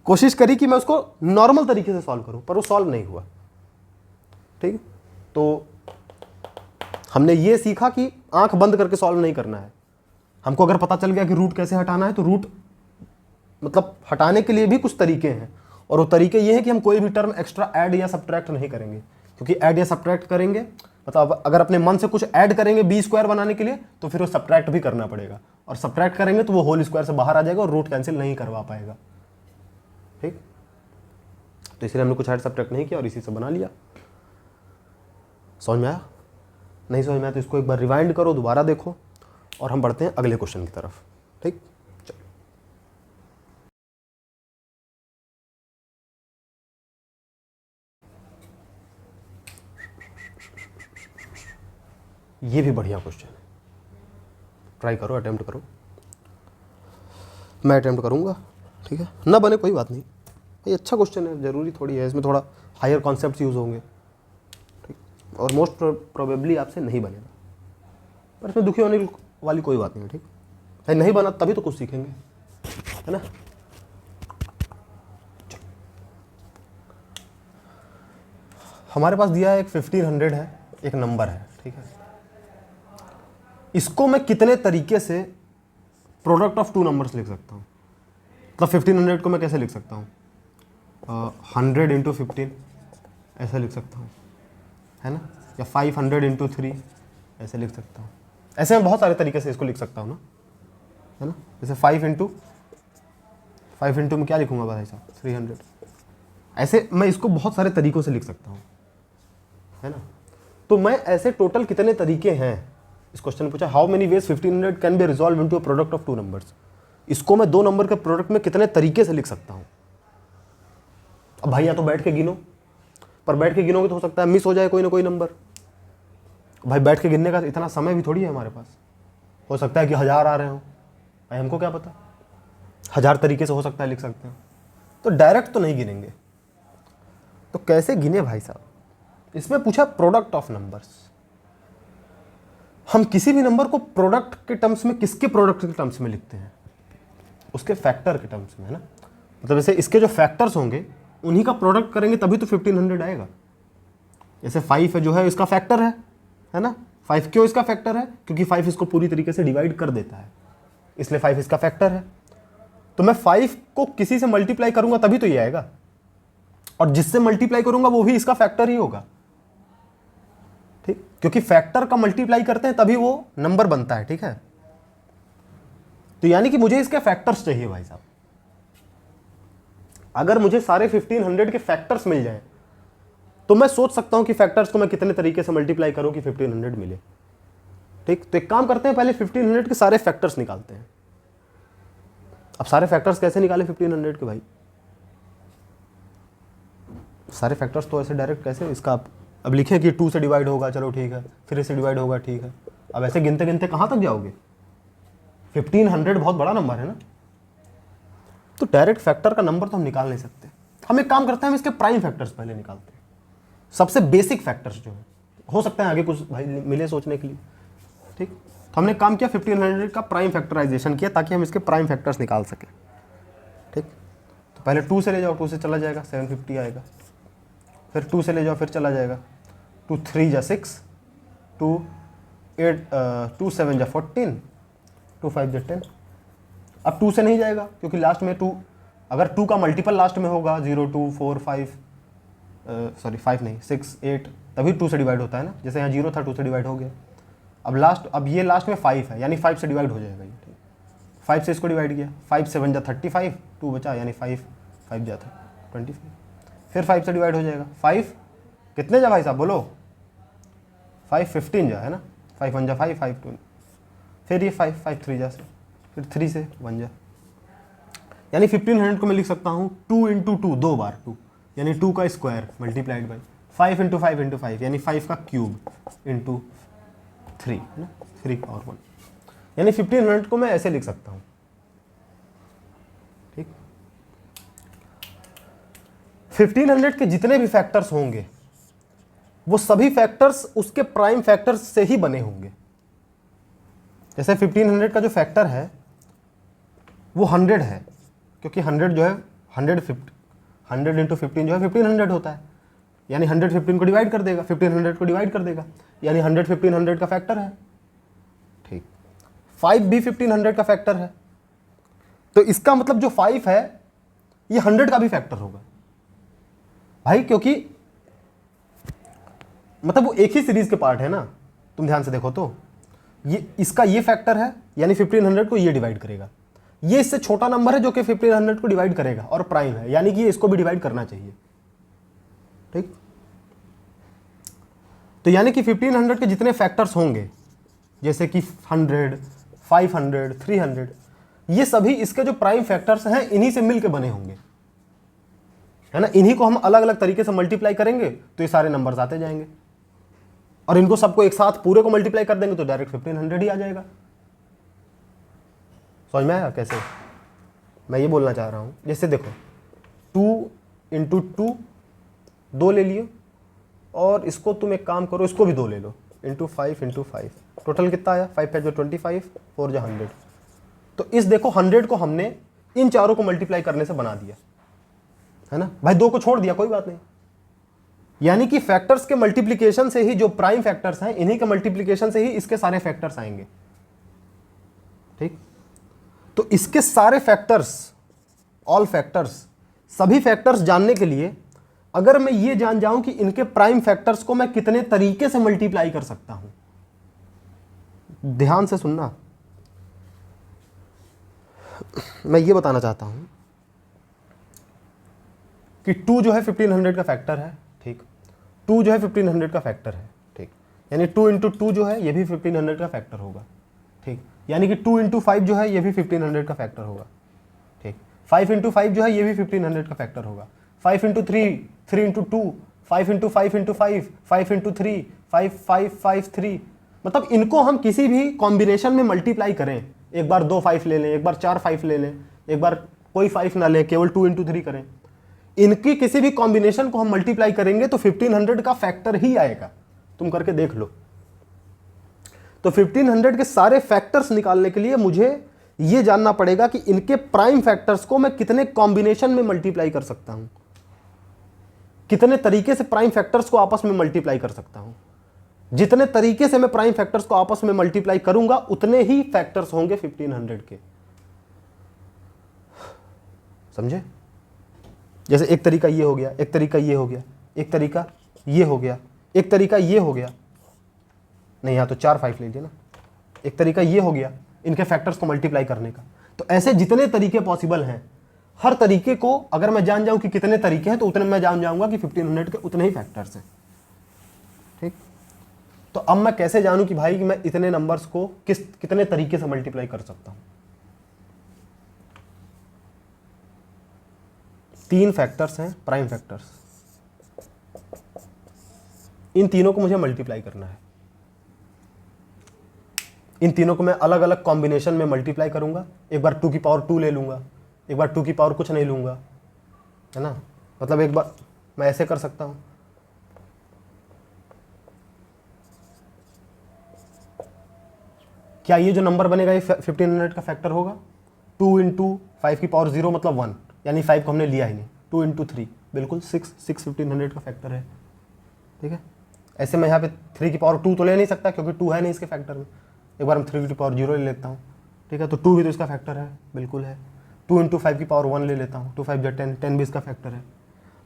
कोशिश करी कि मैं उसको नॉर्मल तरीके से सॉल्व करूं, पर वो सॉल्व नहीं हुआ, ठीक। तो हमने ये सीखा कि आंख बंद करके सॉल्व नहीं करना है। हमको अगर पता चल गया कि रूट कैसे हटाना है, तो रूट मतलब हटाने के लिए भी कुछ तरीके हैं, और वो तरीके ये हैं कि हम कोई भी टर्म एक्स्ट्रा ऐड या सब्ट्रैक्ट नहीं करेंगे, क्योंकि ऐड या सब्ट्रैक्ट करेंगे मतलब अगर अपने मन से कुछ ऐड करेंगे बी स्क्वायर बनाने के लिए तो फिर वो सब्ट्रैक्ट भी करना पड़ेगा, और सब्ट्रैक्ट करेंगे तो वो होल स्क्वायर से बाहर आ जाएगा और रूट कैंसिल नहीं करवा पाएगा। ठीक, तो इसलिए हमने कुछ ऐड सब्ट्रैक्ट नहीं किया और इसी से बना लिया। समझ में आया? नहीं समझ में आया तो इसको एक बार रिवाइंड करो, दोबारा देखो, और हम बढ़ते हैं अगले क्वेश्चन की तरफ। ठीक, ये भी बढ़िया क्वेश्चन है, ट्राई करो, अटेम्प्ट करो। मैं अटेम्प्ट करूंगा, ठीक है, ना बने कोई बात नहीं भाई, अच्छा क्वेश्चन है, जरूरी थोड़ी है, इसमें थोड़ा हायर कॉन्सेप्ट्स यूज होंगे, ठीक, और मोस्ट प्रोबेबली आपसे नहीं बनेगा, पर इसमें दुखी होने वाली कोई बात नहीं है। ठीक है, नहीं बना तभी तो कुछ सीखेंगे, है ना। हमारे पास दिया है एक 1500 है, एक नंबर है, ठीक है, इसको मैं कितने तरीके से प्रोडक्ट ऑफ टू नंबर्स लिख सकता हूँ। मतलब 1500 को मैं कैसे लिख सकता हूँ, 100 इंटू 15 ऐसे लिख सकता हूँ, है ना, या 500 इंटू 3 ऐसे लिख सकता हूँ। ऐसे मैं बहुत सारे तरीके से इसको लिख सकता हूँ ना, है ना। जैसे 5 इंटू में क्या लिखूंगा भाई साहब, 300। ऐसे मैं इसको बहुत सारे तरीकों से लिख सकता हूँ, है ना। तो मैं ऐसे टोटल कितने तरीके हैं, इस क्वेश्चन पूछा how many ways 1500 can be resolve into a product of two numbers. इसको मैं दो नंबर के प्रोडक्ट में कितने तरीके से लिख सकता हूँ। अब भाई या तो बैठ के गिनो, पर बैठ के गिनोगे तो हो सकता है मिस हो जाए कोई ना कोई नंबर। भाई बैठ के गिनने का इतना समय भी थोड़ी है हमारे पास, हो सकता है कि 1000 आ रहे हो, भाई हमको क्या पता, 1000 तरीके से हो सकता है लिख सकते हैं, तो डायरेक्ट तो नहीं गिनेंगे। तो कैसे गिने भाई साहब, इसमें पूछा प्रोडक्ट ऑफ नंबर्स। हम किसी भी नंबर को प्रोडक्ट के टर्म्स में, किसके प्रोडक्ट के टर्म्स में लिखते हैं, उसके फैक्टर के टर्म्स में, है ना। मतलब जैसे इसके जो फैक्टर्स होंगे उन्हीं का प्रोडक्ट करेंगे तभी तो 1500 आएगा। जैसे 5 है जो है इसका फैक्टर है ना। 5 क्यों इसका फैक्टर है, क्योंकि 5 इसको पूरी तरीके से डिवाइड कर देता है, इसलिए 5 इसका फैक्टर है। तो मैं 5 को किसी से मल्टीप्लाई करूंगा तभी तो ये आएगा, और जिससे मल्टीप्लाई करूंगा वो भी इसका फैक्टर ही होगा। ठीक, क्योंकि फैक्टर का मल्टीप्लाई करते हैं तभी वो नंबर बनता है, ठीक है। तो यानी कि मुझे इसके फैक्टर्स चाहिए भाई साहब। अगर मुझे सारे 1500 के फैक्टर्स मिल जाएं तो मैं सोच सकता हूं कि फैक्टर्स को मैं कितने तरीके से मल्टीप्लाई करूं कि 1500 मिले। ठीक, तो एक काम करते हैं, पहले 1500 के सारे फैक्टर्स निकालते हैं। अब सारे फैक्टर्स कैसे निकाले 1500 के भाई, सारे फैक्टर्स तो ऐसे डायरेक्ट कैसे, इसका अब लिखें कि 2 से डिवाइड होगा, चलो ठीक है, 3 से डिवाइड होगा, ठीक है। अब ऐसे गिनते गिनते कहां तक जाओगे, 1500 बहुत बड़ा नंबर है ना, तो डायरेक्ट फैक्टर का नंबर तो हम निकाल नहीं सकते। हम एक काम करते हैं, हम इसके प्राइम फैक्टर्स पहले निकालते हैं, सबसे बेसिक फैक्टर्स जो है, हो सकता है आगे कुछ भाई मिले सोचने के लिए। ठीक, तो हमने काम किया 1500 का प्राइम फैक्टराइजेशन किया ताकि हम इसके प्राइम फैक्टर्स निकाल सकें। ठीक, तो पहले 2 से ले जाओ, 2 से चला जाएगा 750 आएगा, फिर 2 से ले जाओ फिर चला जाएगा 2 3 जा 6, 2 8 2 7 जा 14, 2 5 जा 10। अब 2 से नहीं जाएगा क्योंकि लास्ट में 2, अगर 2 का मल्टीपल लास्ट में होगा 0 2 4 5 सॉरी 5 नहीं 6 8, तभी 2 से डिवाइड होता है ना। जैसे यहाँ 0 था 2 से डिवाइड हो गया। अब ये लास्ट में 5 है यानी 5 से डिवाइड हो जाएगा ये। ठीक, 5 से इसको डिवाइड किया, 5 7 जा 35, 2 बचा यानी 5 5 जा था 25, फिर 5 से डिवाइड हो जाएगा। 5 कितने जा भाई साहब बोलो, 5 15 जा, है ना, 5 1 जा 5 5 2, फिर ये 5 5 3 जा से, फिर 3 से 1 जा, यानी 1500 को मैं लिख सकता हूँ 2 इंटू 2, 2 बार 2 यानी 2 का square multiplied by 5 into 5 into 5 यानी 5 का क्यूब इंटू 3, है ना, 3 और 1, यानी 1500 को मैं ऐसे लिख सकता हूँ। ठीक, 1500 के जितने भी फैक्टर्स होंगे वो सभी फैक्टर्स उसके प्राइम फैक्टर्स से ही बने होंगे। जैसे 1500 का जो फैक्टर है वो 100 है, क्योंकि 100 जो है 100 इंटू 15 जो है 1500 होता है, यानी 100 15 को डिवाइड कर देगा, 1500 को डिवाइड कर देगा, यानी 100 1500 का फैक्टर है। ठीक, 5 भी 1500 का फैक्टर है, तो इसका मतलब जो 5 है ये 100 का भी फैक्टर होगा भाई, क्योंकि मतलब वो एक ही सीरीज के पार्ट है ना, तुम ध्यान से देखो तो ये इसका ये फैक्टर है, यानी 1500 को ये डिवाइड करेगा, ये इससे छोटा नंबर है जो कि 1500 को डिवाइड करेगा और प्राइम है, यानी कि इसको भी डिवाइड करना चाहिए। ठीक, तो यानी कि 1500 के जितने फैक्टर्स होंगे, जैसे कि 100, 500, 300, ये सभी इसके जो प्राइम फैक्टर्स हैं इन्हीं से मिलकर बने होंगे, है ना। इन्हीं को हम अलग अलग तरीके से मल्टीप्लाई करेंगे तो ये सारे नंबर्स आते जाएंगे, और इनको सबको एक साथ पूरे को मल्टीप्लाई कर देंगे तो डायरेक्ट 1500 ही आ जाएगा। समझ में आया कैसे? मैं ये बोलना चाह रहा हूं, जैसे देखो 2 इंटू 2 2 ले लियो, और इसको तुम एक काम करो, इसको भी 2 ले लो, इंटू 5 इंटू 5, टोटल कितना आया? 5 5 जो 25, 4 जो 100। तो इस देखो 100 को हमने इन चारों को मल्टीप्लाई करने से बना दिया, है ना भाई। 2 को छोड़ दिया, कोई बात नहीं। यानी कि फैक्टर्स के मल्टीप्लिकेशन से ही जो प्राइम फैक्टर्स हैं, इन्हीं के मल्टीप्लिकेशन से ही इसके सारे फैक्टर्स आएंगे। ठीक, तो इसके सारे फैक्टर्स, ऑल फैक्टर्स, सभी फैक्टर्स जानने के लिए अगर मैं ये जान जाऊं कि इनके प्राइम फैक्टर्स को मैं कितने तरीके से मल्टीप्लाई कर सकता हूं, ध्यान से सुनना, मैं ये बताना चाहता हूं कि 2 जो है 1500 का फैक्टर है। ठीक, 2 जो है 1500 का फैक्टर है। ठीक, यानी 2 इंटू 2 जो है ये भी 1500 का फैक्टर होगा। ठीक, यानी कि 2 इंटू 5 जो है ये भी 1500 का फैक्टर होगा। ठीक, 5 इंटू 5 जो है ये भी 1500 का फैक्टर होगा। 5 into 3, 3 into 2, 5 into 5 into 5, 5 into 3, 5 5 5 3, मतलब इनको हम किसी भी कॉम्बिनेशन में मल्टीप्लाई करें, एक बार 2 5 ले लें, एक बार 4 5 ले लें, एक बार कोई 5 ना लें, केवल 2 इंटू 3 करें, इनकी किसी भी कॉम्बिनेशन को हम मल्टीप्लाई करेंगे तो 1500 का फैक्टर ही आएगा। तुम करके देख लो। तो 1500 के सारे फैक्टर्स निकालने के लिए मुझे यह जानना पड़ेगा कि इनके प्राइम फैक्टर्स को मैं कितने कॉम्बिनेशन में मल्टीप्लाई कर सकता हूं, कितने तरीके से प्राइम फैक्टर्स को आपस में मल्टीप्लाई कर सकता हूं। जितने तरीके से मैं प्राइम फैक्टर्स को आपस में मल्टीप्लाई करूंगा उतने ही फैक्टर्स होंगे 1500 के। समझे? जैसे एक तरीका ये हो गया, एक तरीका ये हो गया, एक तरीका ये हो गया, एक तरीका ये हो गया, नहीं यहां तो 4 5 ले लिया ना, एक तरीका ये हो गया इनके फैक्टर्स को मल्टीप्लाई करने का। तो ऐसे जितने तरीके पॉसिबल हैं, हर तरीके को अगर मैं जान जाऊं कि कितने तरीके हैं तो उतने मैं जान जाऊंगा कि 1500 के उतने ही फैक्टर्स हैं। ठीक, तो अब मैं कैसे जानूं कि भाई कि मैं इतने नंबर्स को कितने तरीके से मल्टीप्लाई कर सकता हूं? 3 फैक्टर्स हैं प्राइम फैक्टर्स, इन तीनों को मुझे मल्टीप्लाई करना है। इन तीनों को मैं अलग अलग कॉम्बिनेशन में मल्टीप्लाई करूंगा। एक बार 2 की पावर 2 ले लूंगा, एक बार 2 की पावर कुछ नहीं लूंगा, है ना। मतलब एक बार मैं ऐसे कर सकता हूं, क्या ये जो नंबर बनेगा ये 1500 का फैक्टर होगा? 2 इंटू 5 की पावर 0 मतलब 1, यानी 5 को हमने लिया ही नहीं। 2 इंटू 3 बिल्कुल 6 1500 का फैक्टर है। ठीक है, ऐसे मैं यहाँ पे 3 की पावर 2 तो ले नहीं सकता क्योंकि 2 है नहीं इसके फैक्टर में। एक बार हम 3 की पावर 0 ले लेता हूँ। ठीक है, तो 2 भी तो इसका फैक्टर है, बिल्कुल है। 2 इंटू 5 की पावर 1 ले लेता हूँ, 2 5 10, 10 भी इसका फैक्टर है।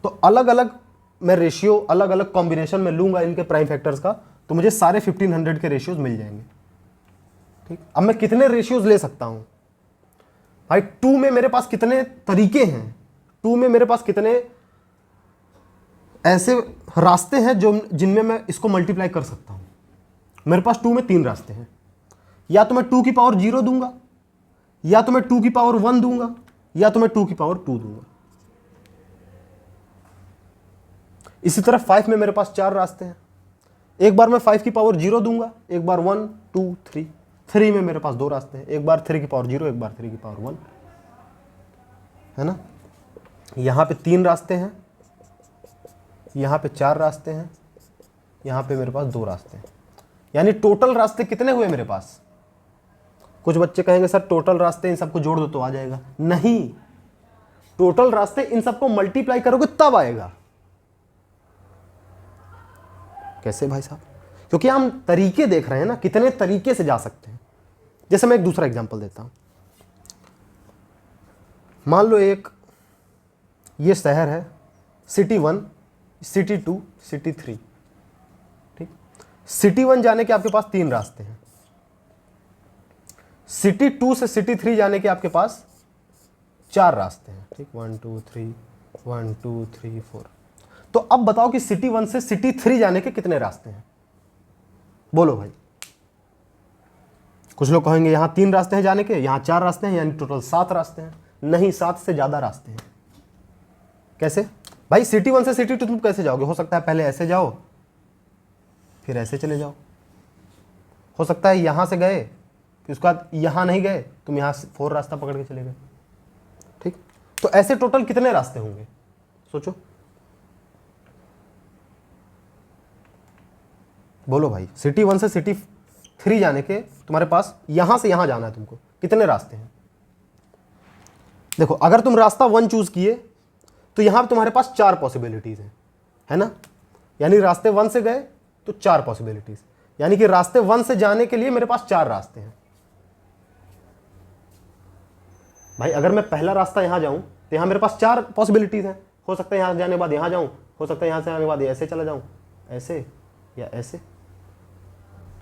तो अलग अलग मैं रेशियो, अलग अलग कॉम्बिनेशन में लूंगा इनके प्राइम फैक्टर्स का, तो मुझे सारे 1500 के रेशियोज मिल जाएंगे। ठीक, अब मैं कितने रेशियोज ले सकता हूँ भाई? 2 में मेरे पास कितने तरीके हैं, 2 में मेरे पास कितने ऐसे रास्ते हैं जो जिनमें मैं इसको मल्टीप्लाई कर सकता हूं? मेरे पास 2 में 3 रास्ते हैं। या तो मैं 2 की पावर 0 दूंगा, या तो मैं 2 की पावर 1 दूंगा, या तो मैं 2 की पावर 2 दूंगा। इसी तरह 5 में मेरे पास 4 रास्ते हैं। एक बार मैं 5 की पावर 0 दूंगा, एक बार 1 2 3। 3 में मेरे पास 2 रास्ते हैं, एक बार 3 की पावर 0, एक बार 3 की पावर 1, है ना। यहां पे 3 रास्ते हैं, यहां पे 4 रास्ते हैं, यहां पे मेरे पास 2 रास्ते हैं। यानी टोटल रास्ते कितने हुए मेरे पास? कुछ बच्चे कहेंगे सर टोटल रास्ते इन सबको जोड़ दो तो आ जाएगा। नहीं, टोटल रास्ते इन सबको मल्टीप्लाई करोगे तब आएगा। कैसे भाई साहब? क्योंकि हम तरीके देख रहे हैं ना, कितने तरीके से जा सकते हैं। जैसे मैं एक दूसरा एग्जांपल देता हूं। मान लो एक ये शहर है, सिटी 1, सिटी 2, सिटी 3। सिटी 1 जाने के आपके पास 3 रास्ते हैं, सिटी 2 से सिटी 3 जाने के आपके पास 4 रास्ते हैं, ठीक, 1 2 3 1 2 3 4। तो अब बताओ कि सिटी 1 से सिटी 3 जाने के कितने रास्ते हैं, बोलो भाई। कुछ लोग कहेंगे यहां 3 रास्ते हैं जाने के, यहां 4 रास्ते हैं, यानी टोटल 7 रास्ते हैं। नहीं, 7 से ज्यादा रास्ते हैं। कैसे भाई? सिटी 1 से सिटी 2 तुम कैसे जाओगे? हो सकता है पहले ऐसे जाओ, फिर ऐसे चले जाओ, हो सकता है यहां से गए, फिर उसके बाद यहां नहीं गए, तुम यहां से 4 रास्ता पकड़ के चले गए, ठीक। तो ऐसे टोटल कितने रास्ते होंगे, सोचो, बोलो भाई। सिटी 1 से सिटी 3 जाने के तुम्हारे पास यहां से यहां जाना है तुमको, कितने रास्ते हैं? देखो, अगर तुम रास्ता 1 चूज किए तो यहां पे तुम्हारे पास 4 पॉसिबिलिटीज हैं, है ना? यानी रास्ते 1 से गए तो 4 पॉसिबिलिटीज, यानी कि रास्ते 1 से जाने के लिए मेरे पास 4 रास्ते हैं। भाई अगर मैं पहला रास्ता यहां जाऊं तो यहां मेरे पास 4 पॉसिबिलिटीज हैं। हो सकता है यहां जाने के बाद यहां जाऊं, हो सकता है यहां से आने के बाद ऐसे चला जाऊं, ऐसे या ऐसे,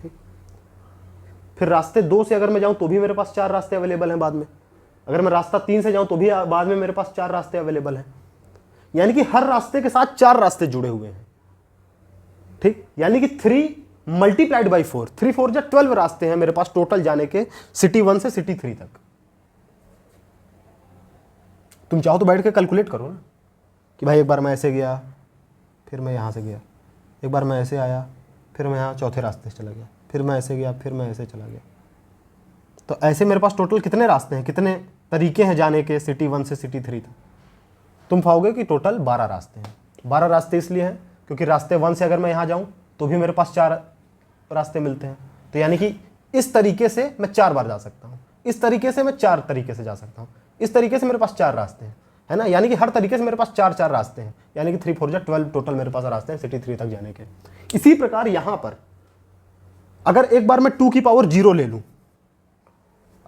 ठीक। फिर रास्ते 2 से अगर मैं जाऊं तो भी मेरे पास 4 रास्ते अवेलेबल हैं बाद में। अगर मैं रास्ता 3 से जाऊं तो भी बाद में मेरे पास 4 रास्ते अवेलेबल हैं। यानी कि हर रास्ते के साथ 4 रास्ते जुड़े हुए हैं, ठीक। यानी कि 3 मल्टीप्लाइड बाई 4, 3 4 जा 12 रास्ते हैं मेरे पास टोटल जाने के सिटी 1 से सिटी 3 तक। तुम चाहो तो बैठ के कैलकुलेट करो ना कि भाई एक बार मैं ऐसे गया, फिर मैं यहां से गया, एक बार मैं ऐसे आया, फिर मैं यहाँ चौथे रास्ते से चला गया, फिर मैं ऐसे गया, फिर मैं ऐसे चला गया। तो ऐसे मेरे पास टोटल कितने रास्ते हैं, कितने तरीके हैं जाने के सिटी 1 से सिटी 3 तक? तुम पाओगे कि टोटल 12 रास्ते हैं। 12 रास्ते इसलिए हैं क्योंकि रास्ते 1 से अगर मैं यहाँ जाऊँ तो भी मेरे पास 4 रास्ते मिलते हैं। तो यानी कि इस तरीके से मैं 4 बार जा सकता हूँ, इस तरीके से मैं 4 तरीके से जा सकता हूँ, इस तरीके से मेरे पास 4 रास्ते हैं, है ना? यानी कि हर तरीके से मेरे पास 4 रास्ते हैं, यानी कि 3 4 जा 12 टोटल मेरे पास रास्ते हैं सिटी 3 तक जाने के। इसी प्रकार यहाँ पर अगर एक बार मैं 2 की पावर 0 ले लूँ,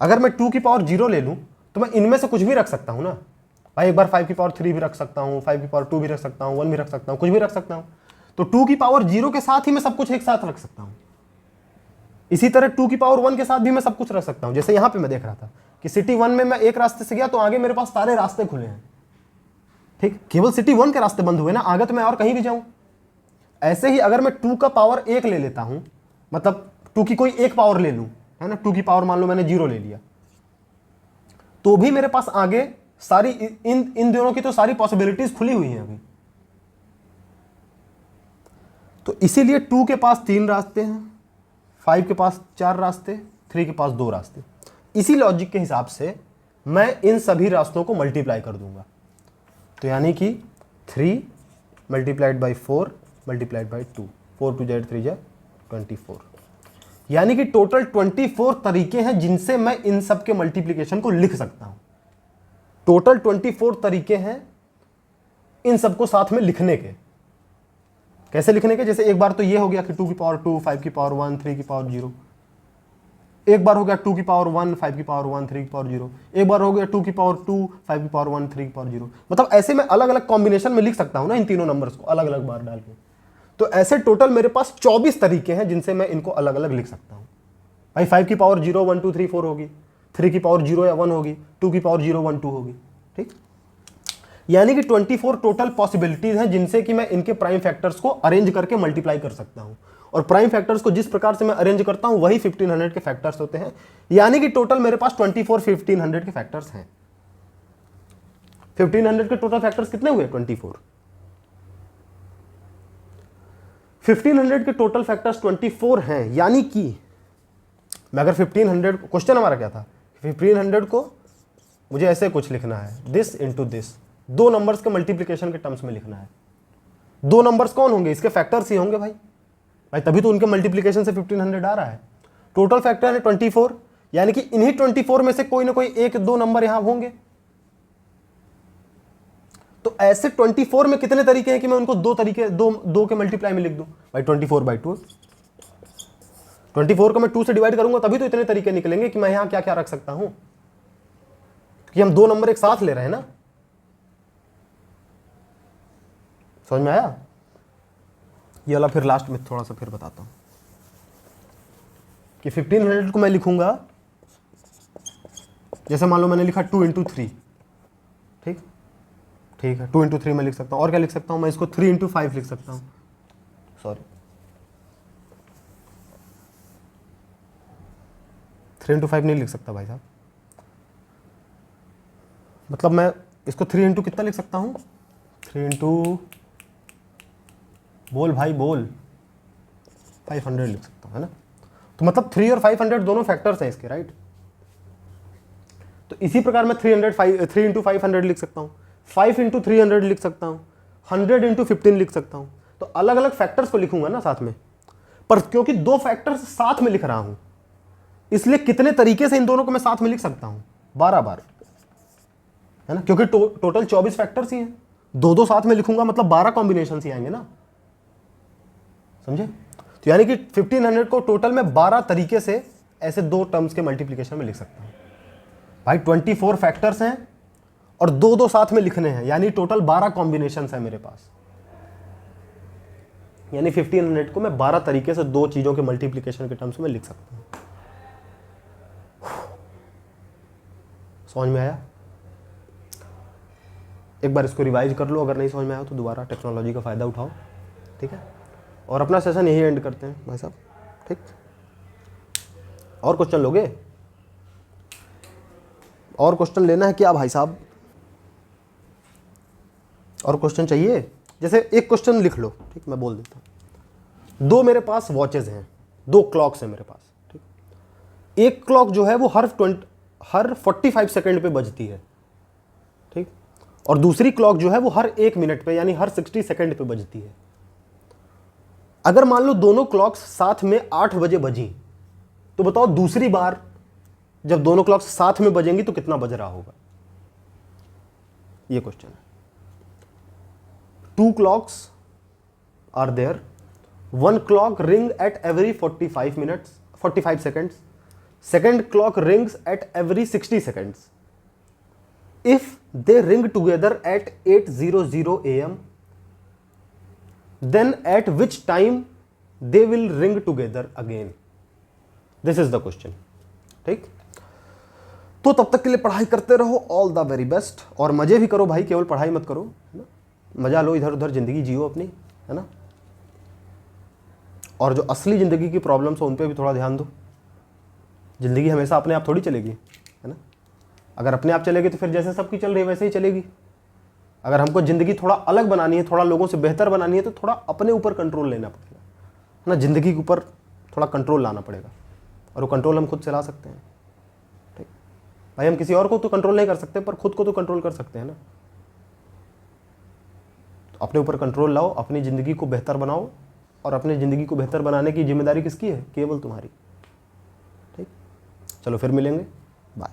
अगर मैं 2 की पावर 0 ले लूँ तो मैं इनमें से कुछ भी रख सकता हूँ ना भाई। एक बार 5 की पावर 3 भी रख सकता हूँ, 5 की पावर 2 भी रख सकता हूँ, 1 भी रख सकता हूँ, कुछ भी रख सकता हूँ। तो 2 की पावर 0 के साथ ही मैं सब कुछ एक साथ रख सकता हूँ। इसी तरह 2 की पावर 1 के साथ भी मैं सब कुछ रख सकता हूँ। जैसे यहाँ पे मैं देख रहा था कि सिटी 1 में मैं एक रास्ते से गया तो आगे मेरे पास सारे रास्ते खुले हैं, ठीक। केवल सिटी 1 के रास्ते बंद हुए ना, आगे तो मैं और कहीं भी जाऊँ। ऐसे ही अगर मैं 2 का पावर 1 ले लेता हूँ, मतलब 2 की कोई एक पावर ले लूँ, है ना, 2 की पावर मान लो मैंने 0 ले लिया, तो भी मेरे पास आगे सारी इन दोनों की तो सारी पॉसिबिलिटीज खुली हुई हैं अभी। तो इसीलिए 2 के पास 3 रास्ते हैं, 5 के पास 4 रास्ते, 3 के पास 2 रास्ते। इसी लॉजिक के हिसाब से मैं इन सभी रास्तों को मल्टीप्लाई कर दूंगा। तो यानी कि 3 मल्टीप्लाइड बाई 4 मल्टीप्लाइड बाई 2, 4 2 3 जा 24, यानी कि टोटल 24 तरीके हैं जिनसे मैं इन सब के मल्टीप्लीकेशन को लिख सकता हूं। टोटल 24 तरीके हैं इन सबको साथ में लिखने के। कैसे लिखने के? जैसे एक बार तो ये हो गया कि 2 की पावर 2, 5 की पावर 1, 3 की पावर 0। एक बार हो गया 2 की पावर 1, 5 की पावर 1, 3 की पावर 0। एक बार हो गया 2 की पावर 2, 5 की पावर 1, 3 की पावर 0। मतलब ऐसे मैं अलग अलग कॉम्बिनेशन में लिख सकता हूं ना इन तीनों नंबर्स को अलग अलग बार डाल के। तो ऐसे टोटल मेरे पास 24 तरीके हैं जिनसे मैं इनको अलग अलग लिख सकता हूं। भाई 5 की पावर 0 1 2 3 4 होगी, 3 की पावर 0 या 1 होगी, 2 की पावर 0 1 2 होगी, ठीक। यानी कि 24 टोटल पॉसिबिलिटीज हैं जिनसे कि मैं इनके प्राइम फैक्टर्स को अरेंज करके मल्टीप्लाई कर सकता हूं। और प्राइम फैक्टर्स को जिस प्रकार से मैं अरेंज करता हूं वही 1500 के फैक्टर्स होते हैं। यानी कि टोटल मेरे पास 24 1500 के फैक्टर्स हैं। 1500 के टोटल फैक्टर्स कितने हुए? 24। 1500 के टोटल फैक्टर्स 24 हैं। यानी कि मैं अगर 1500, क्वेश्चन हमारा क्या था, 1500 को मुझे ऐसे कुछ लिखना है, दिस इंटू दिस, 2 नंबर्स के मल्टीप्लीकेशन के टर्म्स में लिखना है। 2 नंबर्स कौन होंगे? इसके फैक्टर्स ही होंगे भाई तभी तो उनके मल्टीप्लीकेशन से 1500 आ रहा है। टोटल फैक्टर है 24, यानी कि इन्हीं 24 में से कोई ना कोई 1-2 नंबर यहां होंगे। तो ऐसे 24 में कितने तरीके हैं कि मैं उनको 2 के मल्टीप्लाई में लिख दूं भाई। 24/2, 24 को मैं 2 से डिवाइड करूंगा तभी तो इतने तरीके निकलेंगे कि मैं यहां क्या क्या रख सकता हूं, कि हम 2 नंबर एक साथ ले रहे हैं ना। समझ में आया? ये वाला फिर लास्ट में थोड़ा सा फिर बताता हूं। कि 1500 को मैं लिखूंगा, जैसे मान लो मैंने लिखा 2 × 3, ठीक ठीक है, 2 × 3 मैं लिख सकता हूँ। और क्या लिख सकता हूँ मैं इसको, 3 × 5 लिख सकता हूँ, सॉरी 3 × 5 नहीं लिख सकता भाई साहब, मतलब मैं इसको 3 × कितना लिख सकता हूँ, 3 × बोल भाई बोल 500 लिख सकता हूँ, है ना। तो मतलब 3 और 500 दोनों फैक्टर्स हैं इसके, राइट। तो इसी प्रकार मैं 3 × 500 लिख सकता हूँ, 5 × 300 लिख सकता हूँ, 100 × 15 लिख सकता हूँ। तो अलग अलग फैक्टर्स को लिखूंगा ना साथ में, पर क्योंकि दो फैक्टर्स साथ में लिख रहा हूं, इसलिए कितने तरीके से इन दोनों को मैं साथ में लिख सकता हूं, 12 बार, है ना, क्योंकि टोटल 24 फैक्टर्स ही हैं। दो दो साथ में लिखूंगा मतलब 12 कॉम्बिनेशन ही आएंगे ना, समझे। तो यानी कि 1500 को टोटल में 12 तरीके से ऐसे दो टर्म्स के मल्टीप्लीकेशन में लिख सकता हूं भाई। 24 फैक्टर्स हैं और दो दो साथ में लिखने हैं, यानी टोटल 12 कॉम्बिनेशन है मेरे पास। यानी 1500 को मैं 12 तरीके से दो चीजों के मल्टीप्लीकेशन के टर्म्स में लिख सकता हूं। समझ में आया? एक बार इसको रिवाइज कर लो, अगर नहीं समझ में आया तो दोबारा टेक्नोलॉजी का फायदा उठाओ, ठीक है। और अपना सेशन यही एंड करते हैं भाई साहब, ठीक। और क्वेश्चन लोगे? और क्वेश्चन लेना है क्या भाई साहब? और क्वेश्चन चाहिए? जैसे एक क्वेश्चन लिख लो, ठीक, मैं बोल देता हूं। दो मेरे पास वॉचेज हैं, दो क्लॉक्स हैं मेरे पास, ठीक। एक क्लॉक जो है वो हर 45 सेकंड पे बजती है, ठीक, और दूसरी क्लॉक जो है वो हर 1 मिनट पे यानी हर 60 सेकंड पे बजती है। अगर मान लो दोनों क्लॉक्स साथ में 8 बजे बजी, तो बताओ दूसरी बार जब दोनों क्लॉक्स साथ में बजेंगी तो कितना बज रहा होगा? ये क्वेश्चन है। 2 clocks are there, 1 clock ring at every 45 seconds, second clock rings at every 60 seconds. If they ring together at 8:00 AM, then at which time they will ring together again? This is the question, ठीक। तो तब तक के लिए पढ़ाई करते रहो, ऑल द वेरी बेस्ट, और मजे भी करो भाई, केवल पढ़ाई मत करो, है ना, मजा लो, इधर उधर जिंदगी जियो अपनी, है ना। और जो असली जिंदगी की प्रॉब्लम्स हो उन पे भी थोड़ा ध्यान दो। जिंदगी हमेशा अपने आप थोड़ी चलेगी, है ना। अगर अपने आप चलेगी तो फिर जैसे सबकी चल रही है वैसे ही चलेगी। अगर हमको जिंदगी थोड़ा अलग बनानी है, थोड़ा लोगों से बेहतर बनानी है, तो थोड़ा अपने ऊपर कंट्रोल लेना पड़ेगा, है ना। जिंदगी के ऊपर थोड़ा कंट्रोल लाना पड़ेगा, और वो कंट्रोल हम खुद से ला सकते हैं, ठीक भाई। हम किसी और को तो कंट्रोल नहीं कर सकते, पर खुद को तो कंट्रोल कर सकते हैं ना। अपने ऊपर कंट्रोल लाओ, अपनी ज़िंदगी को बेहतर बनाओ, और अपनी ज़िंदगी को बेहतर बनाने की जिम्मेदारी किसकी है? केवल तुम्हारी, ठीक। चलो फिर मिलेंगे, बाय।